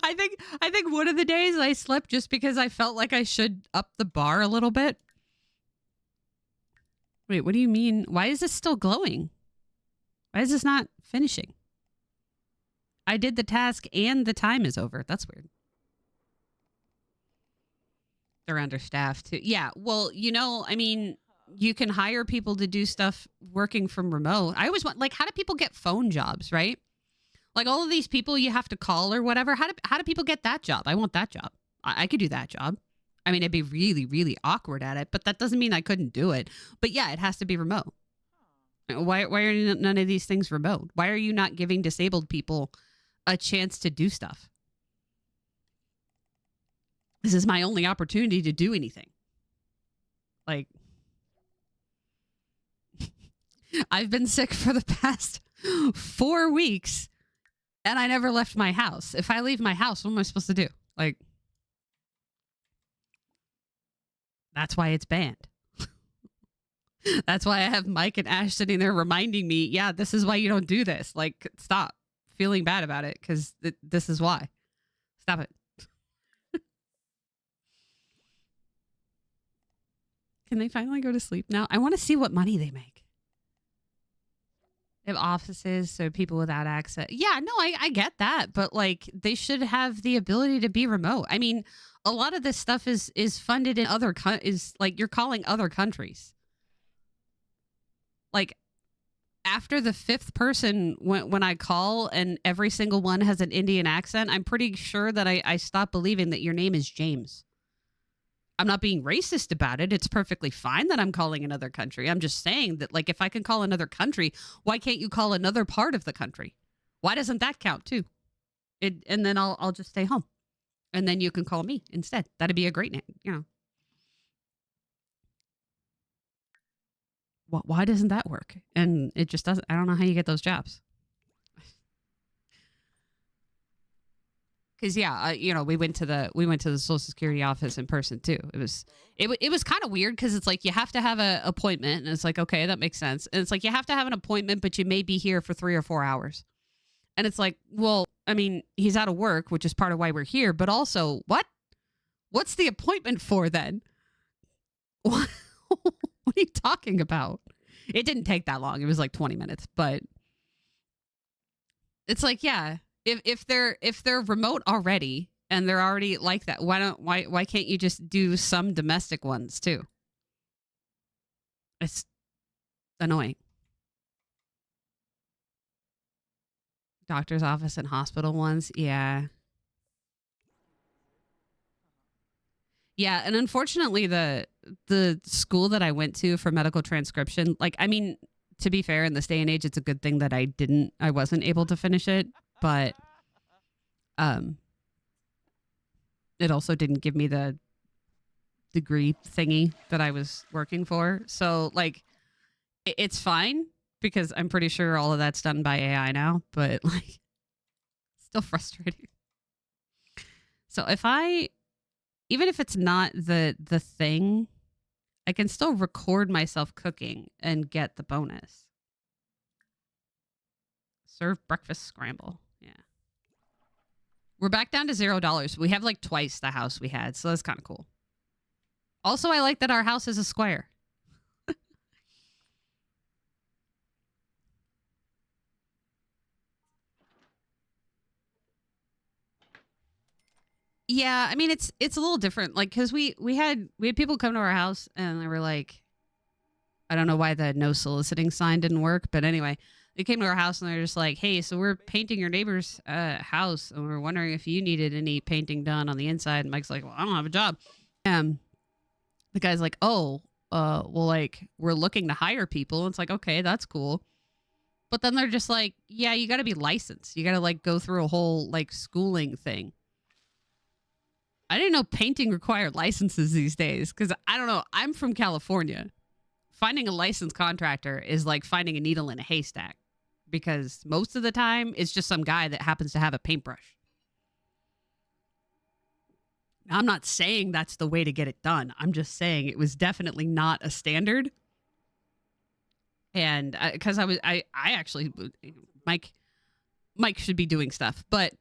I think one of the days I slept just because I felt like I should up the bar a little bit. Wait, what do you mean? Why is this still glowing? Why is this not finishing? I did the task and the time is over. That's weird. They're understaffed too. Yeah, well, I mean, you can hire people to do stuff working from remote. I always want, like, how do people get phone jobs, right? Like all of these people you have to call or whatever. How do people get that job? I want that job. I could do that job. I mean, I'd be really, really awkward at it, but that doesn't mean I couldn't do it. But yeah, it has to be remote. Why are none of these things remote? Why are you not giving disabled people a chance to do stuff? This is my only opportunity to do anything. Like, I've been sick for the past 4 weeks, and I never left my house. If I leave my house, what am I supposed to do? Like, that's why it's banned. That's why I have Mike and Ash sitting there reminding me, yeah, this is why you don't do this. Like, stop feeling bad about it, because this is why. Stop it. Can they finally go to sleep now? I want to see what money they make. They have offices, so people without access. Yeah, no, I get that. But, like, they should have the ability to be remote. I mean, a lot of this stuff is funded in other is like you're calling other countries. Like, after the 5th person, when I call and every single one has an Indian accent, I'm pretty sure that I stop believing that your name is James. I'm not being racist about it. It's perfectly fine that I'm calling another country. I'm just saying that, like, if I can call another country, why can't you call another part of the country? Why doesn't that count too? And then I'll just stay home. And then you can call me instead. That'd be a great name, Why doesn't that work? And it just doesn't. I don't know how you get those jobs. Because we went to the Social Security office in person too. It was kind of weird because it's like you have to have an appointment, and it's like, okay, that makes sense. And it's like you have to have an appointment, but you may be here for 3 or 4 hours. And it's like, well, I mean, he's out of work, which is part of why we're here. But also, what? What's the appointment for then? What are you talking about? It didn't take that long. It was like 20 minutes, but it's like, yeah. If they're remote already and they're already like that, why can't you just do some domestic ones too? It's annoying. Doctor's office and hospital ones, yeah. Yeah, and unfortunately the school that I went to for medical transcription, like, I mean, to be fair, in this day and age, it's a good thing that I wasn't able to finish it. But it also didn't give me the degree thingy that I was working for. So, like, it's fine because I'm pretty sure all of that's done by AI now, but, like, still frustrating. So if I, even if it's not the thing, I can still record myself cooking and get the bonus. Serve breakfast scramble. Yeah. We're back down to $0. We have like twice the house we had, so that's kind of cool. Also, I like that our house is a square. Yeah, I mean it's a little different, like because we had people come to our house and they were like, I don't know why the no soliciting sign didn't work, but anyway, they came to our house and they're just like, hey, so we're painting your neighbor's house and we're wondering if you needed any painting done on the inside. And Mike's like, well, I don't have a job. The guy's like, oh, well, like we're looking to hire people. It's like, okay, that's cool. But then they're just like, yeah, you got to be licensed. You got to like go through a whole like schooling thing. I didn't know painting required licenses these days because I don't know. I'm from California. Finding a licensed contractor is like finding a needle in a haystack because most of the time it's just some guy that happens to have a paintbrush. Now, I'm not saying that's the way to get it done. I'm just saying it was definitely not a standard. And because I actually, Mike should be doing stuff, but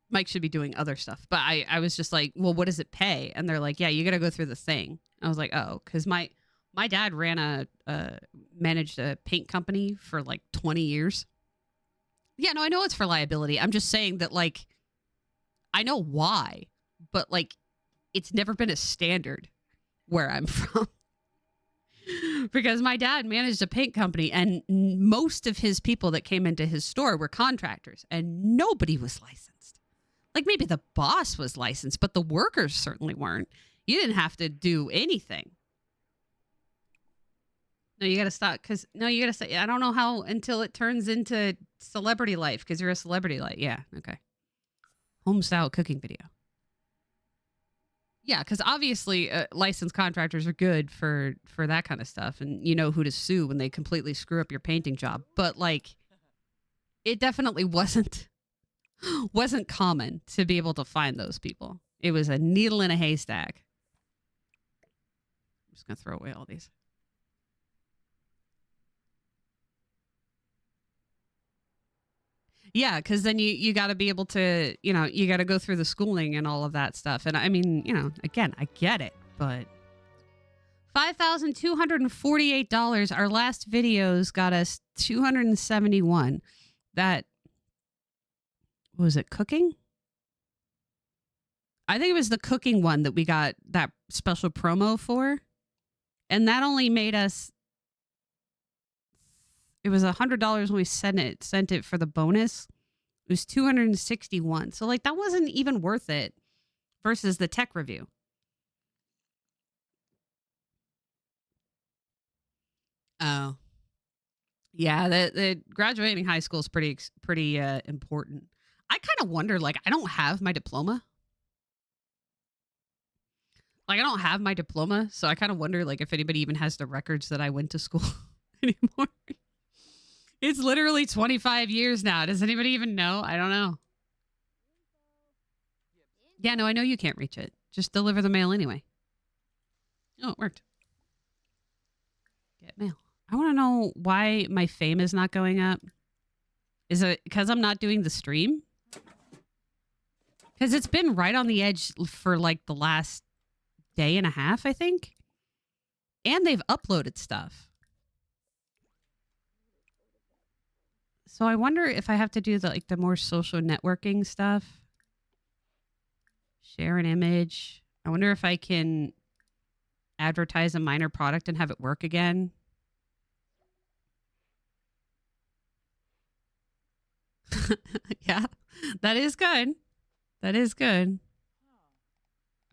Mike should be doing other stuff. But I was just like, well, what does it pay? And they're like, yeah, you got to go through the thing. I was like, oh, because my dad managed a paint company for like 20 years. Yeah, no, I know it's for liability. I'm just saying that, like, I know why, but like, it's never been a standard where I'm from. Because my dad managed a paint company and most of his people that came into his store were contractors and nobody was licensed. Like maybe the boss was licensed, but the workers certainly weren't. You didn't have to do anything. No, you got to stop you got to say, I don't know how until it turns into celebrity life because you're a celebrity life. Yeah. Okay. Home style cooking video. Yeah, because obviously licensed contractors are good for that kind of stuff, and you know who to sue when they completely screw up your painting job. But like, it definitely wasn't common to be able to find those people. It was a needle in a haystack. I'm just gonna throw away all these. Yeah, because then you got to be able to, you got to go through the schooling and all of that stuff. And I mean, again, I get it, but $5,248. Our last videos got us 271. That was it. Cooking. I think it was the cooking one that we got that special promo for, and that only made us. It was $100 when we sent it for the bonus. It was 261. So like that wasn't even worth it versus the tech review. Oh. Yeah, the graduating high school is pretty important. I kind of wonder, like, I don't have my diploma. Like, I don't have my diploma, so I kind of wonder, like, if anybody even has the records that I went to school anymore. It's literally 25 years now. Does anybody even know? I don't know. Yeah, no, I know you can't reach it. Just deliver the mail anyway. Oh, it worked. Get mail. I want to know why my fame is not going up. Is it because I'm not doing the stream? Because it's been right on the edge for like the last day and a half, I think. And they've uploaded stuff. So I wonder if I have to do the more social networking stuff. Share an image. I wonder if I can advertise a minor product and have it work again. Yeah, that is good. That is good.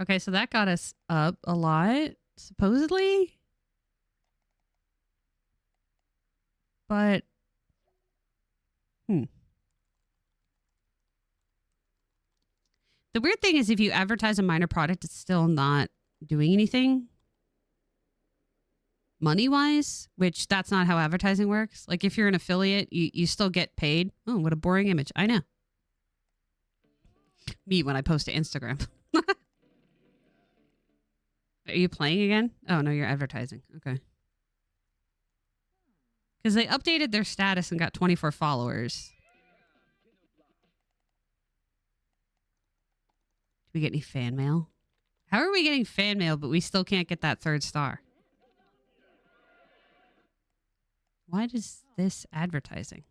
Okay, so that got us up a lot, supposedly. But, The weird thing is if you advertise a minor product, it's still not doing anything money-wise, which that's not how advertising works. Like if you're an affiliate, you still get paid. Oh, what a boring image. I know. me when I post to Instagram. Are you playing again? Oh, no, you're advertising. Okay. Because they updated their status and got 24 followers. Do we get any fan mail? How are we getting fan mail, but we still can't get that 3rd star? Why does this advertising?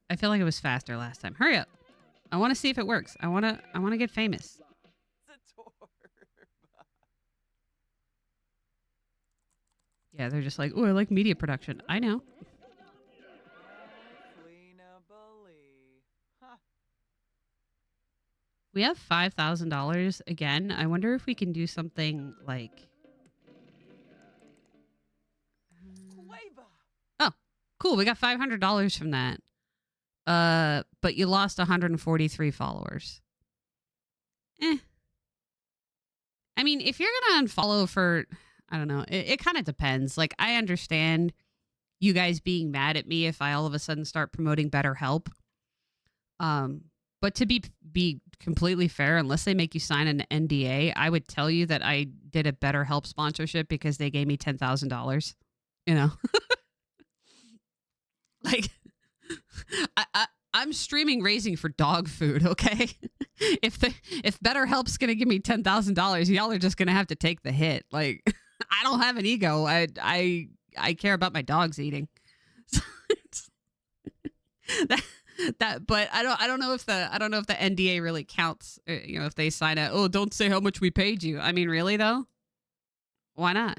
I feel like it was faster last time. Hurry up. I want to see if it works. I want to get famous. Yeah, they're just like, oh, I like media production. I know. We have $5,000 again. I wonder if we can do something like... Oh, cool. We got $500 from that. But you lost 143 followers. I mean, if you're going to unfollow for... I don't know. It kind of depends. Like, I understand you guys being mad at me if I all of a sudden start promoting BetterHelp. But to be completely fair, unless they make you sign an NDA, I would tell you that I did a BetterHelp sponsorship because they gave me $10,000. You know, like I'm streaming raising for dog food. Okay, if BetterHelp's gonna give me $10,000, y'all are just gonna have to take the hit. Like, I don't have an ego. I care about my dogs eating. But I don't know if the NDA really counts. You know, if they sign a, oh, don't say how much we paid you. I mean, really though, why not?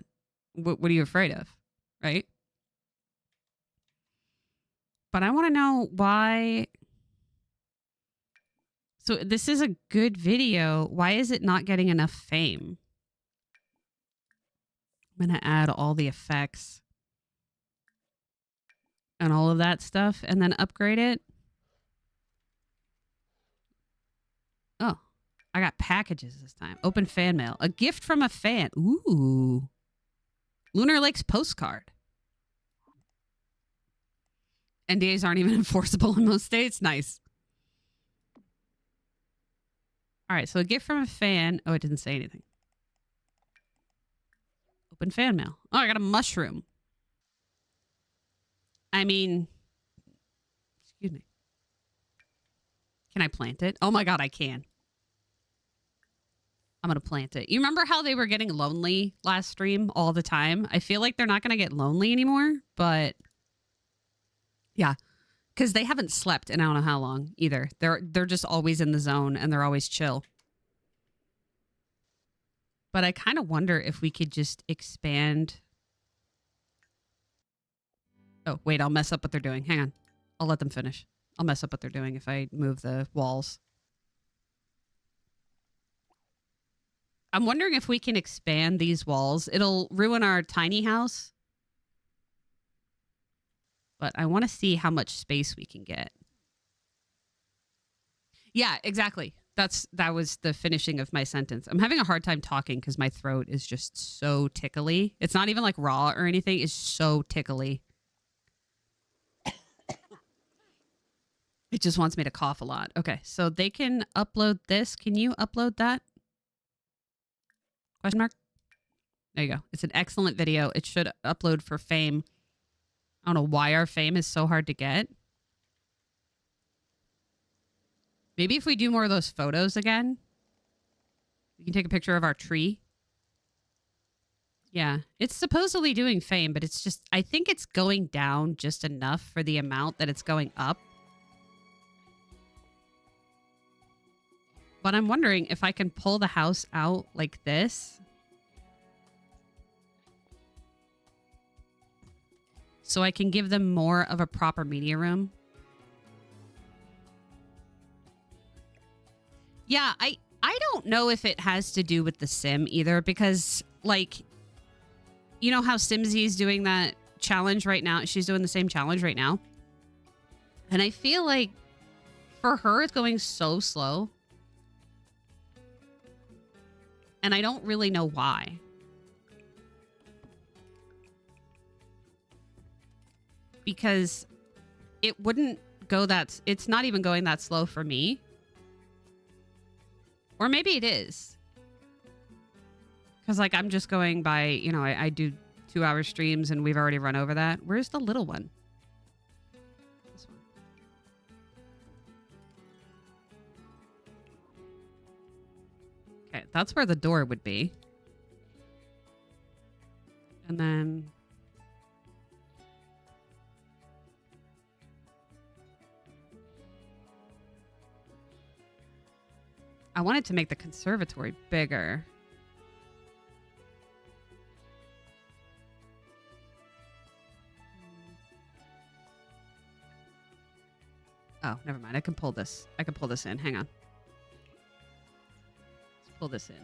What are you afraid of, right? But I want to know why. So this is a good video. Why is it not getting enough fame? I'm gonna add all the effects and all of that stuff, and then upgrade it. Oh, I got packages this time. Open fan mail. A gift from a fan. Ooh. Lunar Lakes postcard. NDAs aren't even enforceable in most states. Nice. All right, so a gift from a fan. Oh, it didn't say anything. Open fan mail. Oh, I got a mushroom. I mean, excuse me. Can I plant it? Oh my God, I can. I'm going to plant it. You remember how they were getting lonely last stream all the time? I feel like they're not going to get lonely anymore, but yeah, because they haven't slept in I don't know how long either. They're just always in the zone and they're always chill. But I kind of wonder if we could just expand. Oh, wait, I'll mess up what they're doing. Hang on. I'll let them finish. I'll mess up what they're doing if I move the walls. I'm wondering if we can expand these walls. It'll ruin our tiny house. But I want to see how much space we can get. Yeah, exactly. That was the finishing of my sentence. I'm having a hard time talking because my throat is just so tickly. It's not even like raw or anything. It's so tickly. It just wants me to cough a lot. Okay, so they can upload this. Can you upload that? Question mark? There you go. It's an excellent video. It should upload for fame. I don't know why our fame is so hard to get. Maybe if we do more of those photos again, we can take a picture of our tree. Yeah, it's supposedly doing fame, but it's just, I think it's going down just enough for the amount that it's going up. But I'm wondering if I can pull the house out like this. So I can give them more of a proper media room. Yeah, I don't know if it has to do with the sim either, because like, you know how Simsy is doing that challenge right now? She's doing the same challenge right now. And I feel like for her, it's going so slow. And I don't really know why. Because it wouldn't go that... It's not even going that slow for me. Or maybe it is. Because, like, I'm just going by... You know, I do 2-hour streams and we've already run over that. Where's the little one? This one. Okay, that's where the door would be. And then... I wanted to make the conservatory bigger. Oh, never mind. I can pull this. I can pull this in. Hang on. Let's pull this in.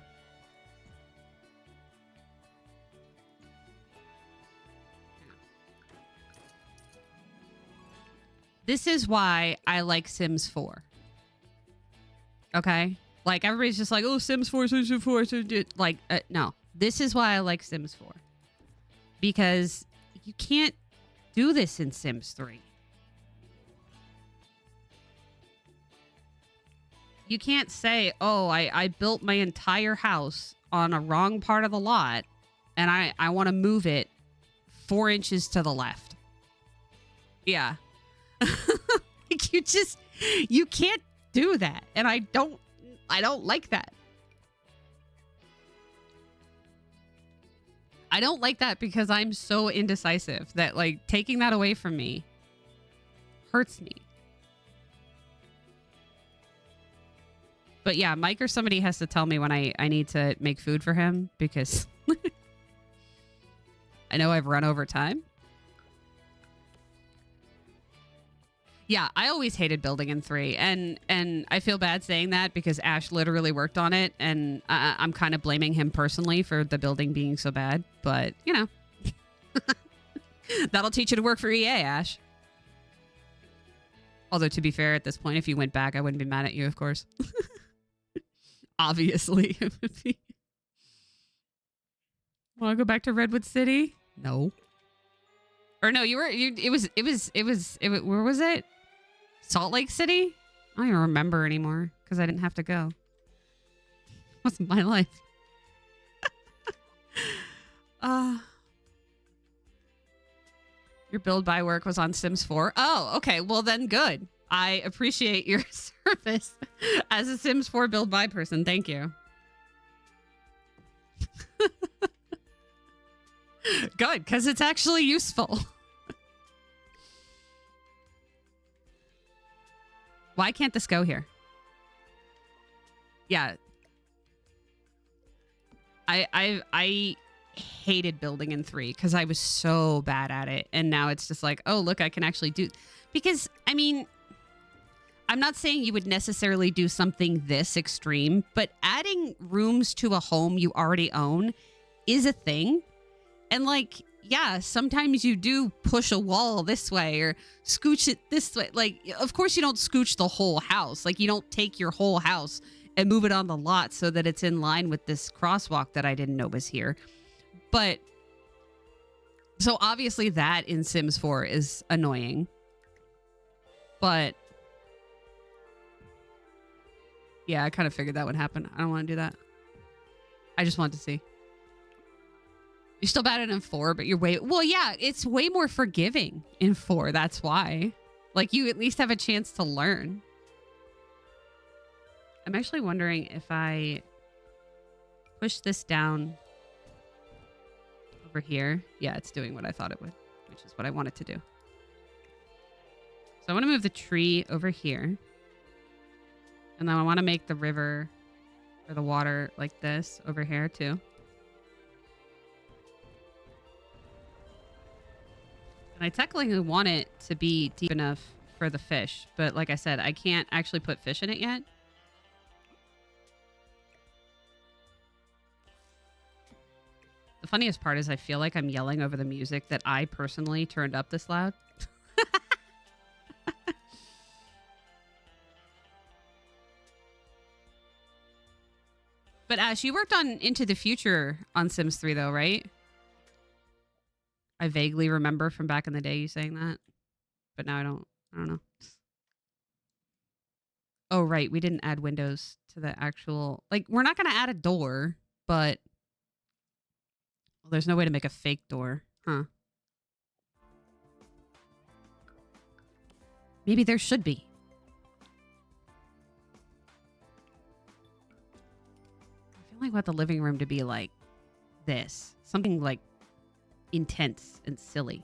This is why I like Sims 4. Okay? Like, everybody's just like, oh, Sims 4, Sims 4, like, no. This is why I like Sims 4. Because you can't do this in Sims 3. You can't say, oh, I built my entire house on a wrong part of the lot, and I want to move it 4 inches to the left. Yeah. You can't do that. And I don't like that. I don't like that because I'm so indecisive that, like, taking that away from me hurts me. But yeah, Mike or somebody has to tell me when I need to make food for him because I know I've run over time. Yeah, I always hated building in 3, and I feel bad saying that because Ash literally worked on it, and I'm kind of blaming him personally for the building being so bad. But, you know, that'll teach you to work for EA, Ash. Although, to be fair, at this point, if you went back, I wouldn't be mad at you, of course. Obviously. Want to go back to Redwood City? No. Or no, it was, where was it? Salt Lake City? I don't even remember anymore because I didn't have to go. It wasn't my life. Your build by work was on Sims 4. Oh, okay. Well, then good. I appreciate your service as a Sims 4 build by person. Thank you. Good, because it's actually useful. Why can't this go here? Yeah. I hated building in 3 because I was so bad at it. And now it's just like, oh, look, I can actually do... Because, I mean, I'm not saying you would necessarily do something this extreme, but adding rooms to a home you already own is a thing. And, like, yeah, sometimes you do push a wall this way or scooch it this way. Like, of course you don't scooch the whole house. Like, you don't take your whole house and move it on the lot so that it's in line with this crosswalk that I didn't know was here. But, so obviously that in Sims 4 is annoying. But, yeah, I kind of figured that would happen. I don't want to do that. I just wanted to see. You're still bad at it in 4, but you're way... Well, yeah, it's way more forgiving in 4. That's why. Like, you at least have a chance to learn. I'm actually wondering if I push this down over here. Yeah, it's doing what I thought it would, which is what I want it to do. So I want to move the tree over here. And then I want to make the river or the water like this over here, too. And I technically want it to be deep enough for the fish. But like I said, I can't actually put fish in it yet. The funniest part is I feel like I'm yelling over the music that I personally turned up this loud. But Ash, you worked on Into the Future on Sims 3 though, right? I vaguely remember from back in the day you saying that, but now I don't know. Oh, right. We didn't add windows to the actual, like, we're not going to add a door, but well, there's no way to make a fake door, huh? Maybe there should be. I feel like I want the living room to be like this. Something like intense and silly.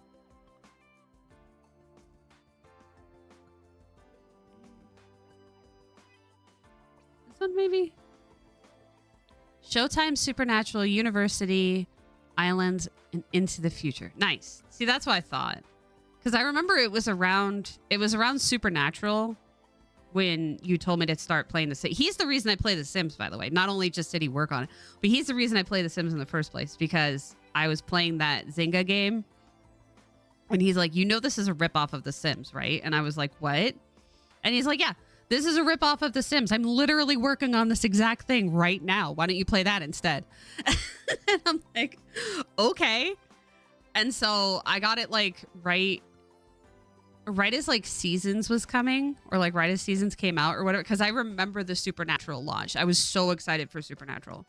This one maybe? Showtime, Supernatural, University, Islands, and Into the Future. Nice. See, that's what I thought. Because I remember it was around Supernatural when you told me to start playing the Sims. He's the reason I play the Sims, by the way. Not only just did he work on it, but he's the reason I play the Sims in the first place, because I was playing that Zynga game. And he's like, you know, this is a ripoff of the Sims, right? And I was like, what? And he's like, yeah, this is a ripoff of the Sims. I'm literally working on this exact thing right now. Why don't you play that instead? And I'm like, okay. And so I got it like right as like Seasons was coming, or like right as Seasons came out or whatever, because I remember the Supernatural launch. I was so excited for Supernatural.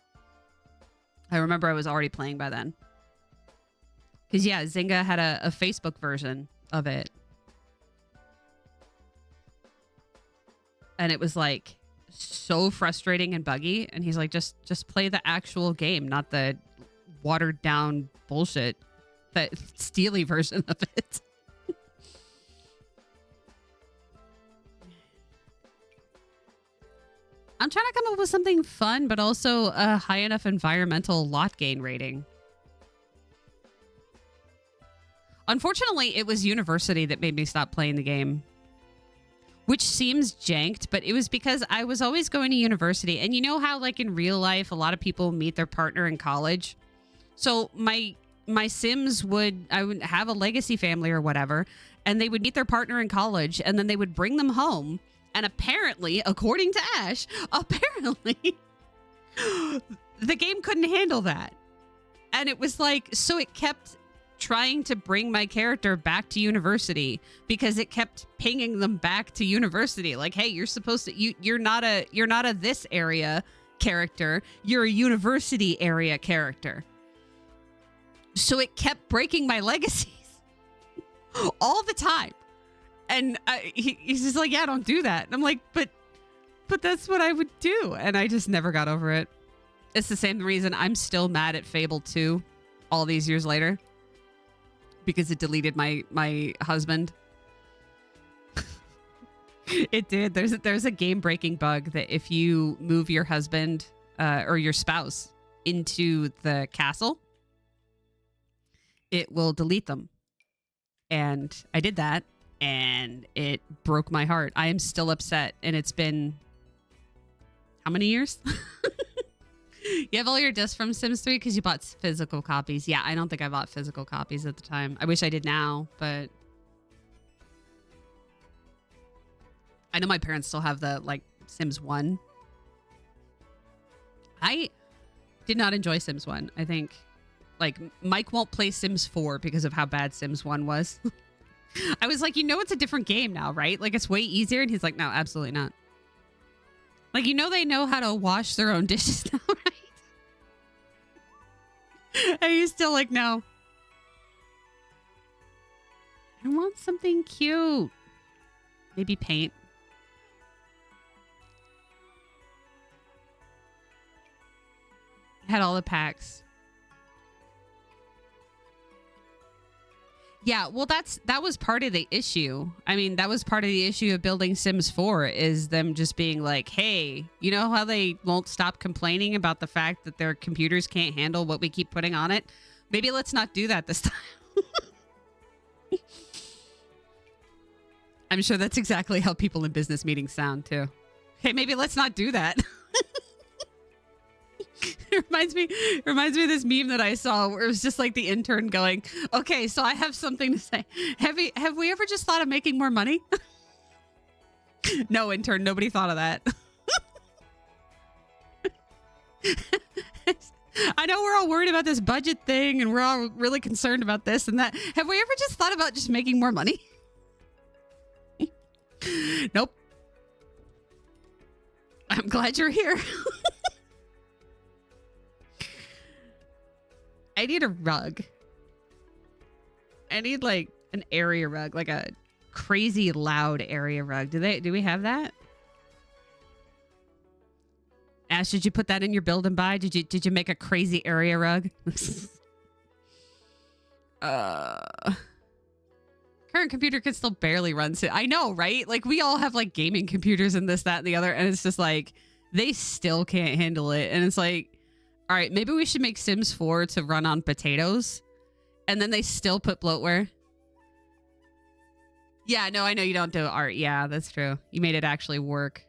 I remember I was already playing by then. Because yeah, Zynga had a Facebook version of it. And it was like so frustrating and buggy. And he's like, just play the actual game, not the watered down bullshit, that steely version of it. I'm trying to come up with something fun, but also a high enough environmental lot gain rating. Unfortunately, it was University that made me stop playing the game, which seems janked, but it was because I was always going to university. And you know how, like, in real life, a lot of people meet their partner in college. So my Sims I would have a legacy family or whatever, and they would meet their partner in college, and then they would bring them home. And apparently, according to Ash, apparently the game couldn't handle that. And it was like, so it kept trying to bring my character back to university because it kept pinging them back to university. Like, hey, you're supposed to, you're not a this area character. You're a university area character. So it kept breaking my legacies all the time. And he's just like, yeah, don't do that. And I'm like, but that's what I would do. And I just never got over it. It's the same reason I'm still mad at Fable 2 all these years later. Because it deleted my husband. It did. There's a game-breaking bug that if you move your husband or your spouse into the castle, it will delete them. And I did that. And it broke my heart. I am still upset. And it's been how many years? You have all your discs from Sims 3 because you bought physical copies. Yeah, I don't think I bought physical copies at the time. I wish I did now, but I know my parents still have the, like, Sims 1. I did not enjoy Sims 1. I think, like, Mike won't play Sims 4 because of how bad Sims 1 was. I was like, you know, it's a different game now, right? Like, it's way easier. And he's like, no, absolutely not. Like, you know, they know how to wash their own dishes now, right? And he's still like, no. I want something cute. Maybe paint. Had all the packs. Yeah, well, that was part of the issue. I mean, that was part of the issue of building Sims 4 is them just being like, hey, you know how they won't stop complaining about the fact that their computers can't handle what we keep putting on it? Maybe let's not do that this time. I'm sure that's exactly how people in business meetings sound, too. Hey, maybe let's not do that. It reminds me of this meme that I saw where it was just like the intern going, okay, so I have something to say. Have we ever just thought of making more money? No, intern, nobody thought of that. I know we're all worried about this budget thing and we're all really concerned about this and that. Have we ever just thought about just making more money? Nope. I'm glad you're here. I need a rug. I need like an area rug, like a crazy loud area rug. Do we have that? Ash, did you put that in your build and buy? Did you make a crazy area rug? Current computer can still barely run. I know, right? Like we all have like gaming computers and this, that, and the other, and it's just like they still can't handle it. And it's like, all right, maybe we should make Sims 4 to run on potatoes, and then they still put bloatware. Yeah, no, I know you don't do art. Yeah, that's true. You made it actually work.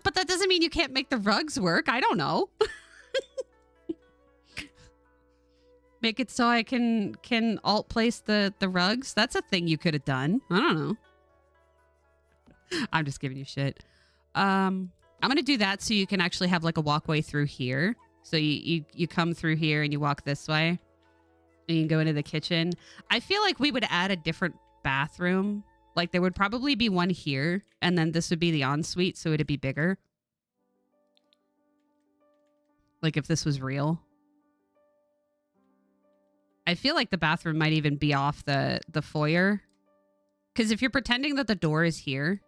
But that doesn't mean you can't make the rugs work. I don't know. Make it so I can alt place the rugs. That's a thing you could have done. I don't know. I'm just giving you shit. I'm gonna do that so you can actually have like a walkway through here. So you come through here and you walk this way, and you can go into the kitchen. I feel like we would add a different bathroom. Like there would probably be one here, and then this would be the ensuite, so it'd be bigger. Like if this was real. I feel like the bathroom might even be off the foyer. Because if you're pretending that the door is here.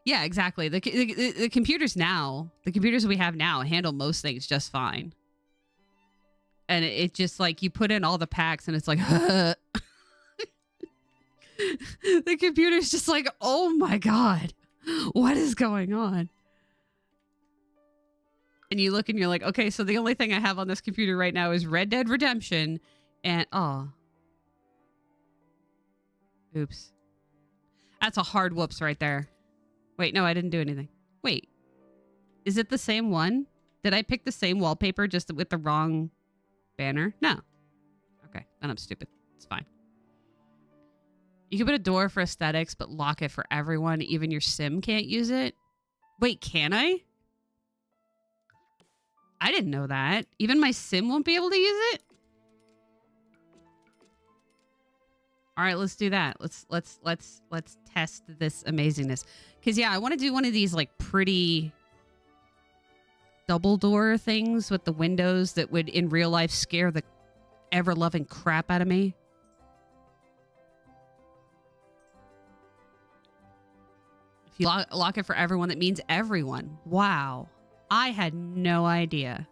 Yeah, exactly. The computers now, the computers we have now handle most things just fine. And it just like you put in all the packs and it's like, the computer's just like, oh my God, what is going on? And you look and you're like, okay, so the only thing I have on this computer right now is Red Dead Redemption and, oh. Oops. That's a hard whoops right there. Wait, no, I didn't do anything. Wait. Is it the same one? Did I pick the same wallpaper just with the wrong banner? No. Okay, then I'm stupid. It's fine. You can put a door for aesthetics, but lock it for everyone. Even your sim can't use it. Wait, can I? I didn't know that. Even my sim won't be able to use it? All right, let's do that. Let's test this amazingness. Cause yeah, I want to do one of these like pretty double door things with the windows that would in real life scare the ever loving crap out of me. If you lock it for everyone, that means everyone. Wow. I had no idea.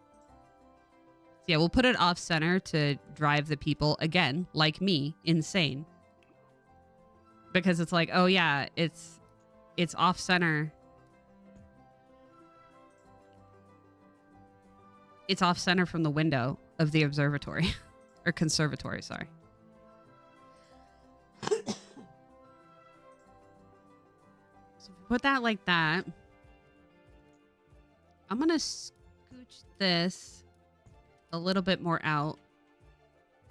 So yeah, we'll put it off center to drive the people, again, like me, insane. Because it's like, oh yeah, it's off center. It's off center from the window of the observatory. Or conservatory, sorry. So if we put that like that. I'm going to scooch this a little bit more out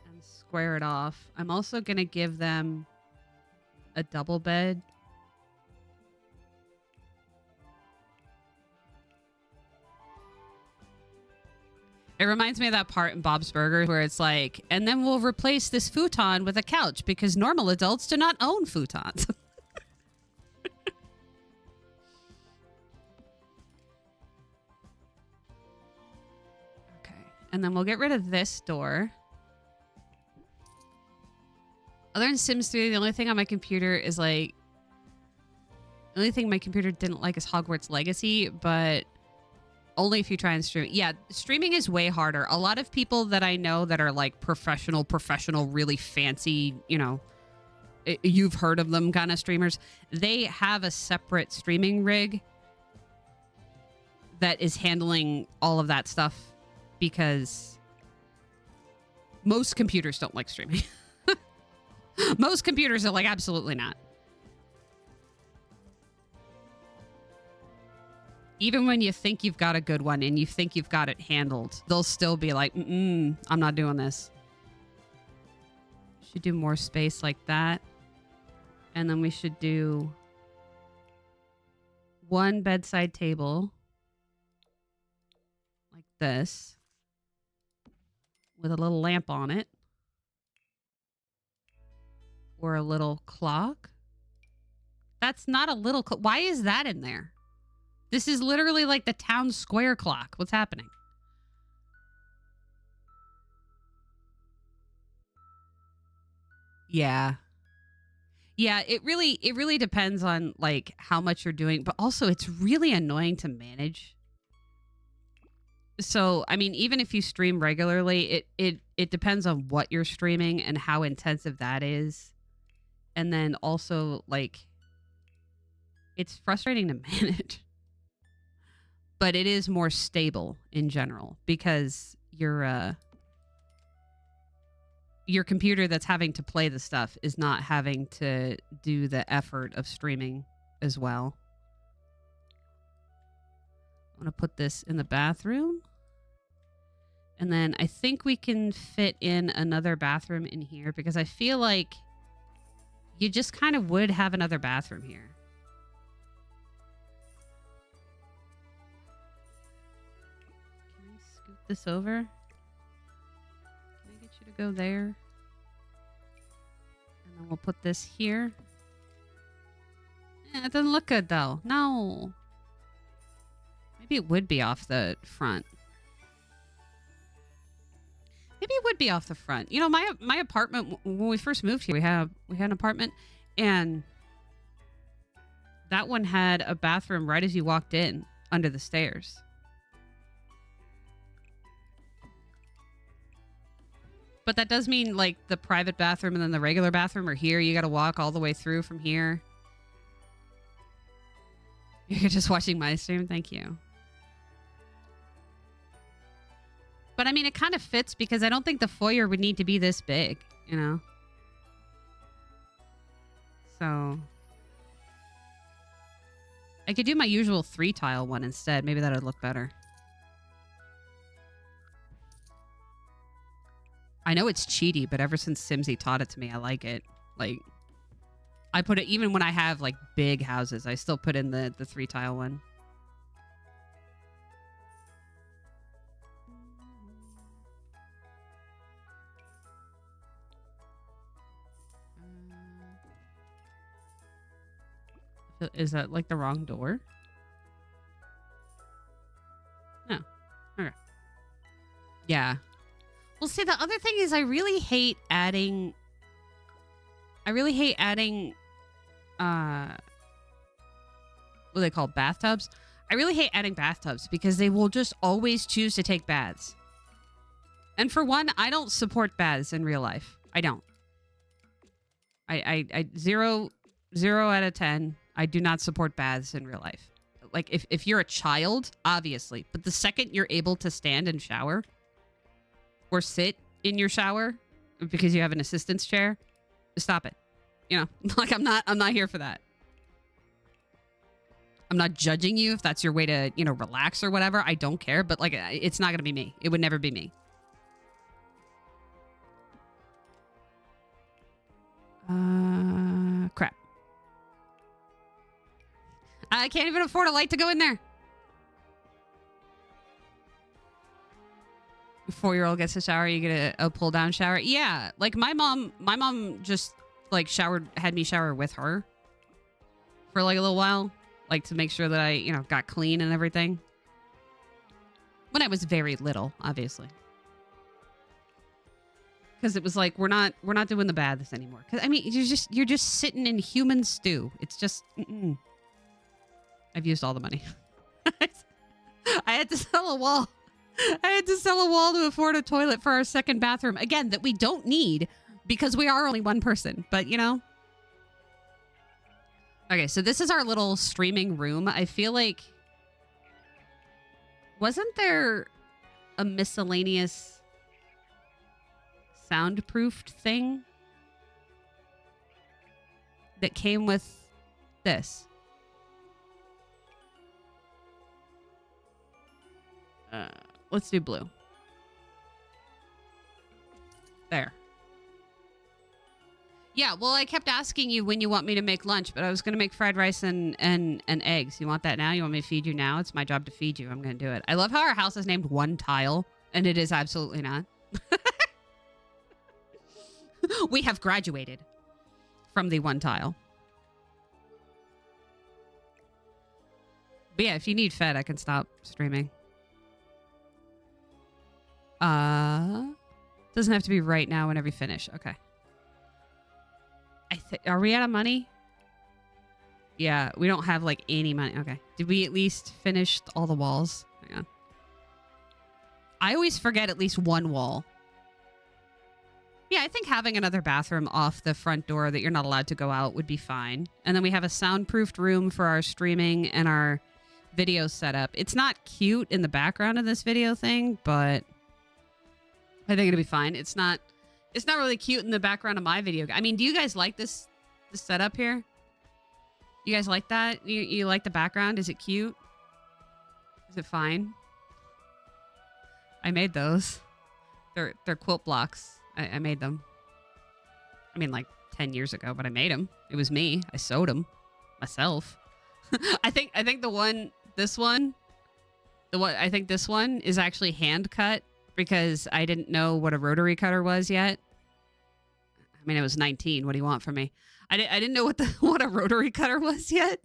and square it off. I'm also going to give them a double bed. It reminds me of that part in Bob's Burgers where it's like, and then we'll replace this futon with a couch because normal adults do not own futons. And then we'll get rid of this door. Other than Sims 3, the only thing on my computer is like... The only thing my computer didn't like is Hogwarts Legacy, but only if you try and stream. Yeah, streaming is way harder. A lot of people that I know that are like professional, really fancy, you know, you've heard of them kind of streamers. They have a separate streaming rig that is handling all of that stuff. Because most computers don't like streaming. Most computers are like, absolutely not. Even when you think you've got a good one and you think you've got it handled, they'll still be like, I'm not doing this. Should do more space like that. And then we should do one bedside table like this with a little lamp on it or a little clock. That's not a little clock. Why is that in there? This is literally like the town square clock. What's happening? Yeah. Yeah, it really depends on like how much you're doing, but also it's really annoying to manage. So, I mean, even if you stream regularly, it depends on what you're streaming and how intensive that is. And then also like it's frustrating to manage. But it is more stable in general because your computer that's having to play the stuff is not having to do the effort of streaming as well. I'm going to put this in the bathroom. And then I think we can fit in another bathroom in here because I feel like you just kind of would have another bathroom here. Can I scoot this over? Can I get you to go there? And then we'll put this here. It doesn't look good though. No. Maybe it would be off the front. Maybe it would be off the front. You know, my apartment, when we first moved here, we had an apartment, and that one had a bathroom right as you walked in under the stairs. But that does mean like the private bathroom and then the regular bathroom are here. You got to walk all the way through from here. You're just watching my stream. Thank you. But I mean, it kind of fits because I don't think the foyer would need to be this big, you know? So I could do my usual 3-tile one instead. Maybe that would look better. I know it's cheaty, but ever since Simsy taught it to me, I like it. Like, I put it, even when I have like big houses, I still put in the 3-tile one. Is that like the wrong door? No. Okay. Yeah. Well, see, the other thing is I really hate adding what do they call bathtubs? I really hate adding bathtubs because they will just always choose to take baths. And for one, I don't support baths in real life. I don't. I 0 out of 10. I do not support baths in real life. Like, if you're a child, obviously. But the second you're able to stand and shower or sit in your shower because you have an assistance chair, stop it. You know, like I'm not here for that. I'm not judging you if that's your way to, you know, relax or whatever. I don't care. But, like, it's not going to be me. It would never be me. Crap. I can't even afford a light to go in there. 4-year-old gets a shower, you get a pull down shower. Yeah, like my mom just like had me shower with her for like a little while, like to make sure that I, you know, got clean and everything. When I was very little, obviously. Because it was like we're not doing the baths anymore. Because I mean, you're just sitting in human stew. It's just I've used all the money. I had to sell a wall. I had to sell a wall to afford a toilet for our second bathroom. Again, that we don't need because we are only one person. But, you know. Okay, so this is our little streaming room. I feel like... Wasn't there a miscellaneous soundproofed thing that came with this? Let's do blue. Yeah, well, I kept asking you when you want me to make lunch, but I was going to make fried rice and eggs. You want that now? You want me to feed you now? It's my job to feed you. I'm going to do it. I love how our house is named One Tile, and it is absolutely not. We have graduated from the One Tile. But yeah, if you need fed, I can stop streaming. Doesn't have to be right now whenever you finish. Okay. Are we out of money? Yeah, we don't have like any money. Okay. Did we at least finish all the walls? Hang on. I always forget at least one wall. Yeah, I think having another bathroom off the front door that you're not allowed to go out would be fine. And then we have a soundproofed room for our streaming and our video setup. It's not cute in the background of this video thing, but I think it'll be fine. It's not really cute in the background of my video. I mean, do you guys like this setup here? You guys like that? You like the background? Is it cute? Is it fine? I made those. They're quilt blocks. I made them. I mean, like 10 years ago, but I made them. It was me. I sewed them myself. I think this one is actually hand cut because I didn't know what a rotary cutter was yet. I mean, it was 19. What do you want from me? I didn't know what a rotary cutter was yet.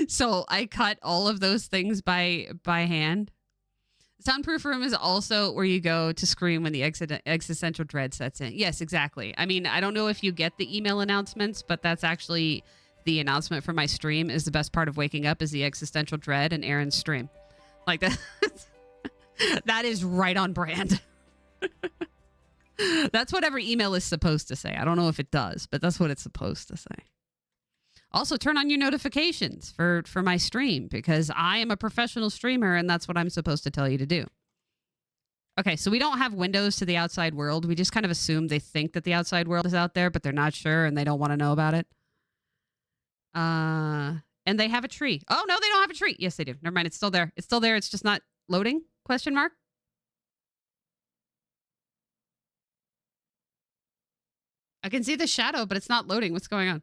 So I cut all of those things by hand. Soundproof room is also where you go to scream when the existential dread sets in. Yes, exactly. I mean, I don't know if you get the email announcements, but that's actually the announcement for my stream. Is the best part of waking up is the existential dread and Aaron's stream. Like that. That is right on brand. That's what every email is supposed to say. I don't know if it does, but that's what it's supposed to say. Also, turn on your notifications for my stream because I am a professional streamer and that's what I'm supposed to tell you to do. Okay, so we don't have windows to the outside world. We just kind of assume they think that the outside world is out there, but they're not sure and they don't want to know about it. And they have a tree. Oh, no, they don't have a tree. Yes, they do. Never mind. It's still there. It's still there. It's just not loading? Question mark? I can see the shadow, but it's not loading. What's going on?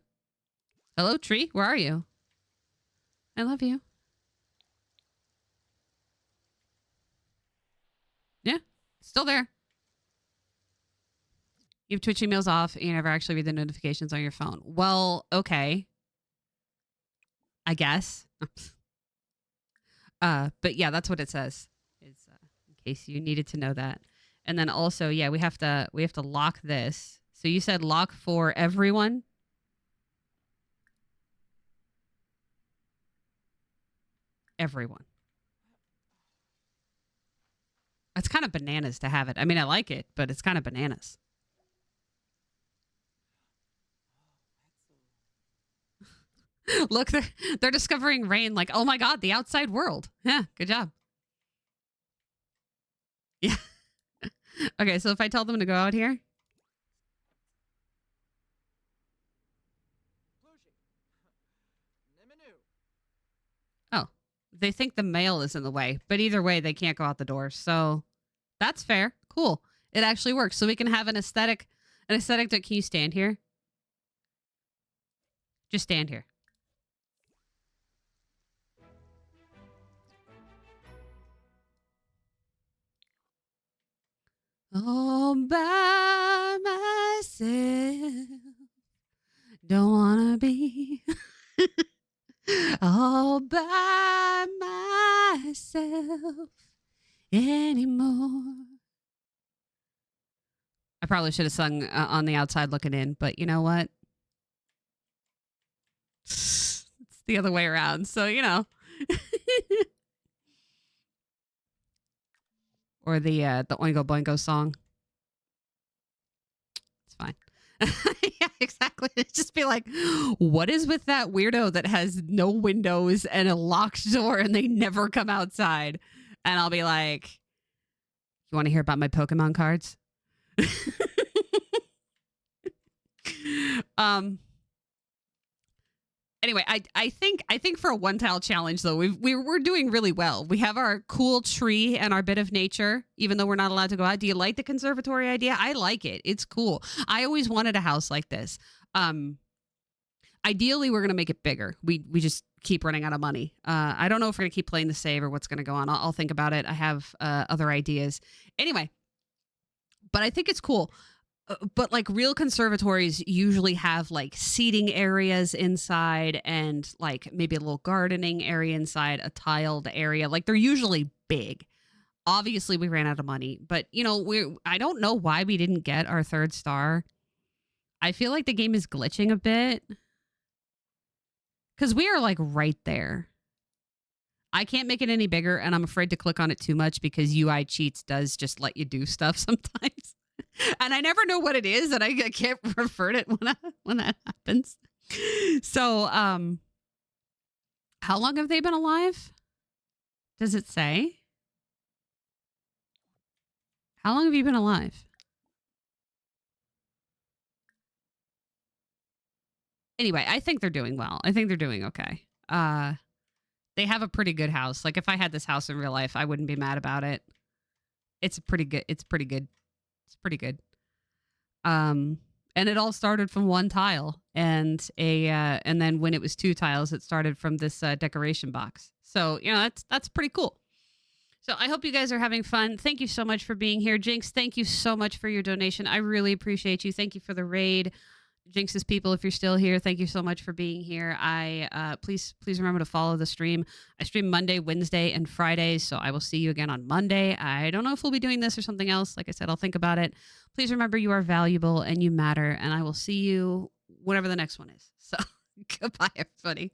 Hello, tree? Where are you? I love you. Yeah, still there. You have Twitch emails off and you never actually read the notifications on your phone. Well, okay. I guess. But yeah, that's what it says. Is in case you needed to know that. And then also, yeah, we have to lock this. So you said lock for everyone? Everyone. It's kind of bananas to have it. I mean, I like it, but it's kind of bananas. Look, they're discovering rain like, oh my God, the outside world. Yeah, good job. Yeah. Okay, so if I tell them to go out here. Oh, they think the mail is in the way, but either way, they can't go out the door. So that's fair. Cool. It actually works. So we can have an aesthetic that, can you stand here? Just stand here. All by myself. Don't wanna be all by myself anymore. I probably should have sung on the outside looking in, but you know what? It's the other way around. So, you know. Or the Oingo Boingo song. It's fine. Yeah, exactly. It'd just be like, what is with that weirdo that has no windows and a locked door and they never come outside? And I'll be like, you want to hear about my Pokemon cards? Anyway, I think for a one tile challenge though, we're doing really well. We have our cool tree and our bit of nature, even though we're not allowed to go out. Do you like the conservatory idea? I like it. It's cool. I always wanted a house like this. Um, Ideally, we're gonna make it bigger. We just keep running out of money. I don't know if we're gonna keep playing the save or what's gonna go on. I'll think about it. I have other ideas. Anyway, but I think it's cool. But like real conservatories usually have like seating areas inside and like maybe a little gardening area inside, a tiled area. Like they're usually big. Obviously, we ran out of money, but you know, I don't know why we didn't get our third star. I feel like the game is glitching a bit because we are like right there. I can't make it any bigger, and I'm afraid to click on it too much because UI cheats does just let you do stuff sometimes. And I never know what it is, and I can't revert it when that happens. So, how long have they been alive? Does it say? How long have you been alive? Anyway, I think they're doing well. I think they're doing okay. They have a pretty good house. Like if I had this house in real life, I wouldn't be mad about it. It's pretty good. It's pretty good. It's pretty good. And it all started from one tile, and and then when it was two tiles, it started from this decoration box. So you know that's pretty cool. So I hope you guys are having fun. Thank you so much for being here, Jinx. Thank you so much for your donation. I really appreciate you. Thank you for the raid. Jinx's people, if you're still here, thank you so much for being here. Please remember to follow the stream. I stream Monday, Wednesday, and Fridays, so I will see you again on Monday. I don't know if we'll be doing this or something else. Like I said, I'll think about it. Please remember you are valuable and you matter, and I will see you whenever the next one is. So goodbye, everybody.